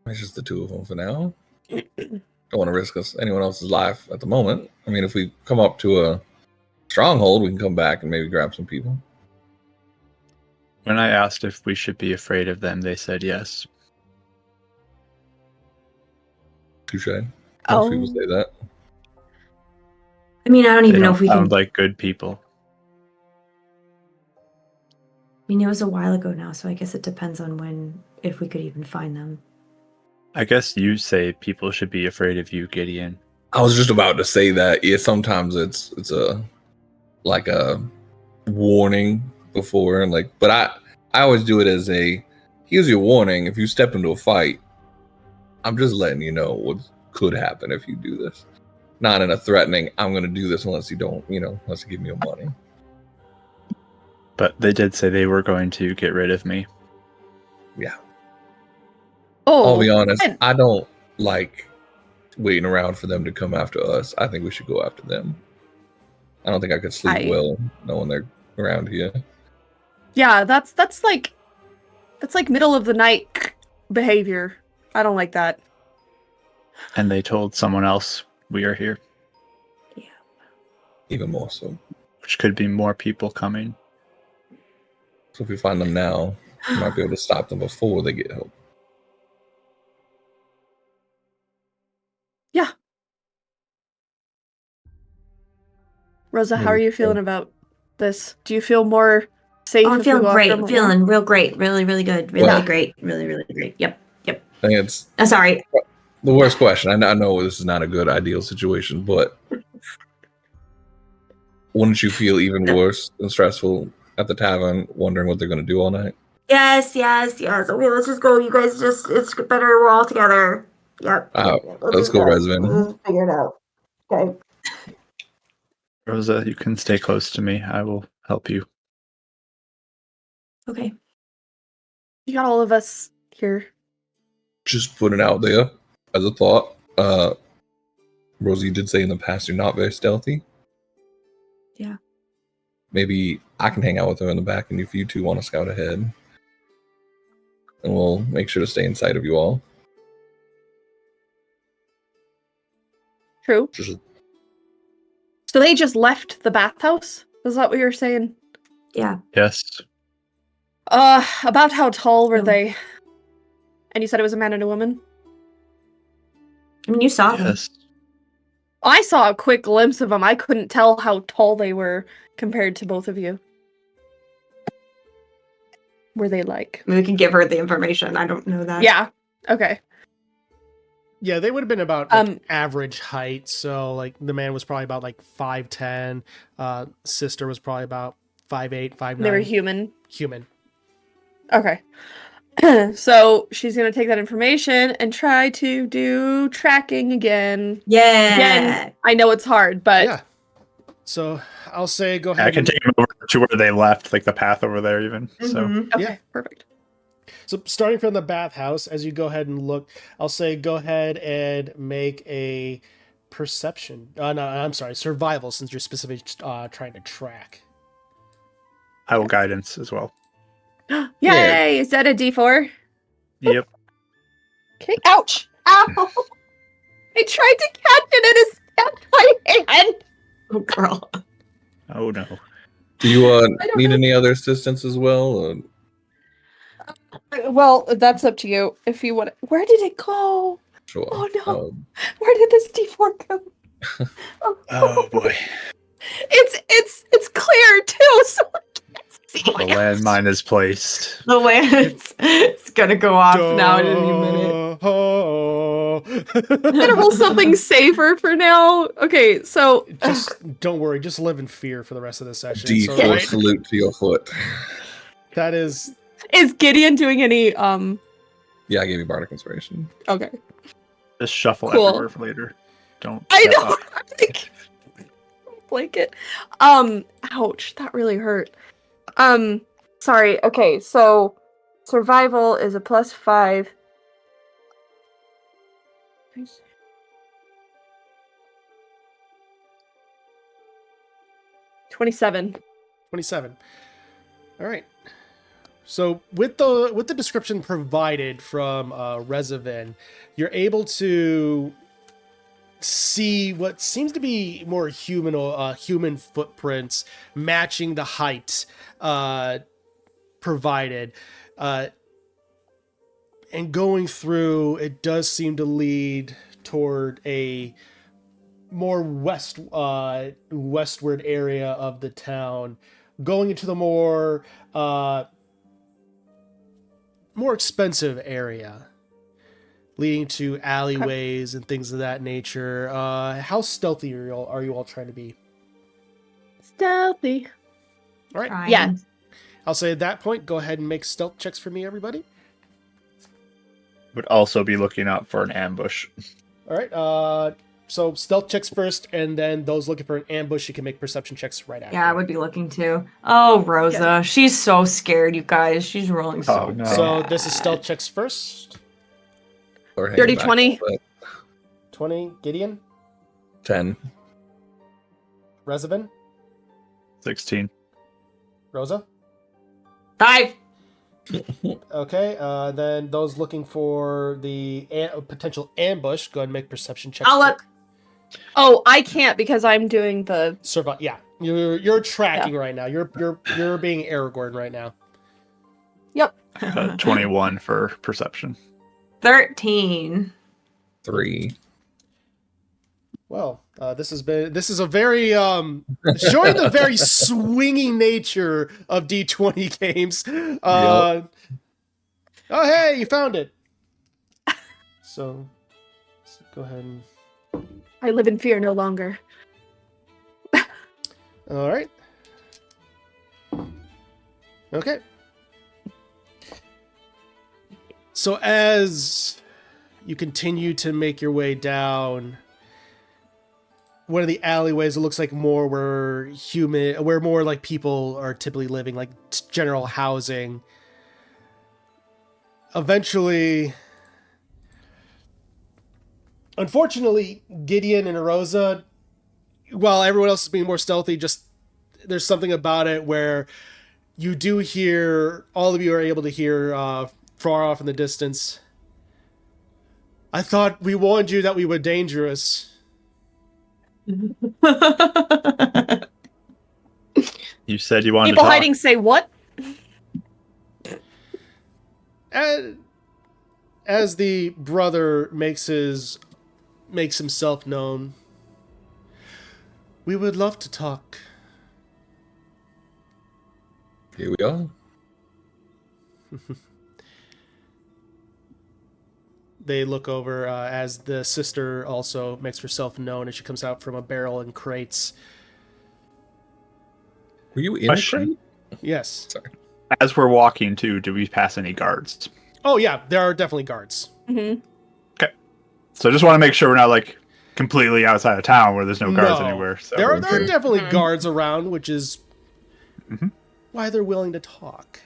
It's just the 2 of them for now. Don't want to risk anyone else's life at the moment. I mean, if we come up to a stronghold, we can come back and maybe grab some people. When I asked if we should be afraid of them, they said yes. Touche. Most Oh. people say that. I mean, I don't They even know don't if we can. sound like good people. I mean, it was a while ago now, so I guess it depends on if we could even find them. I guess you say people should be afraid of you, Gideon. I was just about to say that. Yeah, sometimes it's a like a warning before, and like, but I always do it as a here's your warning. If you step into a fight, I'm just letting you know what could happen if you do this. Not in a threatening, I'm going to do this unless you don't, unless you give me your money. But they did say they were going to get rid of me. Yeah. Oh, I'll be honest, and- I don't like waiting around for them to come after us. I think we should go after them. I don't think I could sleep well knowing they're around here. Yeah, that's like middle of the night behavior. I don't like that. And they told someone else we are here, Even more so. which could be more people coming. So if we find them now, we might be able to stop them before they get help. Yeah. Rosa, how are you feeling about this? Do you feel more safe? Oh, I'm if we feeling go great. after I'm them alone? feeling real great. Really, really good. Really Well- great. Really, really great. Yep. I think it's Sorry. the worst question. I know this is not a good ideal situation, but wouldn't you feel even worse and stressful at the tavern, wondering what they're going to do all night? Yes. Okay, let's just go. You guys it's better we're all together. Yep. Let's go, Resvin. Figure it out. Okay. Rosa, you can stay close to me. I will help you. Okay. You got all of us here. Just put it out there as a thought. Rosie did say in the past you're not very stealthy. Yeah. Maybe I can hang out with her in the back, and if you two want to scout ahead, and we'll make sure to stay in sight of you all. True. Just So they just left the bathhouse? Is that what you're saying? Yeah. Yes. About how tall were No. they? And you said it was a man and a woman? I mean, you saw them. Yes. I saw a quick glimpse of them. I couldn't tell how tall they were compared to both of you. Were they like? We can give her the information. I don't know that. Yeah. Okay. Yeah, they would have been about like, average height. So like the man was probably about like 5'10". Sister was probably about 5'8", 5'9". They were human. Human. Okay. So she's gonna take that information and try to do tracking again. Yeah. Again, I know it's hard, but Yeah. So I'll say go ahead. I can take them over to where they left, like the path over there even. So Mhm. okay, Yeah. perfect. So starting from the bathhouse, as you go ahead and look, I'll say go ahead and make a perception. No, I'm sorry, survival, since you're specifically trying to track. I will guidance as well. Yay! Is that a D4? Yep. Okay. Ouch! Ow! I tried to catch it and it stuck my hand. Oh, girl. Oh no. Do you don't need know. any other assistance as well? Well, that's up to you. If you want. Where did it go? Sure. Oh, no. Where did this D4 go? Oh boy. It's clear too, so I can't see. The landmine is placed. The way it's gonna go off now in any minute. I'm gonna roll something safer for now. Okay, so Just don't worry. Just live in fear for the rest of the session. D4 So, right, salute to your foot. that is is Gideon doing any Yeah, I gave you bardic inspiration. Okay. Just shuffle Cool. everywhere for later. Don't. I step know. up. Like, blanket. Ouch, that really hurt. Sorry. Okay, so survival is a +5. 27. 27. All right. So with the description provided from Rezavan, you're able to see what seems to be more human footprints matching the height provided. And going through, it does seem to lead toward a more westward area of the town, going into the more expensive area, leading to alleyways and things of that nature. How stealthy are you all trying to be? Stealthy. All right. Trying. Yeah. I'll say at that point, go ahead and make stealth checks for me, everybody. Would also be looking out for an ambush. All right. So stealth checks first, and then those looking for an ambush, you can make perception checks right after. Yeah, I would be looking too. Oh, Rosa. Yeah. She's so scared, you guys. She's rolling so Oh, no. So bad. this is stealth checks first. Or hang Dirty back 20. a bit. 20, Gideon, 10. Rezavan, 16. Rosa. 5. Okay, then those looking for the potential ambush, go ahead and make perception checks. I'll look. Oh, I can't because I'm doing the. Survive. Yeah, you're tracking right now. You're being Aragorn right now. Yep. 21 for perception. 13. 3. Well, this is a very showing the very swingy nature of D20 games. Oh hey, you found it. So go ahead and. I live in fear no longer. All right. Okay. So as you continue to make your way down one of the alleyways, it looks like more where more like people are typically living, like general housing. Eventually, unfortunately, Gideon and Rosa, while everyone else is being more stealthy, just there's something about it where you do hear, all of you are able to hear far off in the distance, I thought we warned you that we were dangerous. You said you wanted People to talk. hiding say what? As the brother makes himself known, we would love to talk. Here we are. They look over as the sister also makes herself known as she comes out from a barrel and crates. Were you in the Question. crate? Yes. Sorry. As we're walking too, do we pass any guards? Oh yeah, there are definitely guards. Mm-hmm. So I just want to make sure we're not like completely outside of town where there's no guards anywhere. So There are definitely Mhm. guards around, which is Mhm. why they're willing to talk.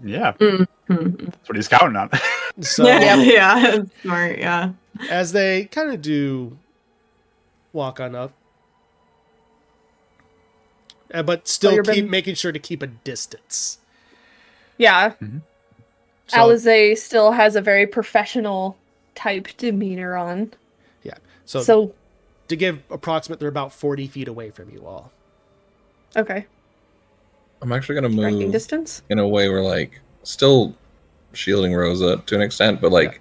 yeah, Mhm. that's what he's counting on. So Yeah, it's smart, yeah. as they kind of do walk on up, but still you're keep been- making sure to keep a distance. Yeah. So, Alize still has a very professional type demeanor on. yeah. So To give approximate, they're about 40 feet away from you all. okay. I'm actually gonna Striking move distance. in a way where like still shielding Rosa to an extent, but like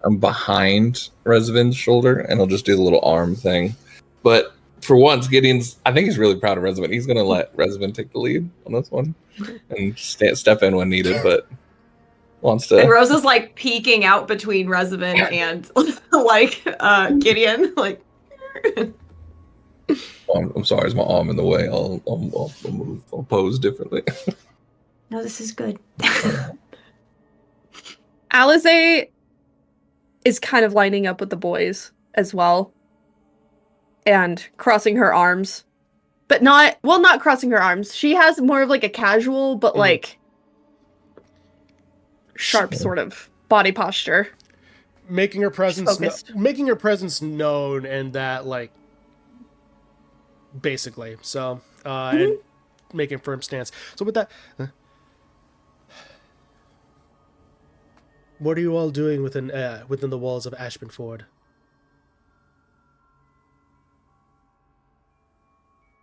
I'm behind Rezavan's shoulder and I'll just do the little arm thing. But for once, I think he's really proud of Rezavan. He's gonna let Rezavan take the lead on this one and step in when needed, but wants And to. Rosa's like peeking out between Rezavan and like Gideon. Like I'm sorry, is my arm in the way? I'll move. I'll pose differently. No, this is good. Alize is kind of lining up with the boys as well. And crossing her arms. But not crossing her arms. She has more of like a casual, but like sharp sort of body posture. Making her presence Focused. making her presence known, and that like basically. So and making a firm stance. So with that, what are you all doing within the walls of Ashabenford?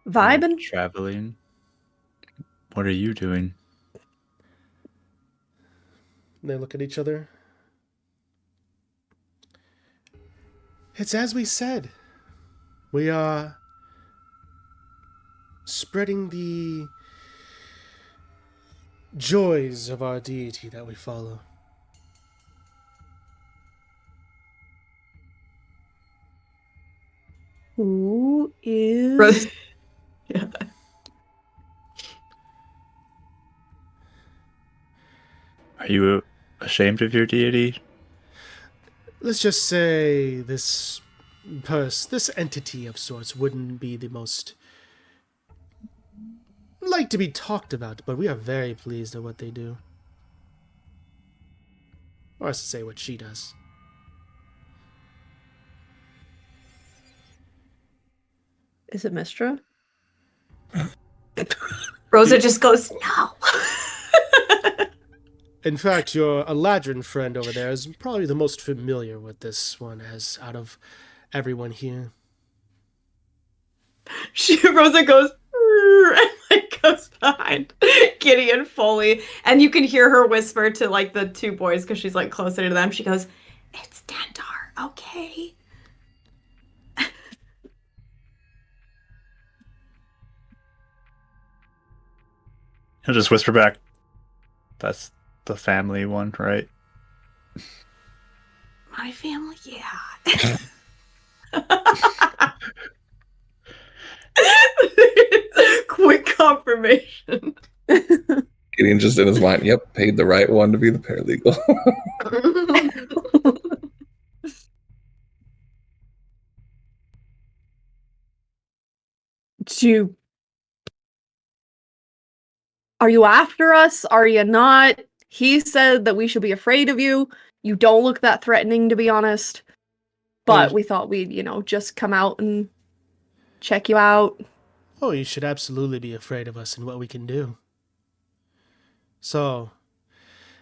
Vibing. Traveling. What are you doing? They look at each other. It's as we said. We are spreading the joys of our deity that we follow. Who is Rose- yeah. Are you ashamed of your deity? Let's just say this entity of sorts wouldn't be the most like to be talked about, but we are very pleased at what they do. Or as to say what she does. Is it Mistra? Rosa just goes, no. In fact, your Eladrin friend over there is probably the most familiar with this one as out of everyone here. Rosa goes and like goes behind Gideon fully, and you can hear her whisper to like the two boys because she's like closer to them. She goes, "It's Dandar, okay?" He'll just whisper back. That's the family one, right? My family, yeah. Quick confirmation. Gideon just in his mind, yep, paid the right one to be the paralegal. Are you after us? Are you not? He said that we should be afraid of you. You don't look that threatening, to be honest. But we thought we'd, just come out and check you out. Oh, you should absolutely be afraid of us and what we can do. So,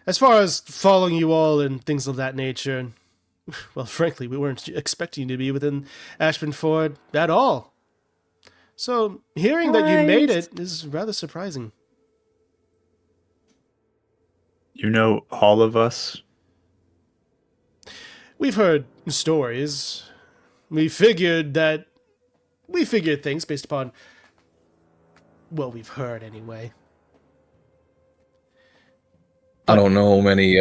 as far as following you all and things of that nature, well, frankly, we weren't expecting you to be within Ashabenford at all. So, hearing that you made it is rather surprising. You know all of us? We've heard stories. We figured things based upon what we've heard anyway. I don't know many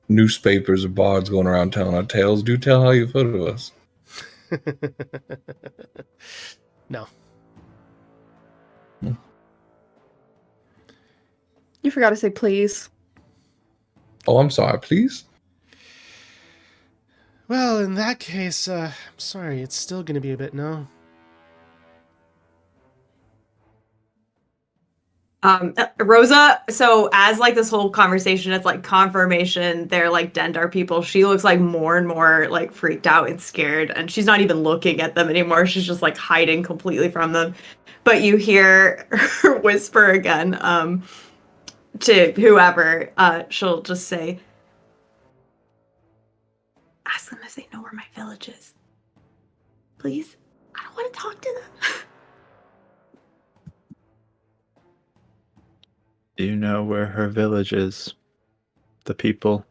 newspapers or bards going around telling our tales. Do tell how you've heard of us. No. You forgot to say please. Oh, I'm sorry, please. Well, in that case, I'm sorry, it's still gonna be a bit no. Rosa, so as like this whole conversation, it's like confirmation they're like Dendar people. She looks like more and more like freaked out and scared, and she's not even looking at them anymore. She's just like hiding completely from them. But you hear her whisper again, to whoever, she'll just say, ask them if they know where my village is. Please? I don't want to talk to them. Do you know where her village is? The people?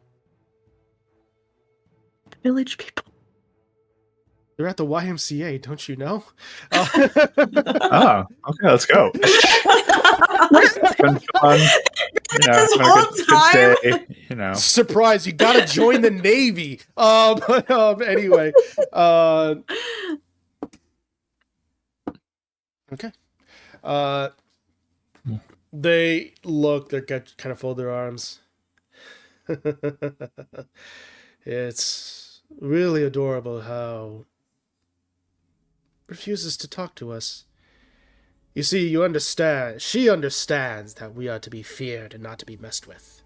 The village people. They're at the YMCA, don't you know? Oh, okay, let's go. It's been fun. This Having a whole good day. Surprise, you gotta join the Navy. Anyway. Okay. They look, they're kind of fold their arms. It's really adorable how refuses to talk to us. You see, she understands that we are to be feared and not to be messed with.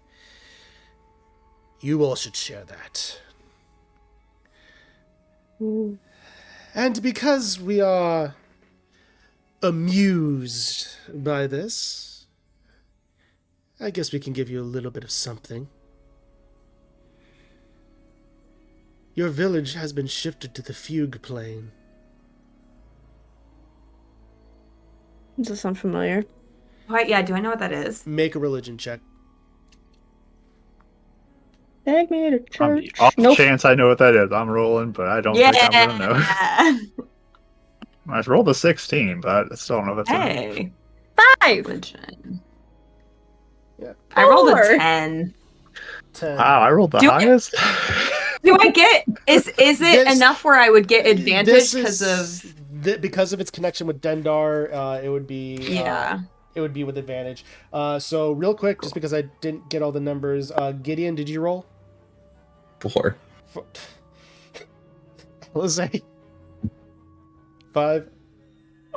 You all should share that. Ooh. And because we are amused by this, I guess we can give you a little bit of something. Your village has been shifted to the fugue plane. Does this sound familiar? What? Yeah, do I know what that is? Make a religion check. Take me to On church. the off Nope. chance I know what that is, I'm rolling, but I don't think I'm gonna know. I rolled a 16, but I still don't know if that's Hey. 5. Religion. Yeah. I rolled a 4. 10. 10. Wow, I rolled the Do I- highest. Do I get is it This- enough where I would get advantage This because is- of because of its connection with Dendar, it would be it would be with advantage. So real quick, just because I didn't get all the numbers, Gideon, did you roll? 4. Let's say 5.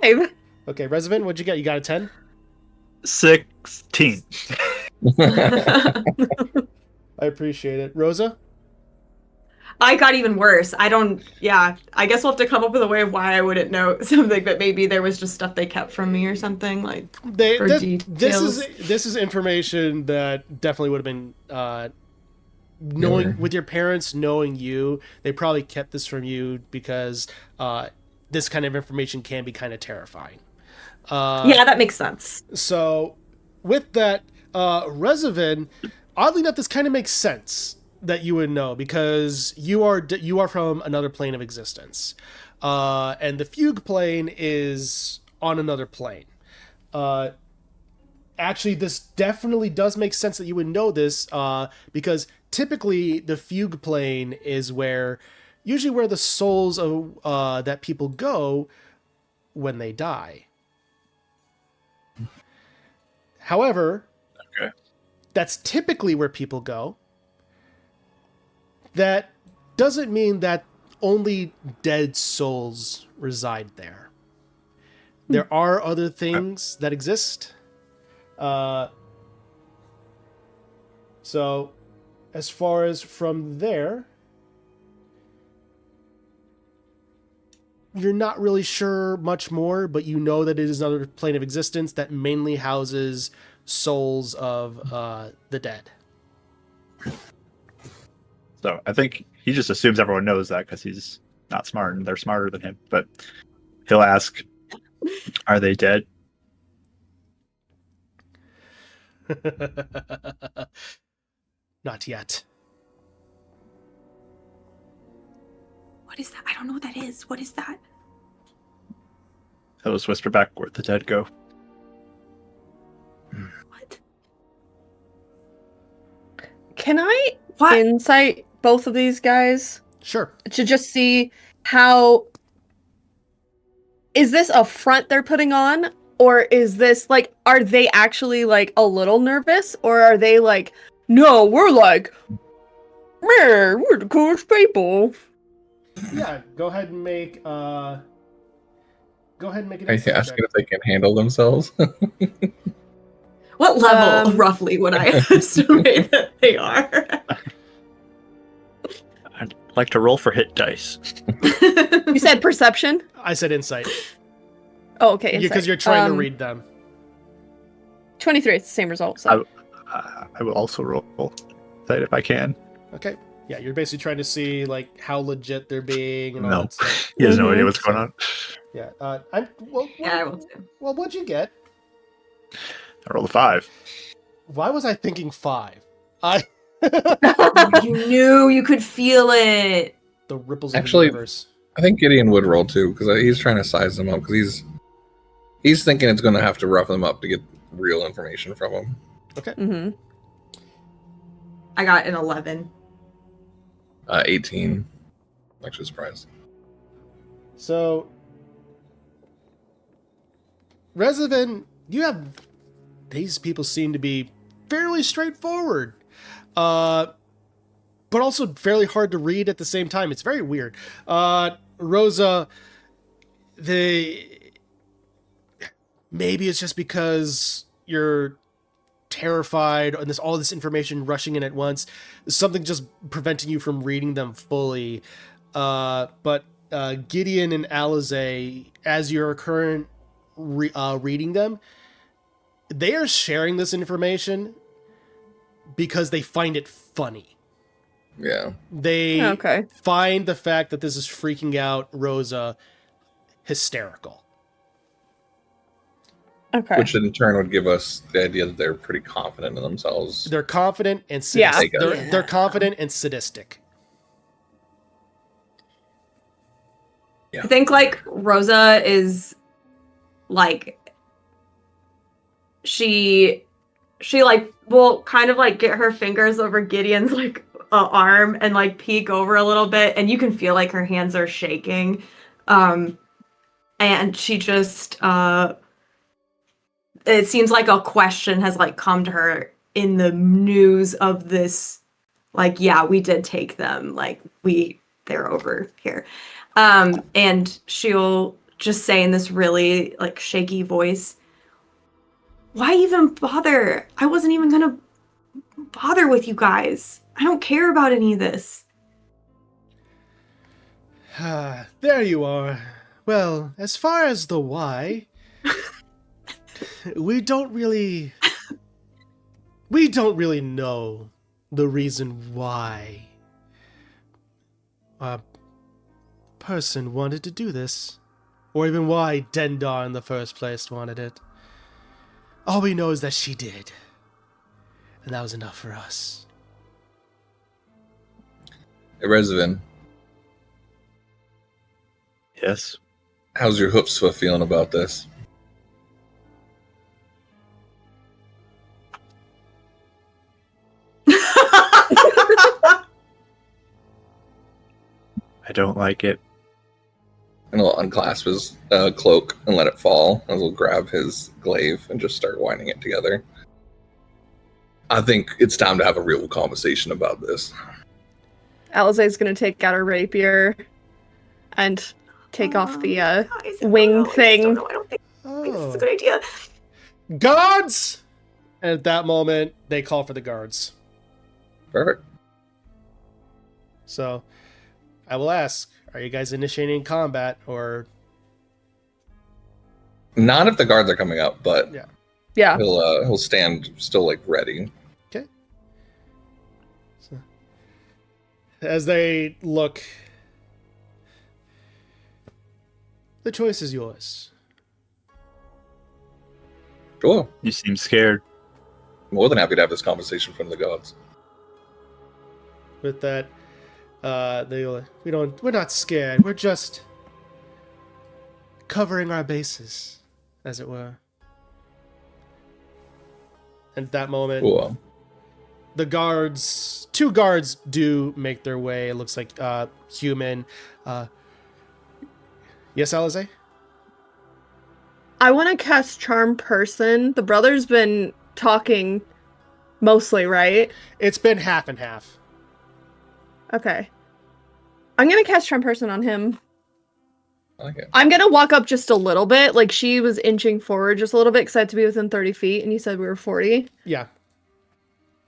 5. Okay, Resident, what'd you get? You got a 10? 16. I appreciate it. Rosa? I got even worse. I guess we'll have to come up with a way of why I wouldn't know something, but maybe there was just stuff they kept from me or something like for details. This is information that definitely would have been knowing Yeah. with your parents knowing you, they probably kept this from you because this kind of information can be kind of terrifying. Yeah, that makes sense. So with that, Rezavin, oddly enough, this kind of makes sense that you would know because you are from another plane of existence, and the fugue plane is on another plane. Actually, this definitely does make sense that you would know this, because typically the fugue plane is usually where the souls of that people go when they die. However, Okay. that's typically where people go. That doesn't mean that only dead souls reside there. There are other things that exist. So, as far as from there, you're not really sure much more, but you know that it is another plane of existence that mainly houses souls of the dead. So I think he just assumes everyone knows that because he's not smart and they're smarter than him. But he'll ask, "Are they dead?" Not yet. What is that? I don't know what that is. What is that? He'll just whisper back, "Where'd the dead go?" What? Can I What? insight both of these guys Sure. to just see how is this a front they're putting on, or is this like, are they actually like a little nervous, or are they like, no, we're like, "Meh, we're the coolest people." Yeah, go ahead and make an Are you insight check. asking if they can handle themselves? What level Um, roughly would I estimate that they are? I'd like to roll for hit dice. You said perception? I said insight. Oh, okay. Insight. Because you're trying to read them. 23, it's the same result. So. I will also roll that if I can. Okay. Yeah, you're basically trying to see like how legit they're being and all No, that stuff. he has no Mhm. idea what's going on. Yeah. Yeah, I will too. Well, what'd you get? I rolled a 5. Why was I thinking 5? I You knew you could feel it. the ripples Actually- of the universe. I think Gideon would roll too because he's trying to size them up because he's thinking it's going to have to rough them up to get real information from them. Mm-hmm. I got an 11. 18. Actually surprised. So, Resident, these people seem to be fairly straightforward. but also fairly hard to read at the same time. It's very weird. Rosa, maybe it's just because you're terrified and there's all this information rushing in at once. Something just preventing you from reading them fully. But Gideon and Alize, as you're current reading them, they are sharing this information because they find it funny. Yeah. They find the fact that this is freaking out Rosa hysterical. Okay. Which in turn would give us the idea that they're pretty confident in themselves. They're confident and sadistic. Yeah. They're confident and sadistic. Yeah. I think like Rosa is like she like will kind of like get her fingers over Gideon's like arm and like peek over a little bit, and you can feel like her hands are shaking. And she just it seems like a question has like come to her in the news of this, like, yeah, we did take them, like they're over here. And she'll just say in this really like shaky voice, why even bother? I wasn't even gonna bother with you guys. I don't care about any of this. There you are. Well, as far as the why, we don't really know the reason why a person wanted to do this, or even why Dendar in the first place wanted it. All we know is that she did, and that was enough for us. Hey, Rezvin, Yes. how's your Hoopswa feeling about this? I don't like it. And he'll unclasp his cloak and let it fall, and he'll grab his glaive and just start winding it together. I think it's time to have a real conversation about this. Alize's gonna take out her rapier and take off the Guys, wing I just thing. don't know. I don't think this is a good idea. Guards! And at that moment, they call for the guards. Perfect. So, I will ask, are you guys initiating combat, or... Not if the guards are coming up, but Yeah. he'll stand still like ready. Okay. So, as they look, the choice is yours. Sure. You seem scared. More than happy to have this conversation in front of the gods. With that, we're not scared. We're just covering our bases, as it were. And at that moment, Cool. the guards, two guards do make their way. It looks like human. Yes, Alize? I want to cast Charm Person. The brother's been talking mostly, right? It's been half and half. Okay. I'm gonna cast Charm Person on him. I like it. I'm gonna walk up just a little bit. Like, she was inching forward just a little bit because I had to be within 30 feet, and you said we were 40. Yeah.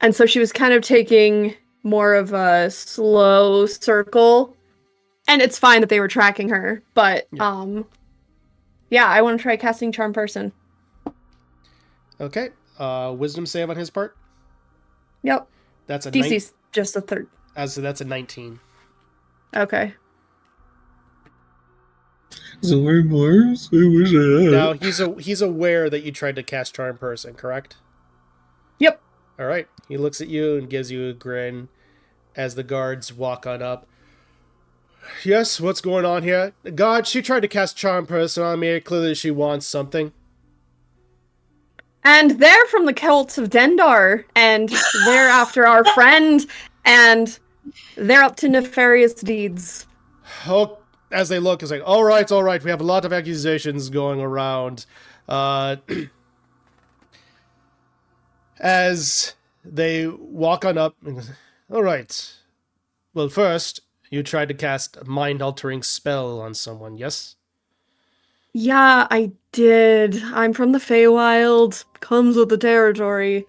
And so she was kind of taking more of a slow circle. And it's fine that they were tracking her, but yeah, I want to try casting Charm Person. Okay. Wisdom save on his part. Yep. That's a DC's just a third. So that's a 19. Okay. Sorry, boys. I wish I had. Now he's aware that you tried to cast Charm Person, correct? Yep. All right. He looks at you and gives you a grin as the guards walk on up. Yes, what's going on here? God, she tried to cast Charm Person on me. Clearly she wants something. And they're from the cults of Dendar, and they're after our friend, and they're up to nefarious deeds. Oh, as they look, it's like, all right. We have a lot of accusations going around. As they walk on up, and goes, all right. Well, first, you tried to cast a mind-altering spell on someone, yes? Yeah, I did. I'm from the Feywild. Comes with the territory.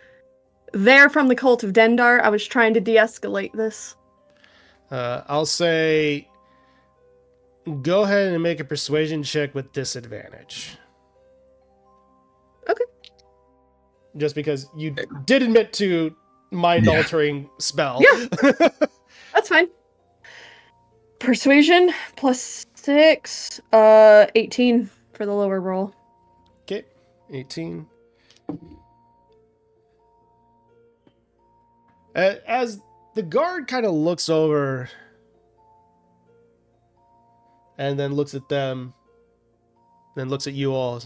They're from the Cult of Dendar. I was trying to de-escalate this. I'll say go ahead and make a persuasion check with disadvantage. Okay. Just because you did admit to mind-altering spell. Yeah. That's fine. Persuasion plus 6, 18 for the lower roll. Okay, 18. As the guard kind of looks over and then looks at them, then looks at you all.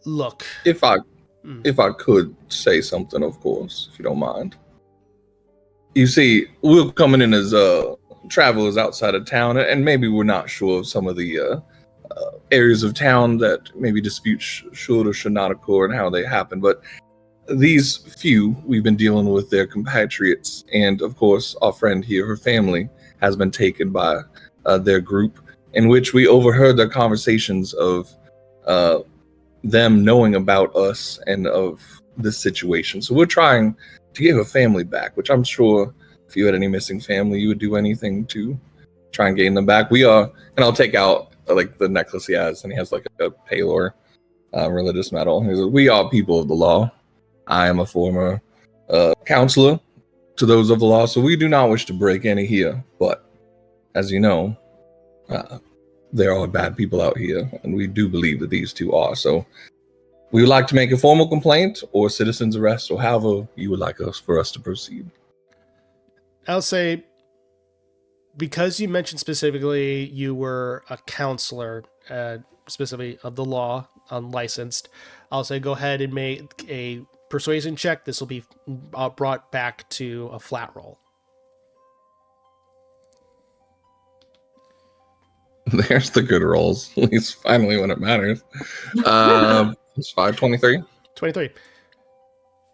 Look. If I could say something, of course, if you don't mind. You see, we're coming in as travelers outside of town, and maybe we're not sure of some of the areas of town that maybe disputes should or should not occur and how they happen. But these few, we've been dealing with their compatriots, and of course, our friend here, her family, has been taken by their group, in which we overheard their conversations of them knowing about us and of this situation. So we're trying to get her family back, which I'm sure if you had any missing family, you would do anything to try and gain them back. We are, and I'll take out like the necklace he has, and he has like a Palor religious medal. He says, we are people of the law. I am a former counselor to those of the law, so we do not wish to break any here. But as you know, there are bad people out here, and we do believe that these two are. So we would like to make a formal complaint or citizen's arrest, or however you would like for us to proceed. I'll say, because you mentioned specifically you were a counselor, specifically of the law, unlicensed, I'll say go ahead and make a persuasion check. This will be brought back to a flat roll. There's the good rolls, at least finally when it matters. It's 523. 23.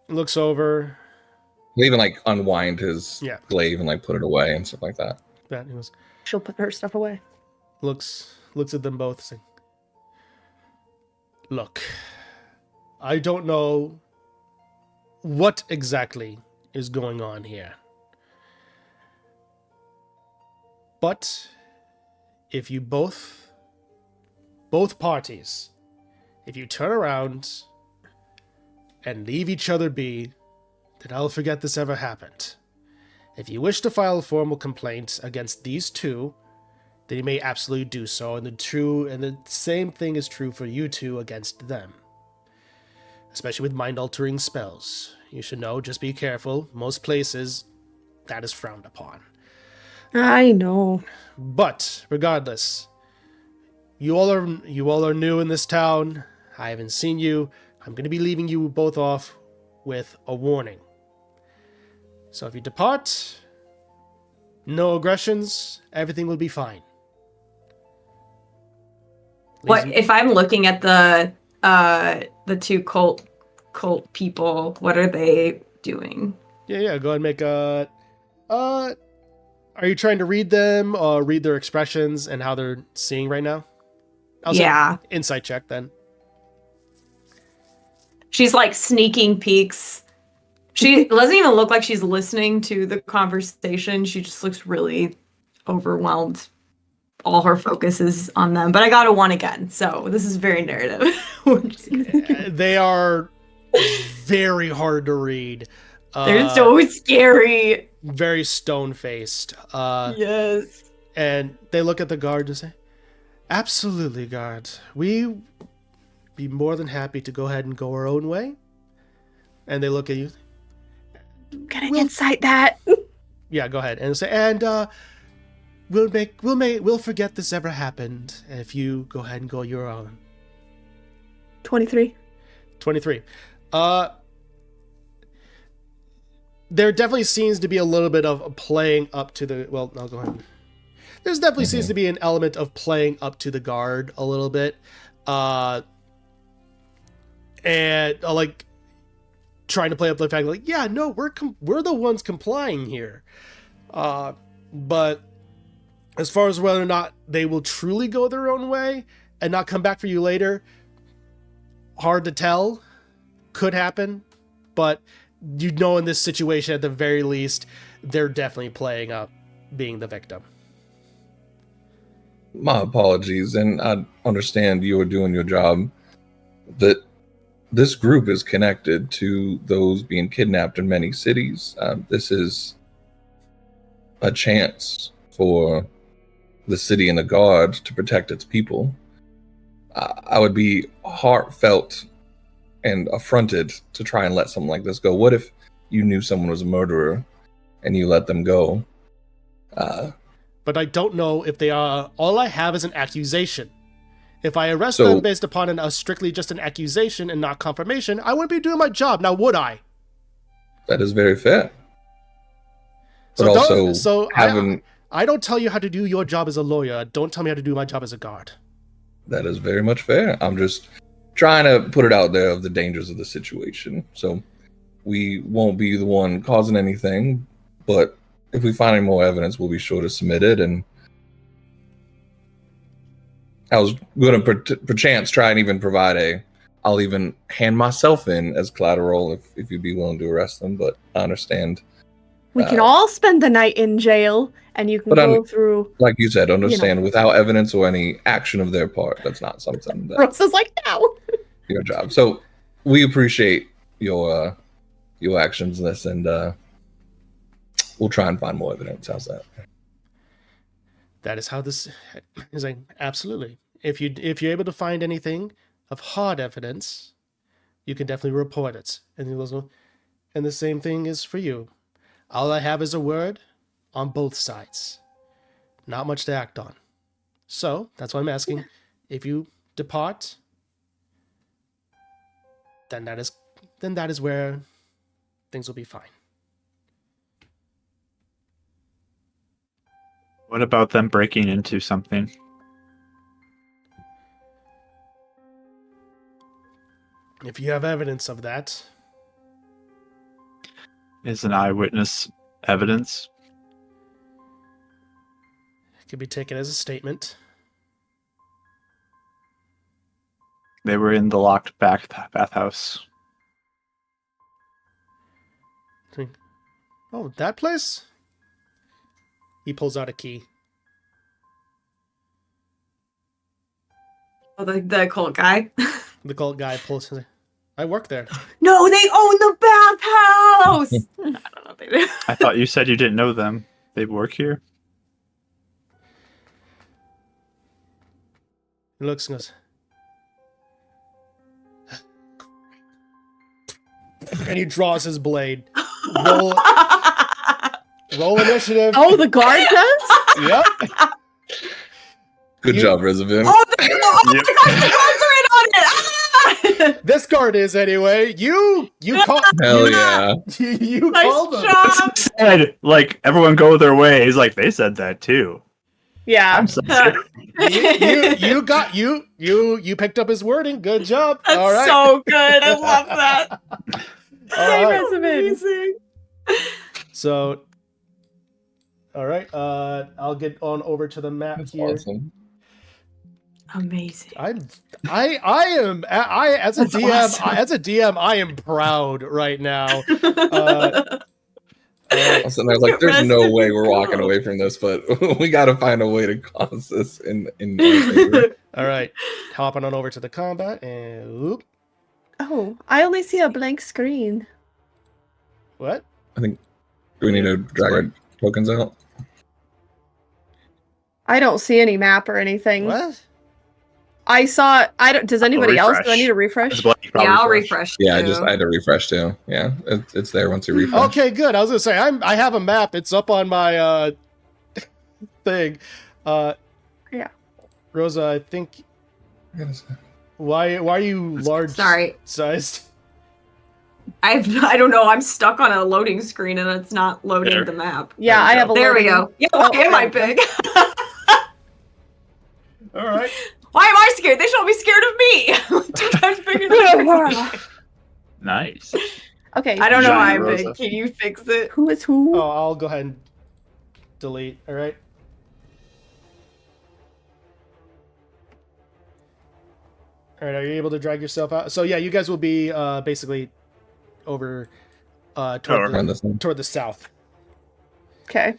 Looks over. He'll even like unwind his Yeah. glaive and like put it away and stuff like that. That he was She'll put her stuff away. looks at them both saying, look, I don't know what exactly is going on here. But if you both parties, if you turn around and leave each other be, then I'll forget this ever happened. If you wish to file a formal complaint against these two, then you may absolutely do so, and the same thing is true for you two against them. Especially with mind-altering spells. You should know, just be careful. Most places, that is frowned upon. I know. But regardless, you all are new in this town. I haven't seen you. I'm going to be leaving you both off with a warning. So if you depart, no aggressions, everything will be fine. What if I'm looking at the two cult people? What are they doing? Yeah. Go ahead and make a. Are you trying to read them or read their expressions and how they're seeing right now? Yeah. Insight check then. She's like sneaking peeks. She doesn't even look like she's listening to the conversation. She just looks really overwhelmed. All her focus is on them. But I got a 1 again, so this is very narrative. They are very hard to read. They're so scary. Very stone-faced. Yes. And they look at the guard and say, absolutely, guard. We be more than happy to go ahead and go our own way. And they look at you. Can I incite that? Yeah, go ahead and say, and we'll forget this ever happened if you go ahead and go your own. 23. 23. There definitely seems to be a little bit of playing up to the. Well, I'll go ahead. There's definitely seems to be an element of playing up to the guard a little bit, and like trying to play up the fact like, yeah, no, we're the ones complying here. But as far as whether or not they will truly go their own way and not come back for you later, hard to tell. Could happen, but you know, in this situation, at the very least, they're definitely playing up being the victim. My apologies, and I understand you are doing your job. That this group is connected to those being kidnapped in many cities. This is a chance for the city and the guard to protect its people. I would be heartfelt and affronted to try and let something like this go. What if you knew someone was a murderer and you let them go? But I don't know if they are. All I have is an accusation. If I arrest them based upon a strictly just an accusation and not confirmation, I wouldn't be doing my job. Now, would I? That is very fair. But I don't tell you how to do your job as a lawyer. Don't tell me how to do my job as a guard. That is very much fair. I'm just trying to put it out there of the dangers of the situation. So we won't be the one causing anything, but if we find any more evidence, we'll be sure to submit it. And I was going to perchance try and even provide I'll even hand myself in as collateral if you'd be willing to arrest them, but I understand. We can all spend the night in jail, and you can go through... Like you said, understand, without evidence or any action of their part, that's not something that... Rosa's like, no! Your job. So we appreciate your actions in this, and we'll try and find more evidence. How's that? That is how this is. Absolutely. If you're able to find anything of hard evidence, you can definitely report it. And the same thing is for you. All I have is a word on both sides. Not much to act on. So that's why I'm asking. If you depart, then that is where things will be fine. What about them breaking into something? If you have evidence of that. Is an eyewitness evidence? It could be taken as a statement. They were in the locked bathhouse. Oh, that place? He pulls out a key. Oh, the cult guy. The cult guy pulls his... I work there. No, they own the bathhouse! I don't know if they do. I thought you said you didn't know them. They work here? He looks and goes... And he draws his blade. Roll initiative. Oh, the guard does? Yep. Good job, Reservin. Oh, the guards are in on it! Ah! This guard is anyway. You called. Hell yeah. You Nice called them. job. Said, like, everyone go their ways. Like, they said that too. Yeah. I'm sorry. You picked up his wording. Good job. That's All right. so good. I love that. All right. Amazing. So, all right. I'll get on over to the map That's here. awesome. Amazing. I am as a That's DM awesome. as a DM I am proud right now. All right. I'm sitting there like, there's no way we're walking away from this, but we got to find a way to cause this in our favor. All right. Hopping on over to the combat and whoop. Oh, I only see a blank screen. What? I think, do we need to drag our tokens out? I don't see any map or anything. What? I saw. Does anybody else? Do I refresh. need to refresh? It's blank, probably Yeah, I'll refresh. refresh. Yeah, too. I had to refresh too. Yeah, it's there once you refresh. Okay, good. I was gonna say I have a map. It's up on my thing. Yeah. Rosa, I think why are you large Sorry. sized? I don't know. I'm stuck on a loading screen and it's not loading There. the map. Yeah, I have a. There we loading- go. Yeah, why am I okay. big? All right. Why am I scared? They should all be scared of me. 2 times bigger than me. Nice. Okay. I don't know, Giant Ivan. Rosa. Can you fix it? Who is who? Oh, I'll go ahead and delete. All right. All right. Are you able to drag yourself out? So yeah, you guys will be basically over okay. On this one. toward the south. Okay.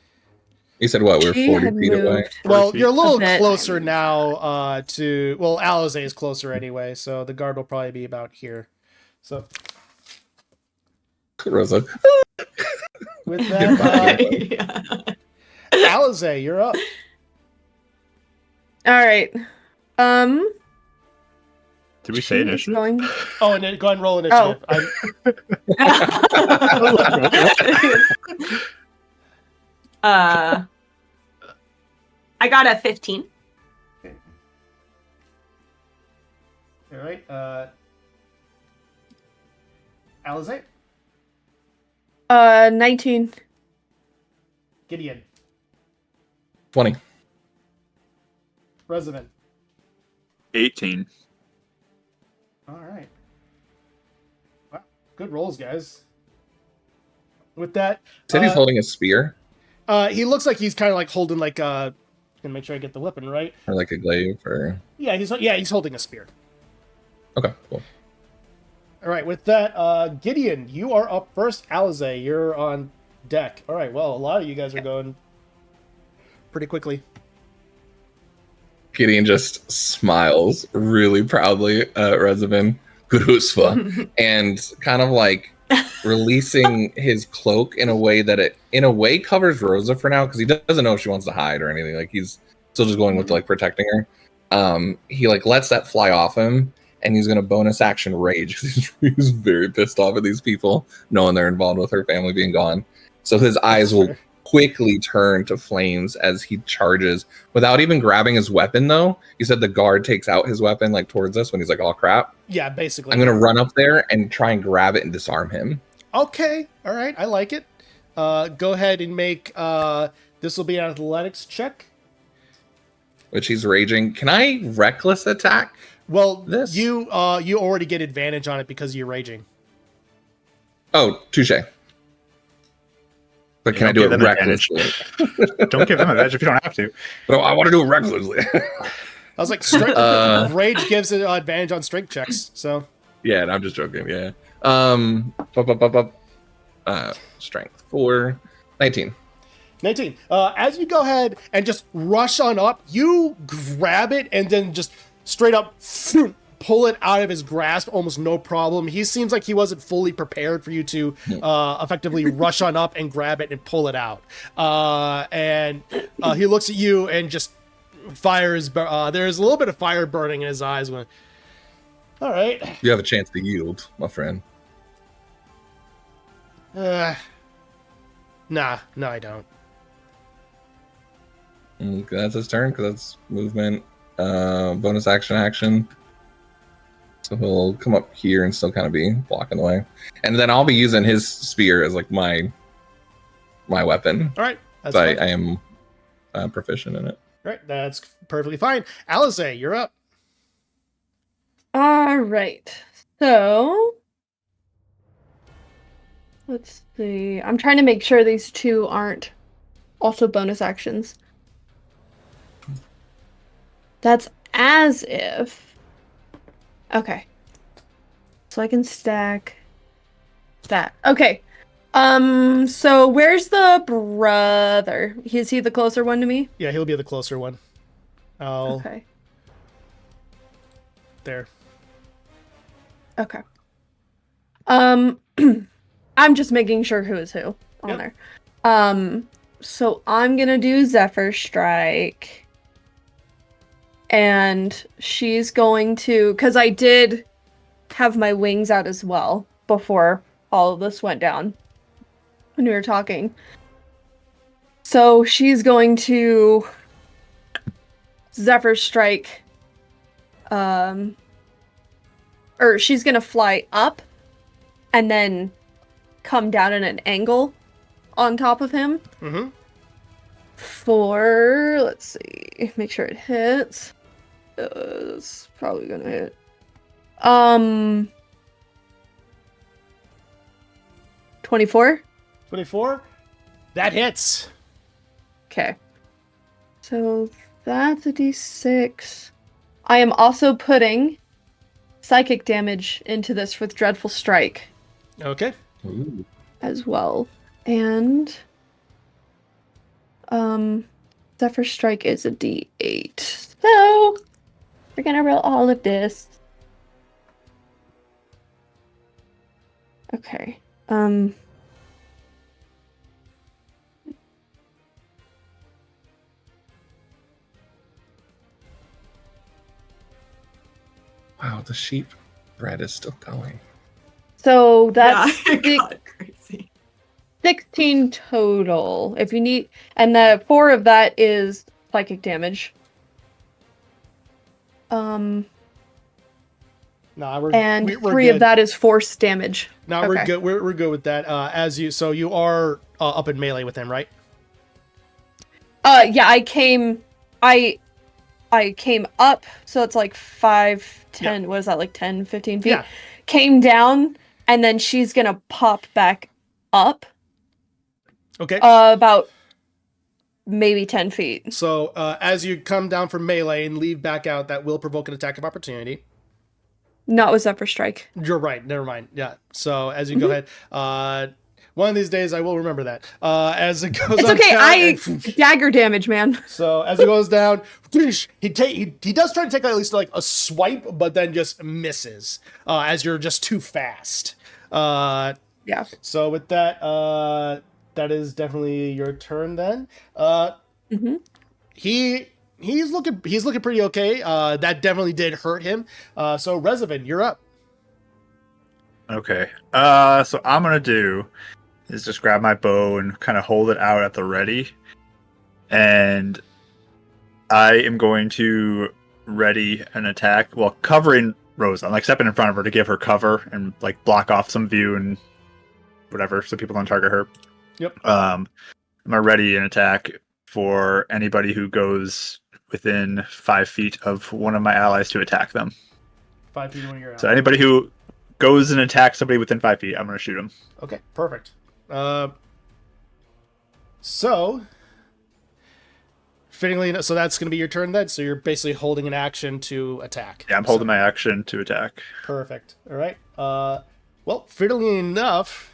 You said what? We're She 40 had feet away. moved. 40 Well, feet. you're a little bit. closer now to. Well, Alize is closer anyway, so the guard will probably be about here. So Rosa. with that, Yeah. Alize, you're up. All right. Did we say she is initiative? going- Oh, and then go ahead and roll initiative. I got a 15. All right. Alize, 19. Gideon, 20. Resident. 18. All right. Wow. Good rolls, guys. With that, Said he's holding a spear he looks like he's kind of like holding like gonna make sure I get the weapon right. or like a glaive or. Yeah, he's holding a spear. Okay, cool. All right. With that, Gideon, you are up first. Alize, you're on deck. All right. Well, a lot of you guys are going pretty quickly. Gideon just smiles really proudly at Rezabin, Gurusva, and kind of like releasing his cloak in a way that it, in a way, covers Rosa for now because he doesn't know if she wants to hide or anything. Like he's still just going with like protecting her. He like lets that fly off him, and he's gonna bonus action rage because he's very pissed off at these people, knowing they're involved with her family being gone. So his eyes will quickly turn to flames as he charges without even grabbing his weapon. Though he said the guard takes out his weapon like towards us when he's like, "Oh crap!" Yeah, basically. I'm gonna run up there and try and grab it and disarm him. Okay. All right. I like it. Go ahead and make this will be an athletics check. Which he's raging. Can I reckless attack? Well, This? you already get advantage on it because you're raging. Oh, touche. But You can I don't do give it them advantage. recklessly? Don't give them a badge if you don't have to. No, I want to do it recklessly. I was like, rage gives it advantage on strength checks. So Yeah, and I'm just joking. Yeah. Strength 4, 19. 19. As you go ahead and just rush on up, you grab it and then just straight up pull it out of his grasp, almost no problem. He seems like he wasn't fully prepared for you to effectively rush on up and grab it and pull it out. And he looks at you and just fires. There's a little bit of fire burning in his eyes. When, all right. You have a chance to yield, my friend. Nah, no, I don't. Okay, that's his turn because that's movement, bonus action. So he'll come up here and still kind of be blocking the way, and then I'll be using his spear as like my weapon. All right. That's So I fine. am proficient in it. All right. That's perfectly fine. Alize, you're up. All right. So let's see. I'm trying to make sure these two aren't also bonus actions. That's as if. Okay. So I can stack that. Okay. So where's the brother? Is he the closer one to me? Yeah, he'll be the closer one. Okay. There. Okay. I'm just making sure who is who on Yep. there. So I'm gonna do Zephyr Strike. And she's going to, because I did have my wings out as well before all of this went down when we were talking. So she's going to Zephyr Strike, or she's going to fly up and then come down at an angle on top of him. Mm-hmm. For, let's see, make sure it hits. It's probably gonna hit. 24. 24. That hits. Okay. So that's a d6. I am also putting psychic damage into this with Dreadful Strike Okay. Ooh. as well. And Zephyr Strike is a d8. So we're gonna roll all of this. Okay. Wow, the sheep thread is still going. So that's yeah, it got crazy. 16 total. If you need, and the 4 of that is psychic damage. Nah, we're And we're 3 good. of that is force damage. No, Okay. we're good. We're good with that. So you are up in melee with him, right? Yeah, I came up, so it's like 5, 10, what is that, like 10, 15 feet? Yeah. Came down, and then she's gonna pop back up Okay. about maybe 10 feet. So as you come down from melee and leave back out, that will provoke an attack of opportunity. Not with Zephyr Strike. You're right. Never mind. Yeah. So as you go ahead, one of these days I will remember that. As it goes, It's on okay, down dagger damage, man. So as it goes down, he does try to take at least like a swipe, but then just misses as you're just too fast. Yeah. So with that, that is definitely your turn then. Mm-hmm. He's looking pretty okay. That definitely did hurt him. So Rezavan, you're up. Okay. So I'm gonna do is just grab my bow and kind of hold it out at the ready, and I am going to ready an attack while covering Rosa. I'm like stepping in front of her to give her cover and like block off some view and whatever, so people don't target her. Yep. I'm gonna ready an attack for anybody who goes within 5 feet of one of my allies to attack them. 5 feet when you're out. So anybody who goes and attacks somebody within 5 feet, I'm gonna shoot them. Okay, perfect. So fittingly enough, so that's going to be your turn then. So you're basically holding an action to attack. Yeah, I'm holding my action to attack. Perfect. All right. Well, fittingly enough,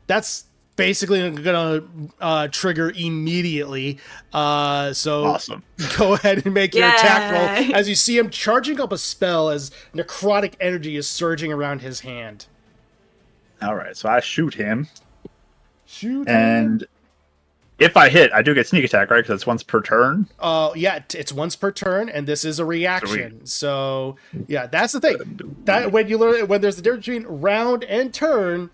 that's basically going to trigger immediately. So Awesome. go ahead and make your attack Yay. roll as you see him charging up a spell as necrotic energy is surging around his hand. All right, so I shoot him, Shoot. and if I hit, I do get sneak attack, right? Because it's once per turn. Yeah, it's once per turn, and this is a reaction. So yeah, that's the thing. That when you learn when there's the difference between round and turn,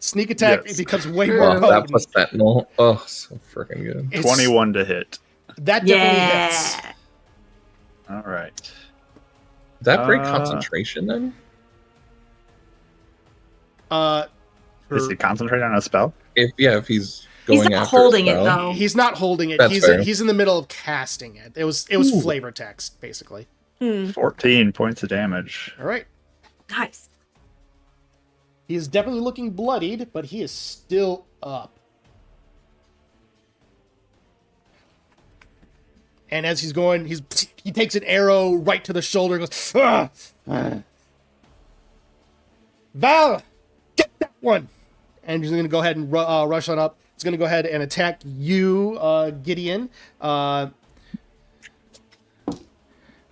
sneak attack Yes. becomes way True. more Wow, that potent. plus Sentinel. Oh, so freaking good. It's- 21 to hit. That definitely hits. Yeah. All right. That break Uh, concentration then? Is he concentrating on a spell? If he's He's going not after a holding it spell. though. He's not holding it. That's fair. He's in the middle of casting it. It was Ooh. flavor text basically. 14 points of damage. All right. Nice. He is definitely looking bloodied, but he is still up. And as he's going, he takes an arrow right to the shoulder and goes, "Ah! Val, get that one!" And he's going to go ahead and rush on up. He's going to go ahead and attack you, Gideon. And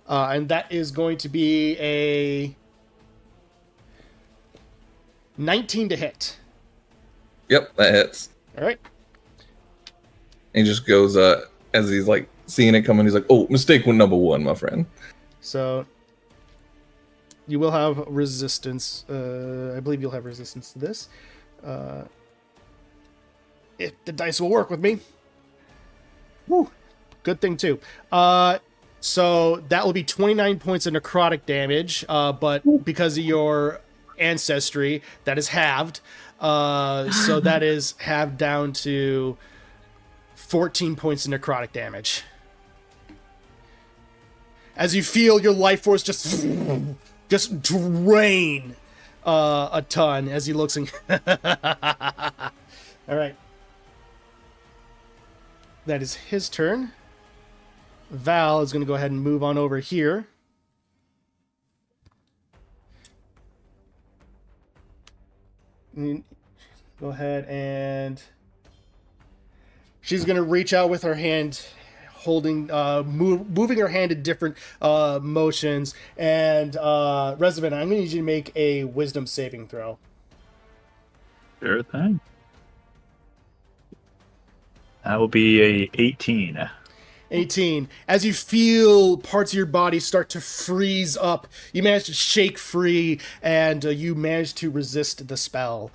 that is going to be a 19 to hit. Yep, that hits. All right. And he just goes, as he's like seeing it coming, he's like, "Oh, mistake with number one, my friend." So you will have resistance. I believe you'll have resistance to this. If the dice will work with me. Woo. Good thing too. So that will be 29 points of necrotic damage. But because of your ancestry, that is halved. So that is halved down to 14 points of necrotic damage. As you feel your life force just drain a ton as he looks and all right, that is his turn. Val is going to go ahead and move on over here. Go ahead and she's going to reach out with her hand, holding, moving her hand in different motions. And Resident, I'm going to need you to make a wisdom saving throw. Sure thing. That will be a 18. 18. As you feel parts of your body start to freeze up, you manage to shake free, and you manage to resist the spell.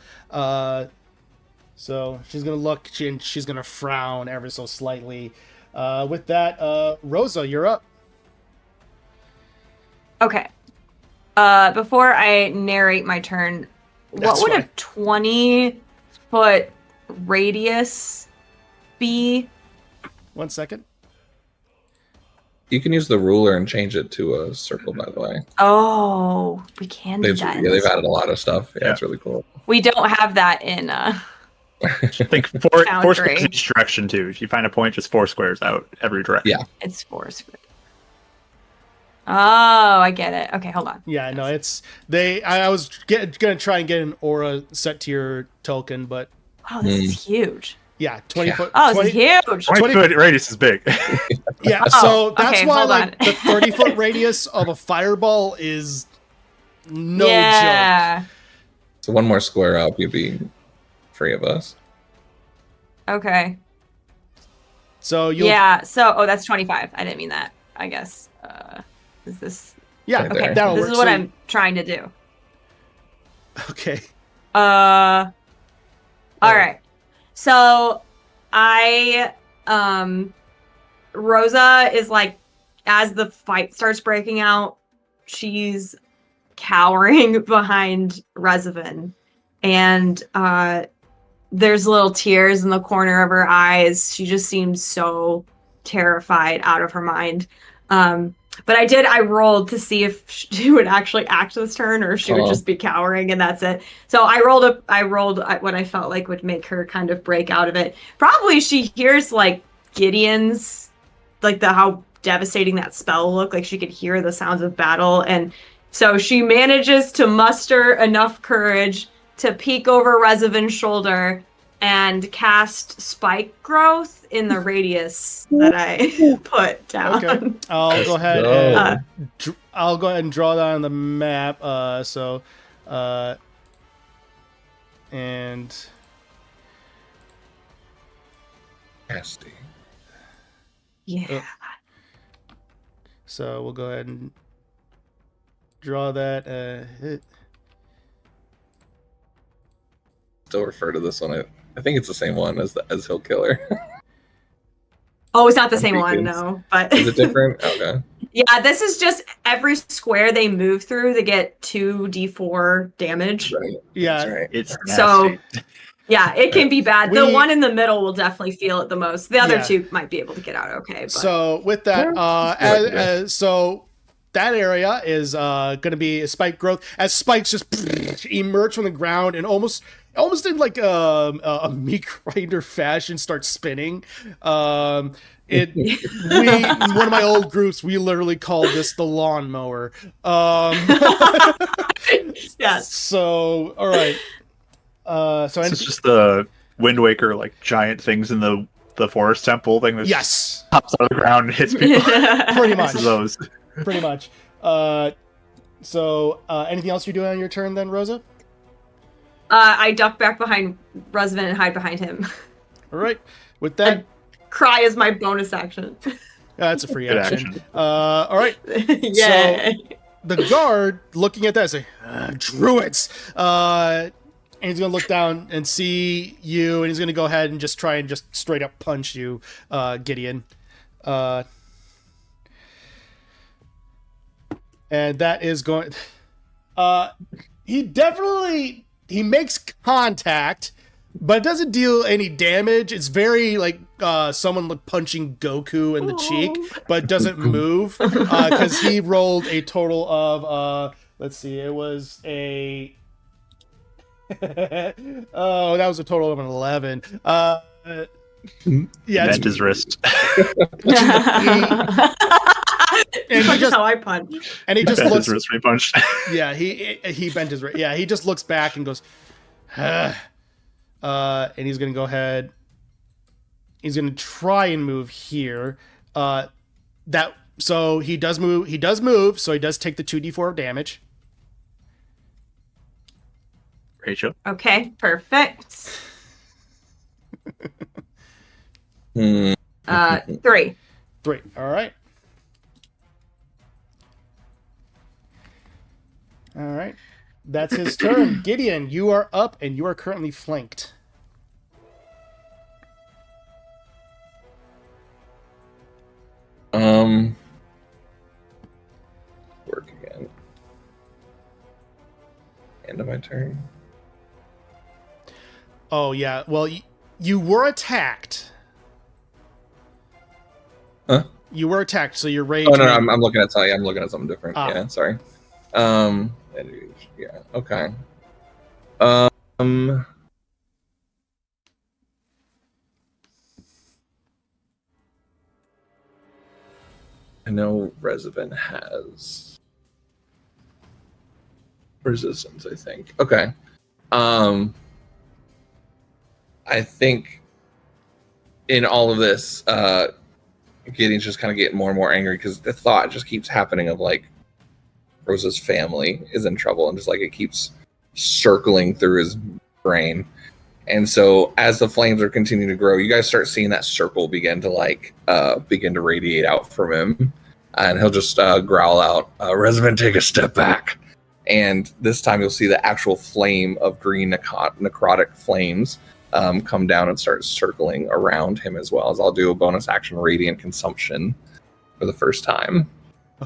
So she's going to look, and she's going to frown ever so slightly. With that, Rosa, you're up. Okay. Before I narrate my turn, That's what would fine. a 20-foot radius be? 1 second. You can use the ruler and change it to a circle, by the way. Oh, we can do that. They've added a lot of stuff. Yeah, it's really cool. We don't have that in I think four Foundry. squares each direction too. If you find a point, just 4 squares out every direction. Yeah. It's 4 squares. Oh, I get it. Okay, hold on. Yeah, no, it's they. I was gonna try and get an aura set to your token, but Oh, this is huge. yeah, 20 foot. Oh, 20 this is huge. 20 foot radius is big. Yeah, Oh, so that's okay, why hold like on. the 30-foot radius of a fireball is no joke. Yeah. So one more square up, you'd be free of us. Okay. So you'll Yeah. So, that's 25. I didn't mean that. I guess. Is this? yeah, Right okay, there. that'll This work. is what So- I'm trying to do. okay. All right. So I Rosa is like, as the fight starts breaking out, she's cowering behind Rezavan, and there's little tears in the corner of her eyes. She just seems so terrified, out of her mind. But I rolled to see if she would actually act this turn or if she would just be cowering, and that's it. So I rolled what I felt like would make her kind of break out of it. Probably she hears like Gideon's, like how devastating that spell looked, like she could hear the sounds of battle. And so she manages to muster enough courage to peek over Rezavan's shoulder and cast spike growth in the radius that I put down. Okay. I'll go ahead go. and I'll go ahead and draw that on the map. And Nasty. Yeah. so we'll go ahead and draw that. Still refer to this one. I think it's the same one as Hill Killer. Oh, it's not the I'm same one, thinking- no. But Is it different? Okay. yeah, this is just every square they move through, they get 2d4 damage. Right. Yeah. That's right. It's So- nasty. Yeah, it can be bad. The We- one in the middle will definitely feel it the most. The other Yeah. two might be able to get out okay. But So with that, so that area is going to be a spike growth as spikes just emerge from the ground and almost in like a meat grinder fashion start spinning. One of my old groups, we literally called this the lawnmower. yes. So all right. So This is just the Wind Waker, like giant things in the forest temple thing that yes, pops out of the ground and hits people. pretty much. This is those. Pretty much. So anything else you're doing on your turn then, Rosa? I duck back behind Rezavan and hide behind him. All right. With that, Cry is my bonus action. that's a free Good action. action. All right. Yeah. The guard looking at that say, druids. And he's gonna look down and see you, and he's gonna go ahead and just try and just straight up punch you, Gideon. And that is going. He makes contact, but it doesn't deal any damage. It's very like someone punching Goku in the cheek, but doesn't move because he rolled a total of let's see, it was a Oh, that was a total of an 11. Yeah, Bent his wrist. And he Punch just- how I punch. and he just Bent looks. his wrist when he punched. Yeah, he bent his. Yeah, he just looks back and goes, and he's gonna go ahead. He's gonna try and move here. So he does move. He does move. So he does take the 2d4 of damage. Rachel. Okay, perfect. Hmm. 3. 3. All right. All right. That's his turn. Gideon, you are up, and you are currently flanked. Work again. End of my turn. Oh yeah. Well, you were attacked. Huh? You were attacked, so your rage. Oh no, I'm looking at something. I'm looking at something different. Ah. Yeah, sorry. Yeah. Okay. Um. I know Revenant has resistance, I think. Okay. I think in all of this, Gideon's just kind of getting more and more angry because the thought just keeps happening of like Rosa's family is in trouble, and just like it keeps circling through his brain. And so as the flames are continuing to grow, you guys start seeing that circle begin to radiate out from him. And he'll just growl out, Revenant, take a step back. And this time you'll see the actual flame of green necrotic flames come down and start circling around him, as well as I'll do a bonus action radiant consumption for the first time.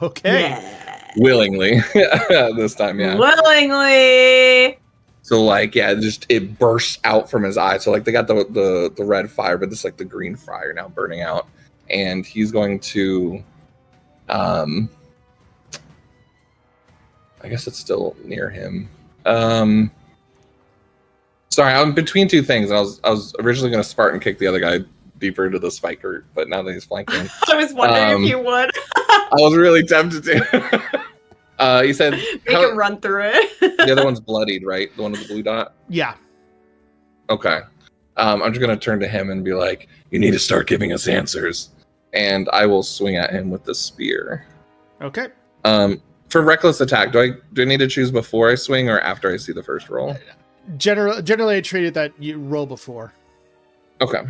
Okay. Yeah. Willingly. This time, yeah. Willingly. So like, yeah, just it bursts out from his eye. So like they got the red fire, but this like the green fire now burning out. And he's going to I guess it's still near him. Sorry, I'm between two things. I was originally gonna Spartan kick the other guy deeper into the spiker, but now that he's flanking. I was wondering if you would. I was really tempted to. You said Make him run through it. the other one's bloodied, right? The one with the blue dot? Yeah. Okay. I'm just going to turn to him and be like, you need to start giving us answers. And I will swing at him with the spear. Okay. For reckless attack, do I need to choose before I swing or after I see the first roll? Generally, I treat it that you roll before. Okay.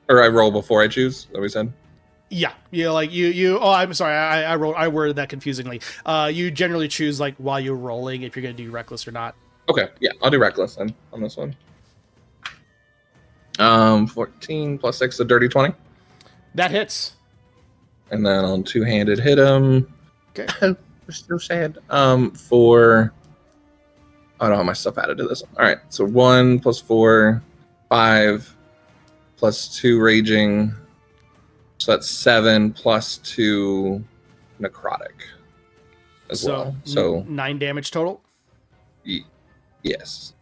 Or I roll before I choose? Is that what we said? Yeah, you. Oh, I'm sorry. I worded that confusingly. You generally choose like while you're rolling if you're gonna do reckless or not. Okay, yeah, I'll do reckless then on this one. 14 plus 6, a dirty 20. That hits. And then I'll two-handed hit him. Okay. We're so sad. For I don't have my stuff added to this. All right, so 1 plus 4, 5 plus 2 raging. So that's 7 plus 2 necrotic as well. So 9 damage total. Yes.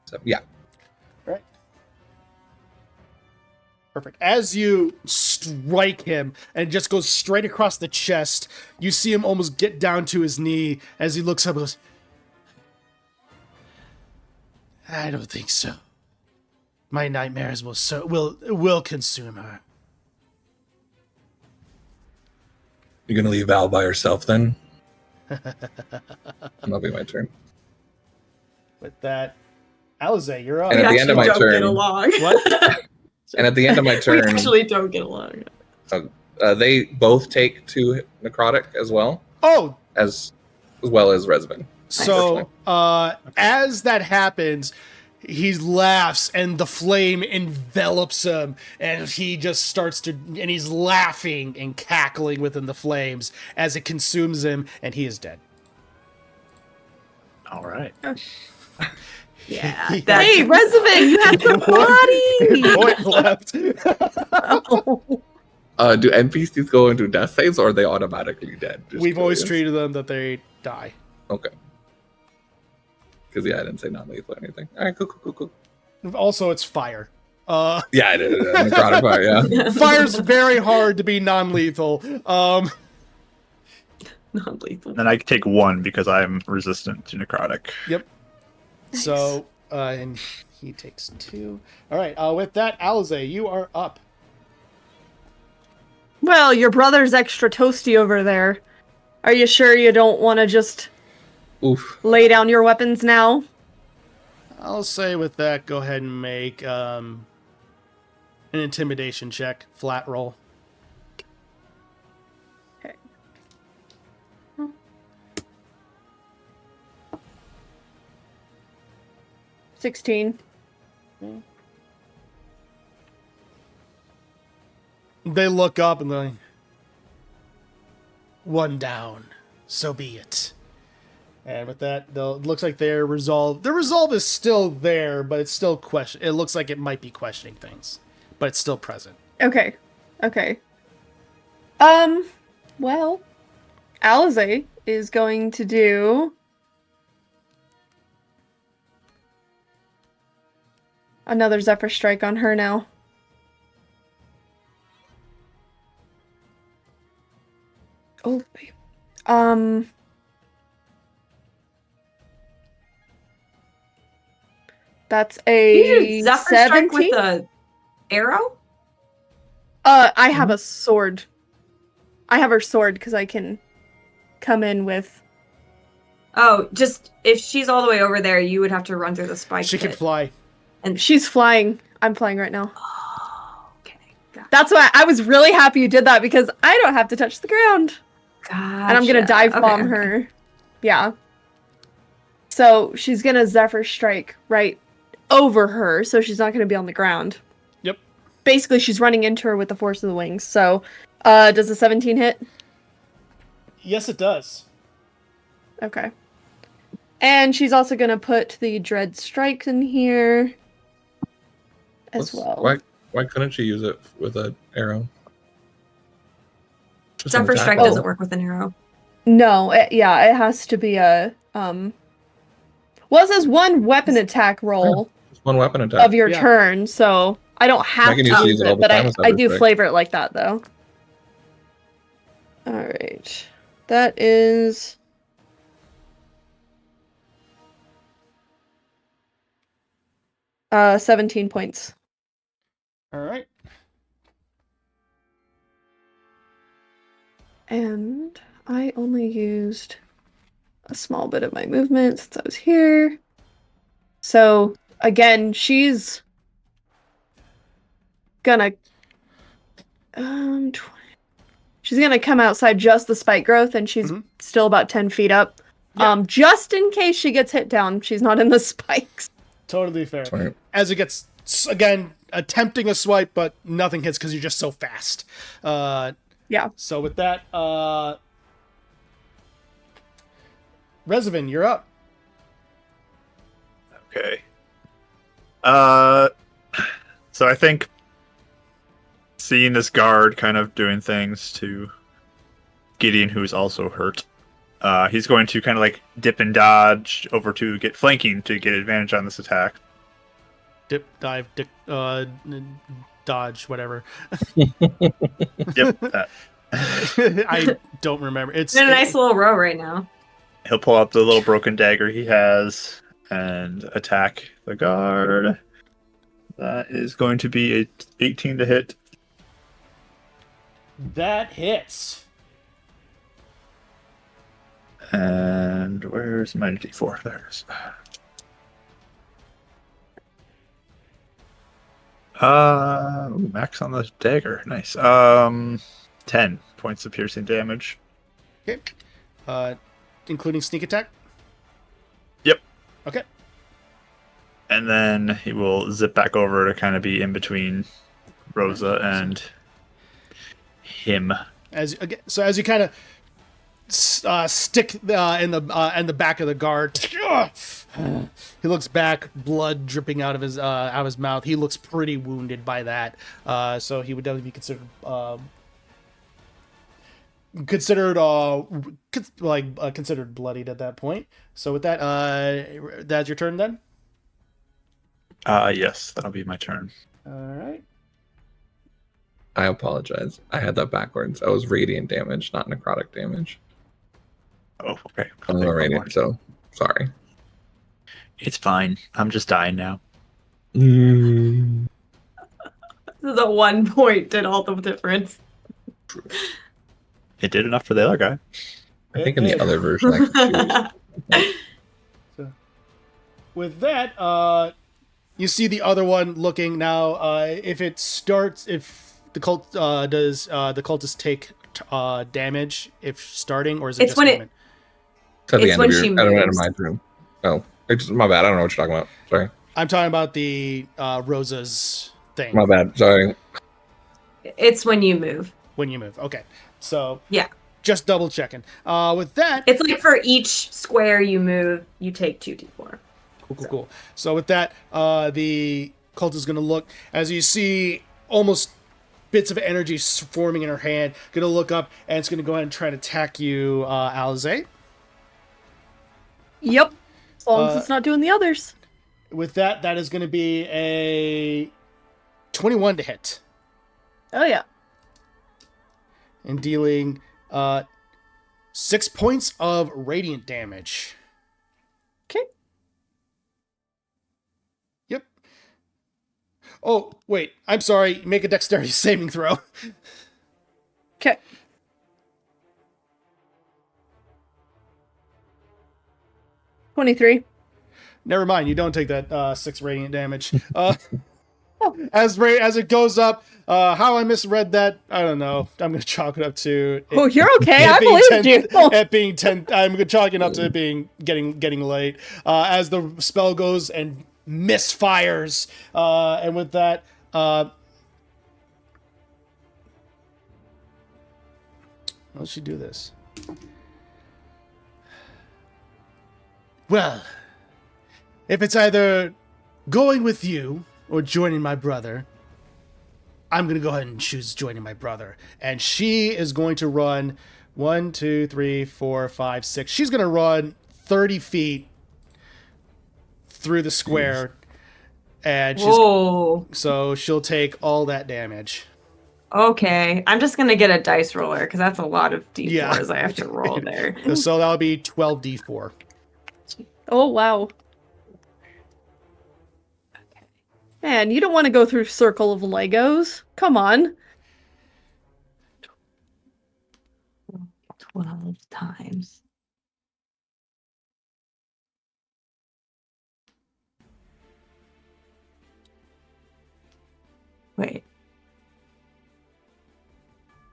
So yeah. Right. Perfect. As you strike him and it just goes straight across the chest, you see him almost get down to his knee as he looks up and goes, I don't think so. My nightmares will consume her. You're gonna leave Val by herself then? That'll be my turn. With that, Alize, you're up. And at the end of my don't turn- get along. What? And at the end of my We turn, actually don't get along. they both take 2 necrotic as well Oh, as well as Revenant. so as that happens, he laughs and the flame envelops him and he just starts to, and he's laughing and cackling within the flames as it consumes him and he is dead. All right. Yeah. He- That's, Hey, Revenant, you have the Point left. body. Do NPCs go into death saves or are they automatically dead? Just We've always curious. treated them that they die. Okay. Because I didn't say non-lethal or anything. All right, cool. Also, it's fire. Yeah, I did. Necrotic fire. Yeah. Fire's very hard to be non-lethal. Non-lethal. Then I take 1 because I'm resistant to necrotic. Yep. Nice. So, and he takes 2. All right. With that, Alize, you are up. Well, your brother's extra toasty over there. Are you sure you don't want to just Oof. lay down your weapons now? I'll say with that, go ahead and make an intimidation check, flat roll. Okay. 16. They look up and they're like, 1 down, so be it. And with that, it looks like their resolve is still there, but it's still it looks like it might be questioning things, but it's still present. Okay. Well, Alize is going to do another Zephyr Strike on her now. Oh, that's a You Zephyr Strike 17? with a arrow? I have a sword. I have her sword because I can come in with. Oh, just if she's all the way over there, you would have to run through the spike. She can pit. fly. And She's flying. I'm flying right now. Oh, okay. That's why I was really happy you did that because I don't have to touch the ground. And I'm gonna dive bomb her. Yeah. So she's gonna Zephyr Strike right over her, so she's not gonna be on the ground. Yep. Basically, she's running into her with the force of the wings. So, does a 17 hit? Yes, it does. Okay. And she's also gonna put the Dread Strike in here as well. Why couldn't she use it with an arrow? Just an Zephyr attack Strike roll. doesn't work with an arrow. No, it has to be a Well, it says 1 weapon attack roll Just 1 weapon attack. of your Yeah. turn, so I don't have can to just use use it all it, the but time with I Zephyr do Strike. flavor it like that though. All right, that is 17 points. All right. And I only used a small bit of my movement since I was here. So, again, she's gonna... she's gonna come outside just the spike growth, and she's still about 10 feet up. Yeah. Just in case she gets hit down, she's not in the spikes. Totally fair. Right. As it gets, again, attempting a swipe, but nothing hits because you're just so fast. Yeah. So with that, Resvin, you're up. Okay. So I think seeing this guard kind of doing things to Gideon, who's also hurt, he's going to kind of like dip and dodge over to get flanking to get advantage on this attack. Dip, dive, dodge, whatever. Yep. That. I don't remember. It's in a nice little row right now. He'll pull out the little broken dagger he has and attack the guard. That is going to be a 18 to hit. That hits. And where's my D4? There it is. Max on the dagger. Nice. 10 points of piercing damage. Okay. Including sneak attack? Yep. Okay. And then he will zip back over to kind of be in between Rosa and him. As you kind of stick in the back of the guard, he looks back, blood dripping out of his mouth. He looks pretty wounded by that. So he would definitely be considered considered considered bloodied at that point. So with that, that's your turn then. Yes, that'll be my turn. All right. I apologize. I had that backwards. I was radiant damage, not necrotic damage. Oh, okay. I'm not radiant, so sorry. It's fine. I'm just dying now. Mm. The 1 point did all the difference. It did enough for the other guy. I think in the other version, I could choose. So, with that, you see the other one looking now. If the cult does the cultist take damage if starting, or is it It's just when movement? It's at the It's end when of your. she I don't know, moves. my room. Oh, it's my bad. I don't know what you're talking about. Sorry. I'm talking about the Rosa's thing. My bad. Sorry. It's when you move. When you move. Okay. So Yeah. just double checking. With that, It's like for each square you move, you take 2d4. cool. So with that, the cult is going to look as you see almost bits of energy forming in her hand. Going to look up and it's going to go ahead and try to attack you, Alize. Yep. As long as it's not doing the others. With that, that is going to be a 21 to hit. Oh, yeah. And dealing 6 points of radiant damage. Okay. Yep. Oh, wait. I'm sorry. Make a dexterity saving throw. Okay. $23. Never mind. You don't take that 6 radiant damage. As it goes up, how I misread that, I don't know. I'm going to chalk it up to... Oh, you're okay. it I being believed 10 you. It being 10... I'm going to chalk it up to it being getting late. As the spell goes and misfires. And with that... how does she do this? Well, if it's either going with you or joining my brother, I'm going to go ahead and choose joining my brother. And she is going to run 1, 2, 3, 4, 5, 6. She's going to run 30 feet through the square. And so she'll take all that damage. Okay. I'm just going to get a dice roller because that's a lot of d4s Yeah. I have to roll there. So that'll be 12d4. Oh, wow. Man, you don't want to go through circle of Legos. Come on. 12 times. Wait.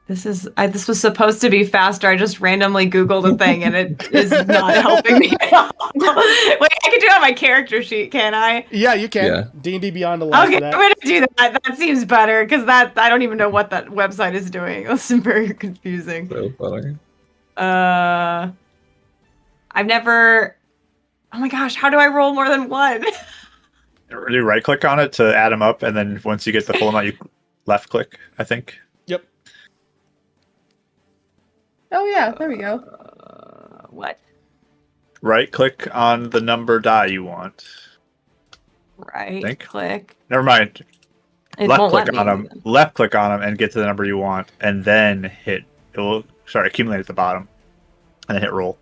This was supposed to be faster. I just randomly Googled a thing and it is not helping me at all. Wait, I can do it on my character sheet, can I? Yeah, you can. Yeah. D&D Beyond allows Okay, for I'm that. gonna do that. That seems better because I don't even know what that website is doing. That's very confusing. So funny. I've never. Oh my gosh, how do I roll more than one? You right click on it to add them up, and then once you get the full amount, you left click, I think. Yep. Oh, yeah. There we go. What? Right click on the number die you want. Right Think. click. Never mind. It Left won't let click me on them. even. Left click on them and get to the number you want, and then hit. It will accumulate at the bottom, and then hit roll.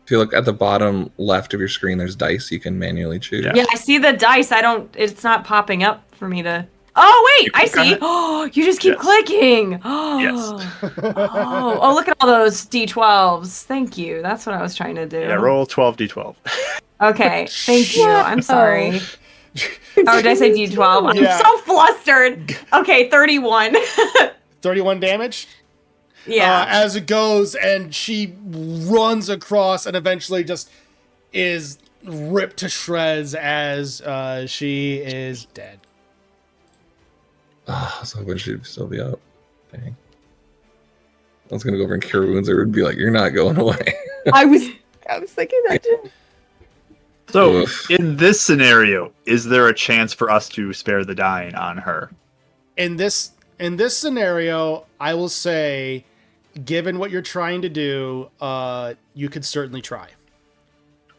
If you look at the bottom left of your screen, there's dice you can manually choose. Yeah. Yeah, I see the dice. It's not popping up for me to. Oh wait, You I click on see. it? Oh, you just keep Yes. clicking. Yes. Oh, look at all those d12s. Thank you. That's what I was trying to do. Yeah, roll 12d12. Okay, thank you. I'm Wow. sorry. Oh, did I say d12? I'm Yeah. so flustered. Okay, 31. 31 damage. Yeah. As it goes, and she runs across and eventually just is ripped to shreds as she is dead. I was hoping she'd still be up. Dang. I was gonna go over and cure wounds. It would be like, you're not going away. I was thinking that too. So, Oof. in this scenario, is there a chance for us to spare the dying on her? In this scenario, I will say, given what you're trying to do, you could certainly try.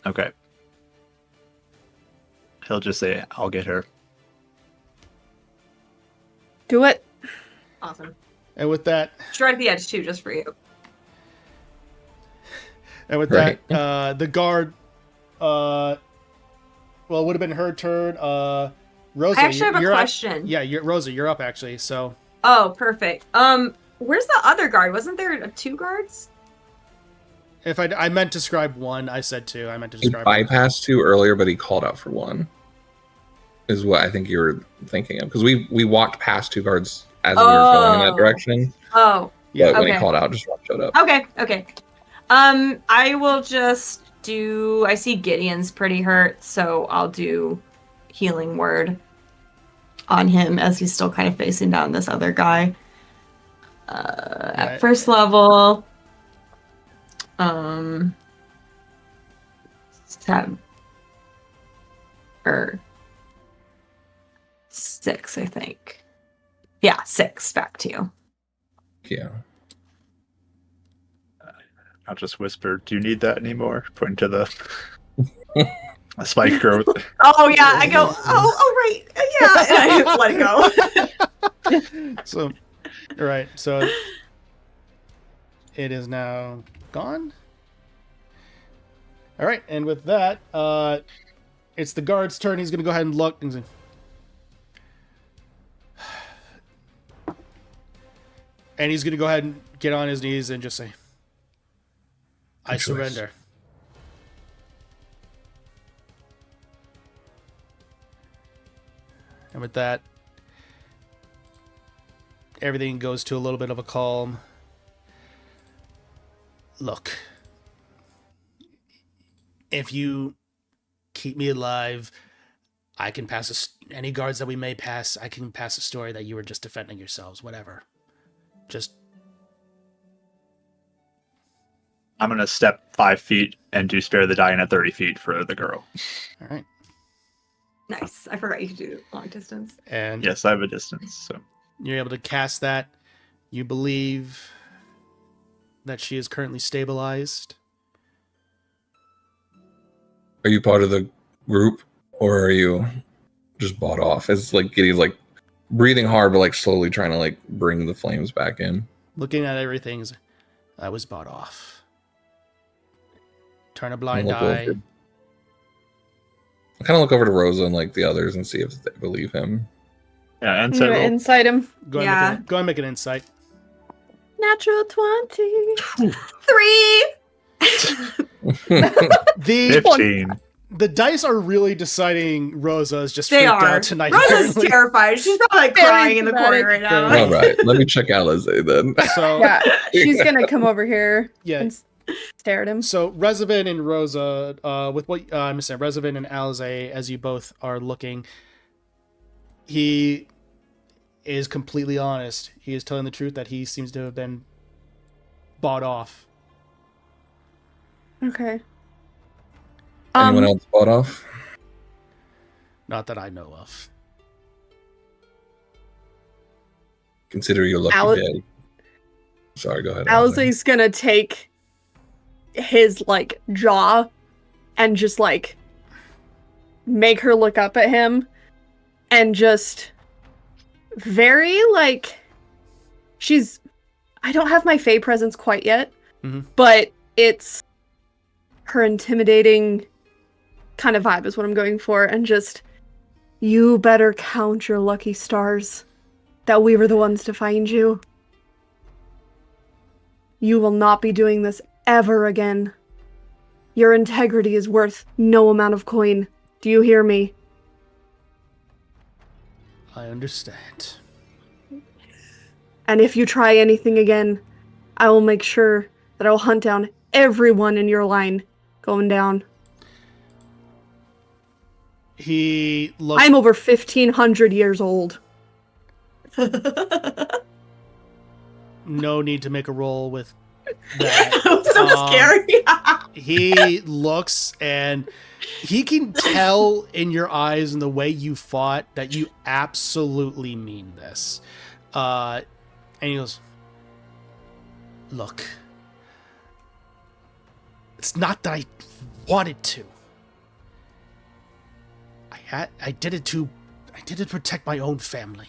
Okay. He'll just say, I'll get her. Do it. Awesome. And with that, Strike the edge too, just for you. and with Right. that, the guard, well, it would have been her turn. Rosa, I actually have a you're up. question. Yeah, Rosa, you're up actually. So Oh, perfect. Where's the other guard? Wasn't there 2 guards? if I meant to describe one, I said two. I meant to He describe one. bypassed 2 earlier, but he called out for 1. Is what I think you were thinking of, because we walked past 2 guards as we were going in that Oh. direction. Oh, Yeah. But when he okay. called out, just 1 showed up. okay. I will just do. I see Gideon's pretty hurt, so I'll do healing word on him as he's still kind of facing down this other guy. At Right. first level, 7 or 6, I think. Yeah, 6. Back to you. Yeah. I'll just whisper, do you need that anymore? Pointing to the spike growth. Oh yeah, I go. Oh right, yeah. And I let it go. So, all right. So it is now gone. All right, and with that, it's the guard's turn. He's gonna go ahead and look. And he's gonna go ahead and get on his knees and just say, "I Good choice. surrender." And with that, everything goes to a little bit of a calm. Look, if you keep me alive, I can pass any guards that we may pass. I can pass a story that you were just defending yourselves. Whatever. Just I'm going to step 5 feet and do spare the dying at 30 feet for the girl. all right. Nice. I forgot you could do long distance. And Yes, I have a distance. So you're able to cast that. You believe that she is currently stabilized. Are you part of the group, or are you just bought off? It's like Giddy's like breathing hard, but like slowly trying to like bring the flames back in. Looking at everything, I was bought off. Turn a blind Look eye. over. I kind of look over to Rosa and like the others and see if they believe him. yeah, I'm insight gonna roll. incite him. Go ahead, Yeah. go ahead and make an insight. Natural 20. 3. The 15. the dice are really deciding Rosa is just They freaked are. out tonight. Rosa's apparently. terrified. She's probably like Very crying in the corner dramatic. right now. Very- All right, let me check Alize then. So Yeah, she's gonna come over here yeah. and stare at him. So Rezavin and Rosa, with what I'm saying, Rezavin and Alize, as you both are looking, he is completely honest. He is telling the truth that he seems to have been bought off. Okay. Anyone else bought off? Not that I know of. Consider your lucky Alice- day. Sorry, go ahead. Alize. Alize's gonna take his like jaw and just like make her look up at him and just very like I don't have my Fae presence quite yet, Mhm. but it's her intimidating kind of vibe is what I'm going for, and just you better count your lucky stars that we were the ones to find you. You will not be doing this ever again. Your integrity is worth no amount of coin. Do you hear me? I understand. And if you try anything again, I will make sure that I will hunt down everyone in your line going down. He looks. I'm over 1,500 years old. No need to make a roll with that. I'm so scary. He looks and he can tell in your eyes and the way you fought that you absolutely mean this. And he goes, Look, it's not that I wanted to. I did it to protect my own family.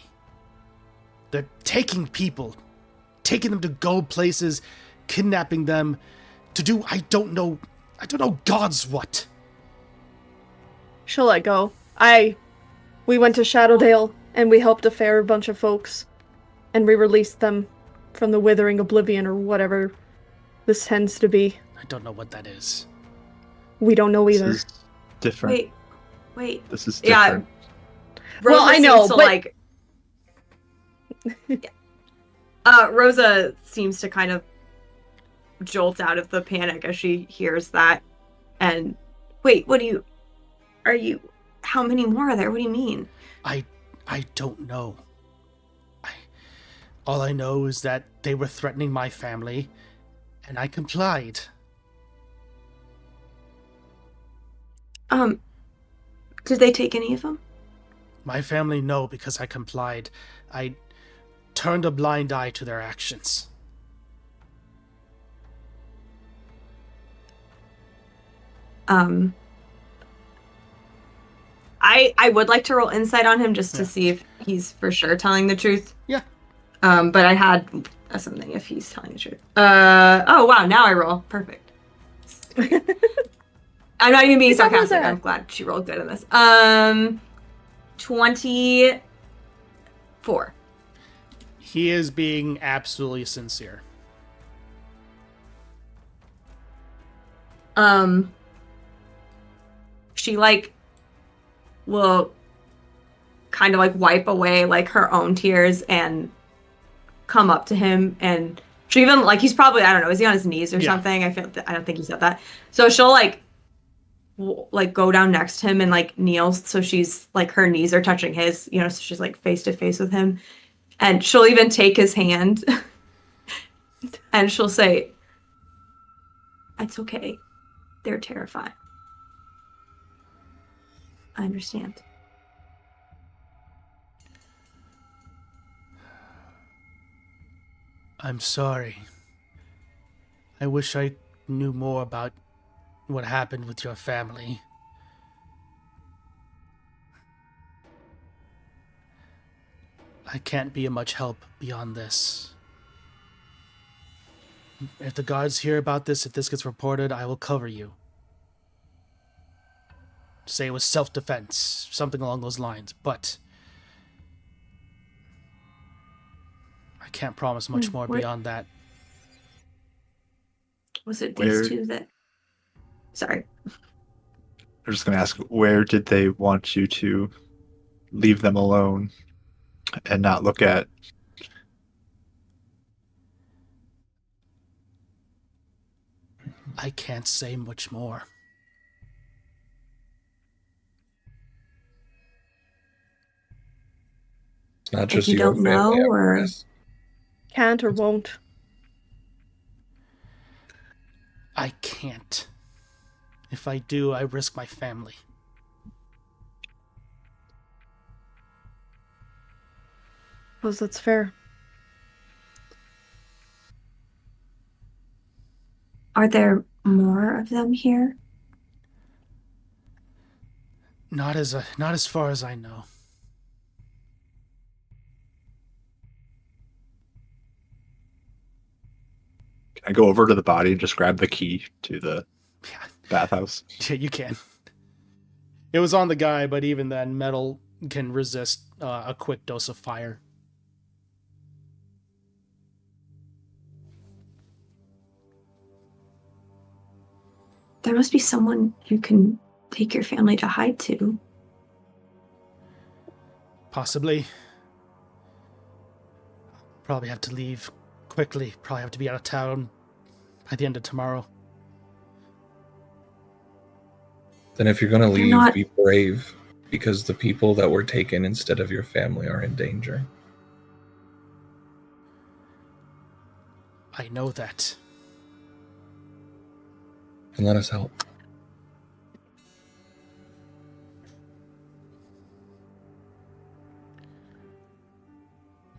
They're taking people, taking them to go places, kidnapping them to do I don't know God's what. She'll let go. We went to Shadowdale, and we helped a fair bunch of folks, and we released them from the withering oblivion or whatever this tends to be. I don't know what that is. We don't know either. This is different. Wait. This is Yeah. different. Rosa Well, I know, seems to, but- Rosa seems to kind of jolt out of the panic as she hears that. And wait, how many more are there? What do you mean? I don't know. All I know is that they were threatening my family, and I complied. Did they take any of them? My family, no, because I complied. I turned a blind eye to their actions. I would like to roll insight on him just to see if he's for sure telling the truth. Yeah. But I had something if he's telling the truth. Oh wow, now I roll. Perfect. I'm not even being It's almost sarcastic. there. I'm glad she rolled good in this. 24. He is being absolutely sincere. She will kind of wipe away her own tears and come up to him, and she even he's probably, I don't know, is he on his knees or something? I don't think he said that. So she'll go down next to him and kneel, so she's her knees are touching his, so she's face to face with him, and she'll even take his hand and she'll say, "It's okay. They're terrified. I understand." I'm sorry. I wish I knew more about what happened with your family. I can't be of much help beyond this. If the guards hear about this, if this gets reported, I will cover you. Say it was self-defense, something along those lines, but I can't promise much more beyond that. Was it Where- these two that... Sorry. I'm just going to ask, where did they want you to leave them alone and not look at? I can't say much more. It's not just you your don't family. know, or... Yes. Can't or won't. I can't. If I do, I risk my family. Suppose that's fair. Are there more of them here? Not as far as I know. Can I go over to the body and just grab the key to the Yeah, bathhouse? yeah, you can. It was on the guy, but even then, metal can resist a quick dose of fire. There must be someone you can take your family to hide to. Possibly. Probably have to leave quickly. Probably have to be out of town by the end of tomorrow. Then if you're gonna leave, not- be brave, because the people that were taken instead of your family are in danger. I know that. And let us help.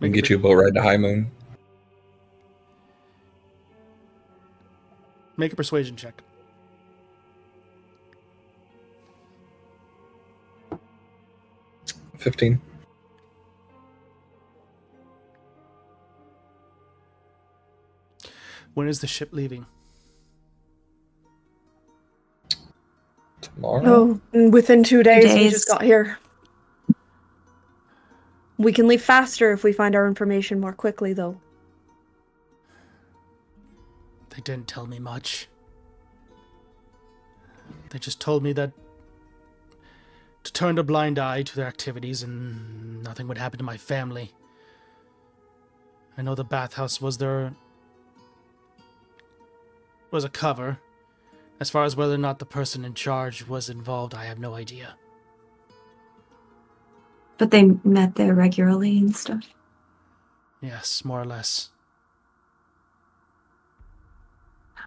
We can get you a boat ride to High Moon. Make a persuasion check. $15. When is the ship leaving? Tomorrow? Oh, and within 2 days, we days. just got here. We can leave faster if we find our information more quickly, though. They didn't tell me much. They just told me that to turn a blind eye to their activities and nothing would happen to my family. I know the bathhouse was a cover. As far as whether or not the person in charge was involved, I have no idea. But they met there regularly and stuff. Yes, more or less.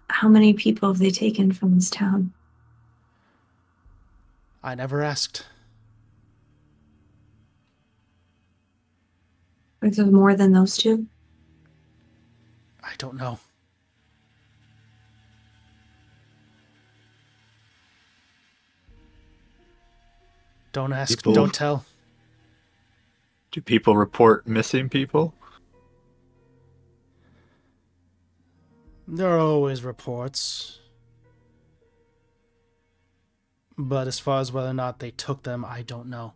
How many people have they taken from this town? I never asked. Is there more than those two? I don't know. Don't ask, People- don't tell. Do people report missing people? There are always reports. But as far as whether or not they took them, I don't know.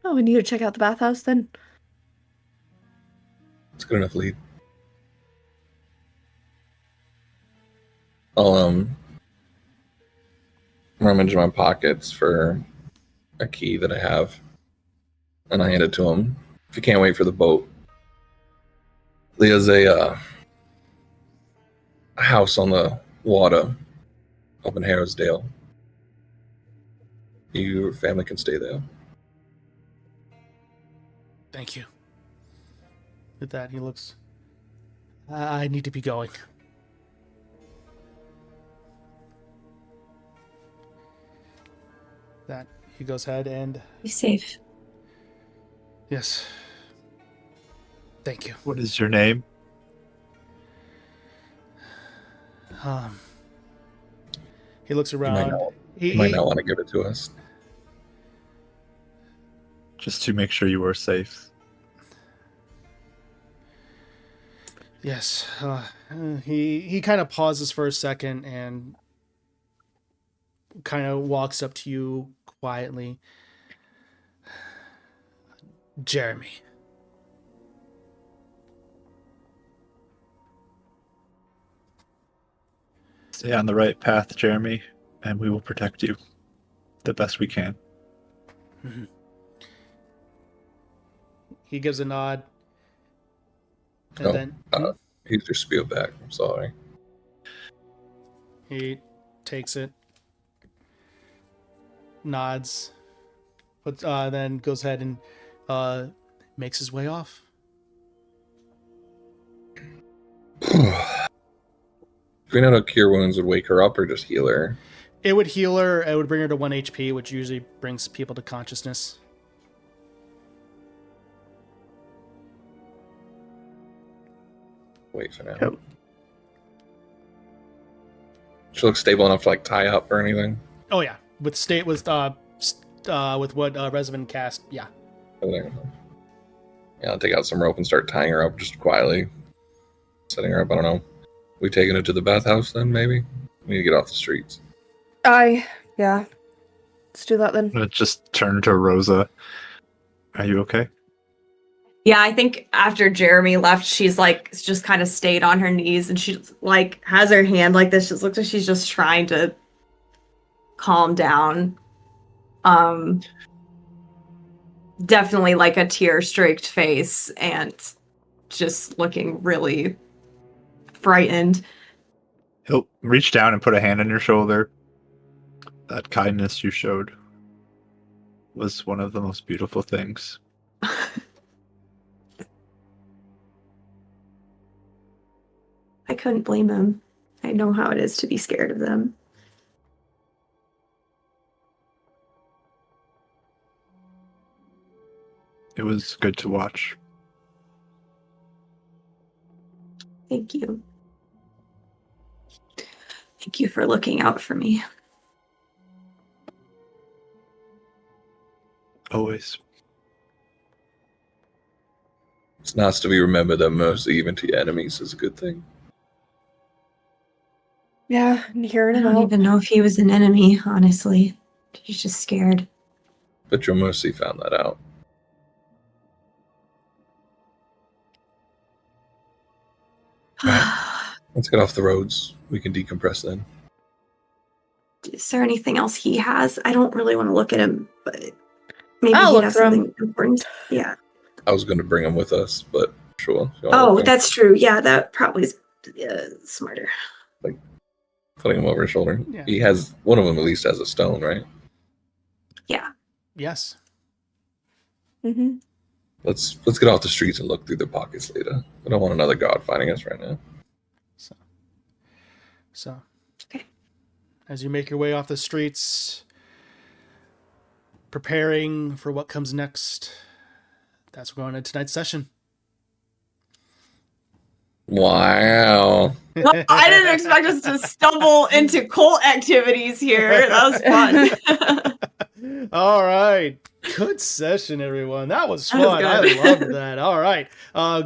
Oh, we need to check out the bathhouse then. It's good enough lead. I'll rummage my pockets for a key that I have, and I hand it to him. If you can't wait for the boat, there's a house on the water up in Harrisdale. Your family can stay there. Thank you. With that, he looks... I need to be going. That, he goes ahead and... Be safe. Yes. Thank you. What is your name? He looks You might around. not, He, you might he- not want to give it to us. Just to make sure you are safe. Yes. He kind of pauses for a second and kind of walks up to you quietly. Jeremy. Stay on the right path, Jeremy, and we will protect you the best we can. He gives a nod. And No, then He's your spiel back. I'm sorry. he takes it, nods, puts, then goes ahead and makes his way off. Do we know how cure wounds would wake her up or just heal her? It would heal her. It would bring her to 1 HP, which usually brings people to consciousness. Wait for now. Cool. She looks stable enough to like tie up or anything. Oh yeah, with what Resident cast, yeah. Oh, there you go. Yeah, I'll take out some rope and start tying her up just quietly. Setting her up, I don't know. We taking her to the bathhouse then, maybe? We need to get off the streets. Yeah. Let's do that then. Let's just turn to Rosa. Are you okay? Yeah, I think after Jeremy left, she's like just kind of stayed on her knees and she like has her hand like this. She looks like she's just trying to calm down. Definitely like a tear-streaked face and just looking really frightened. He'll reach down and put a hand on your shoulder. That kindness you showed was one of the most beautiful things. I couldn't blame him. I know how it is to be scared of them. It was good to watch. Thank you. Thank you for looking out for me. Always. It's nice to be remembered that mercy, even to your enemies, is a good thing. Yeah, and hearing I him don't out. even know if he was an enemy, honestly. He's just scared. But your mercy found that out. Right. Let's get off the roads. We can decompress then. Is there anything else he has? I don't really want to look at him, but maybe I'll he'd look have through him. something important. Yeah. I was going to bring him with us, but sure. if you wanna Oh, look him, that's true. Yeah, that probably is smarter. putting him over his shoulder. Yeah. He has one of them at least has a stone, right? Yeah. Yes. Mm-hmm. Let's get off the streets and look through their pockets later. I don't want another god fighting us right now. So, Okay. as you make your way off the streets, preparing for what comes next, that's what's going on tonight's session. Wow. Well, I didn't expect us to stumble into cult activities here. That was fun. All right. Good session, everyone. That was That was fun. I good. loved that. All right.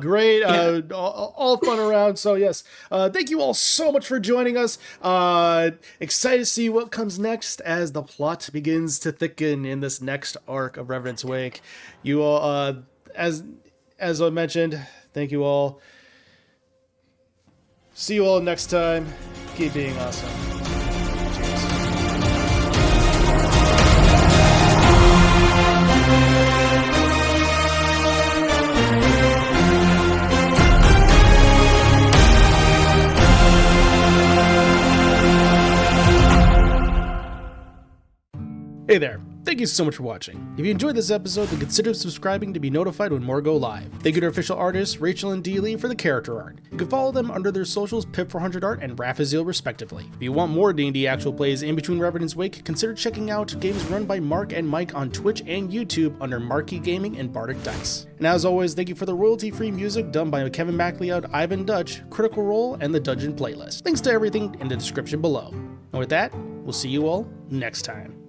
Great. Yeah. All fun around. So, yes. Thank you all so much for joining us. Excited to see what comes next as the plot begins to thicken in this next arc of Revenant's Wake. You all, as I mentioned, thank you all. See you all next time. Keep being awesome. Cheers. Hey there. Thank you so much for watching. If you enjoyed this episode, then consider subscribing to be notified when more go live. Thank you to our official artists, Rachel and Dee Lee, for the character art. You can follow them under their socials, Pip400art and Raphaziel, respectively. If you want more D&D actual plays in between Revenant's Wake, consider checking out games run by Mark and Mike on Twitch and YouTube under Marquee Gaming and Bardic Dice. And as always, thank you for the royalty-free music done by Kevin MacLeod, Ivan Dutch, Critical Role, and the Dungeon Playlist. Links to everything in the description below. And with that, we'll see you all next time.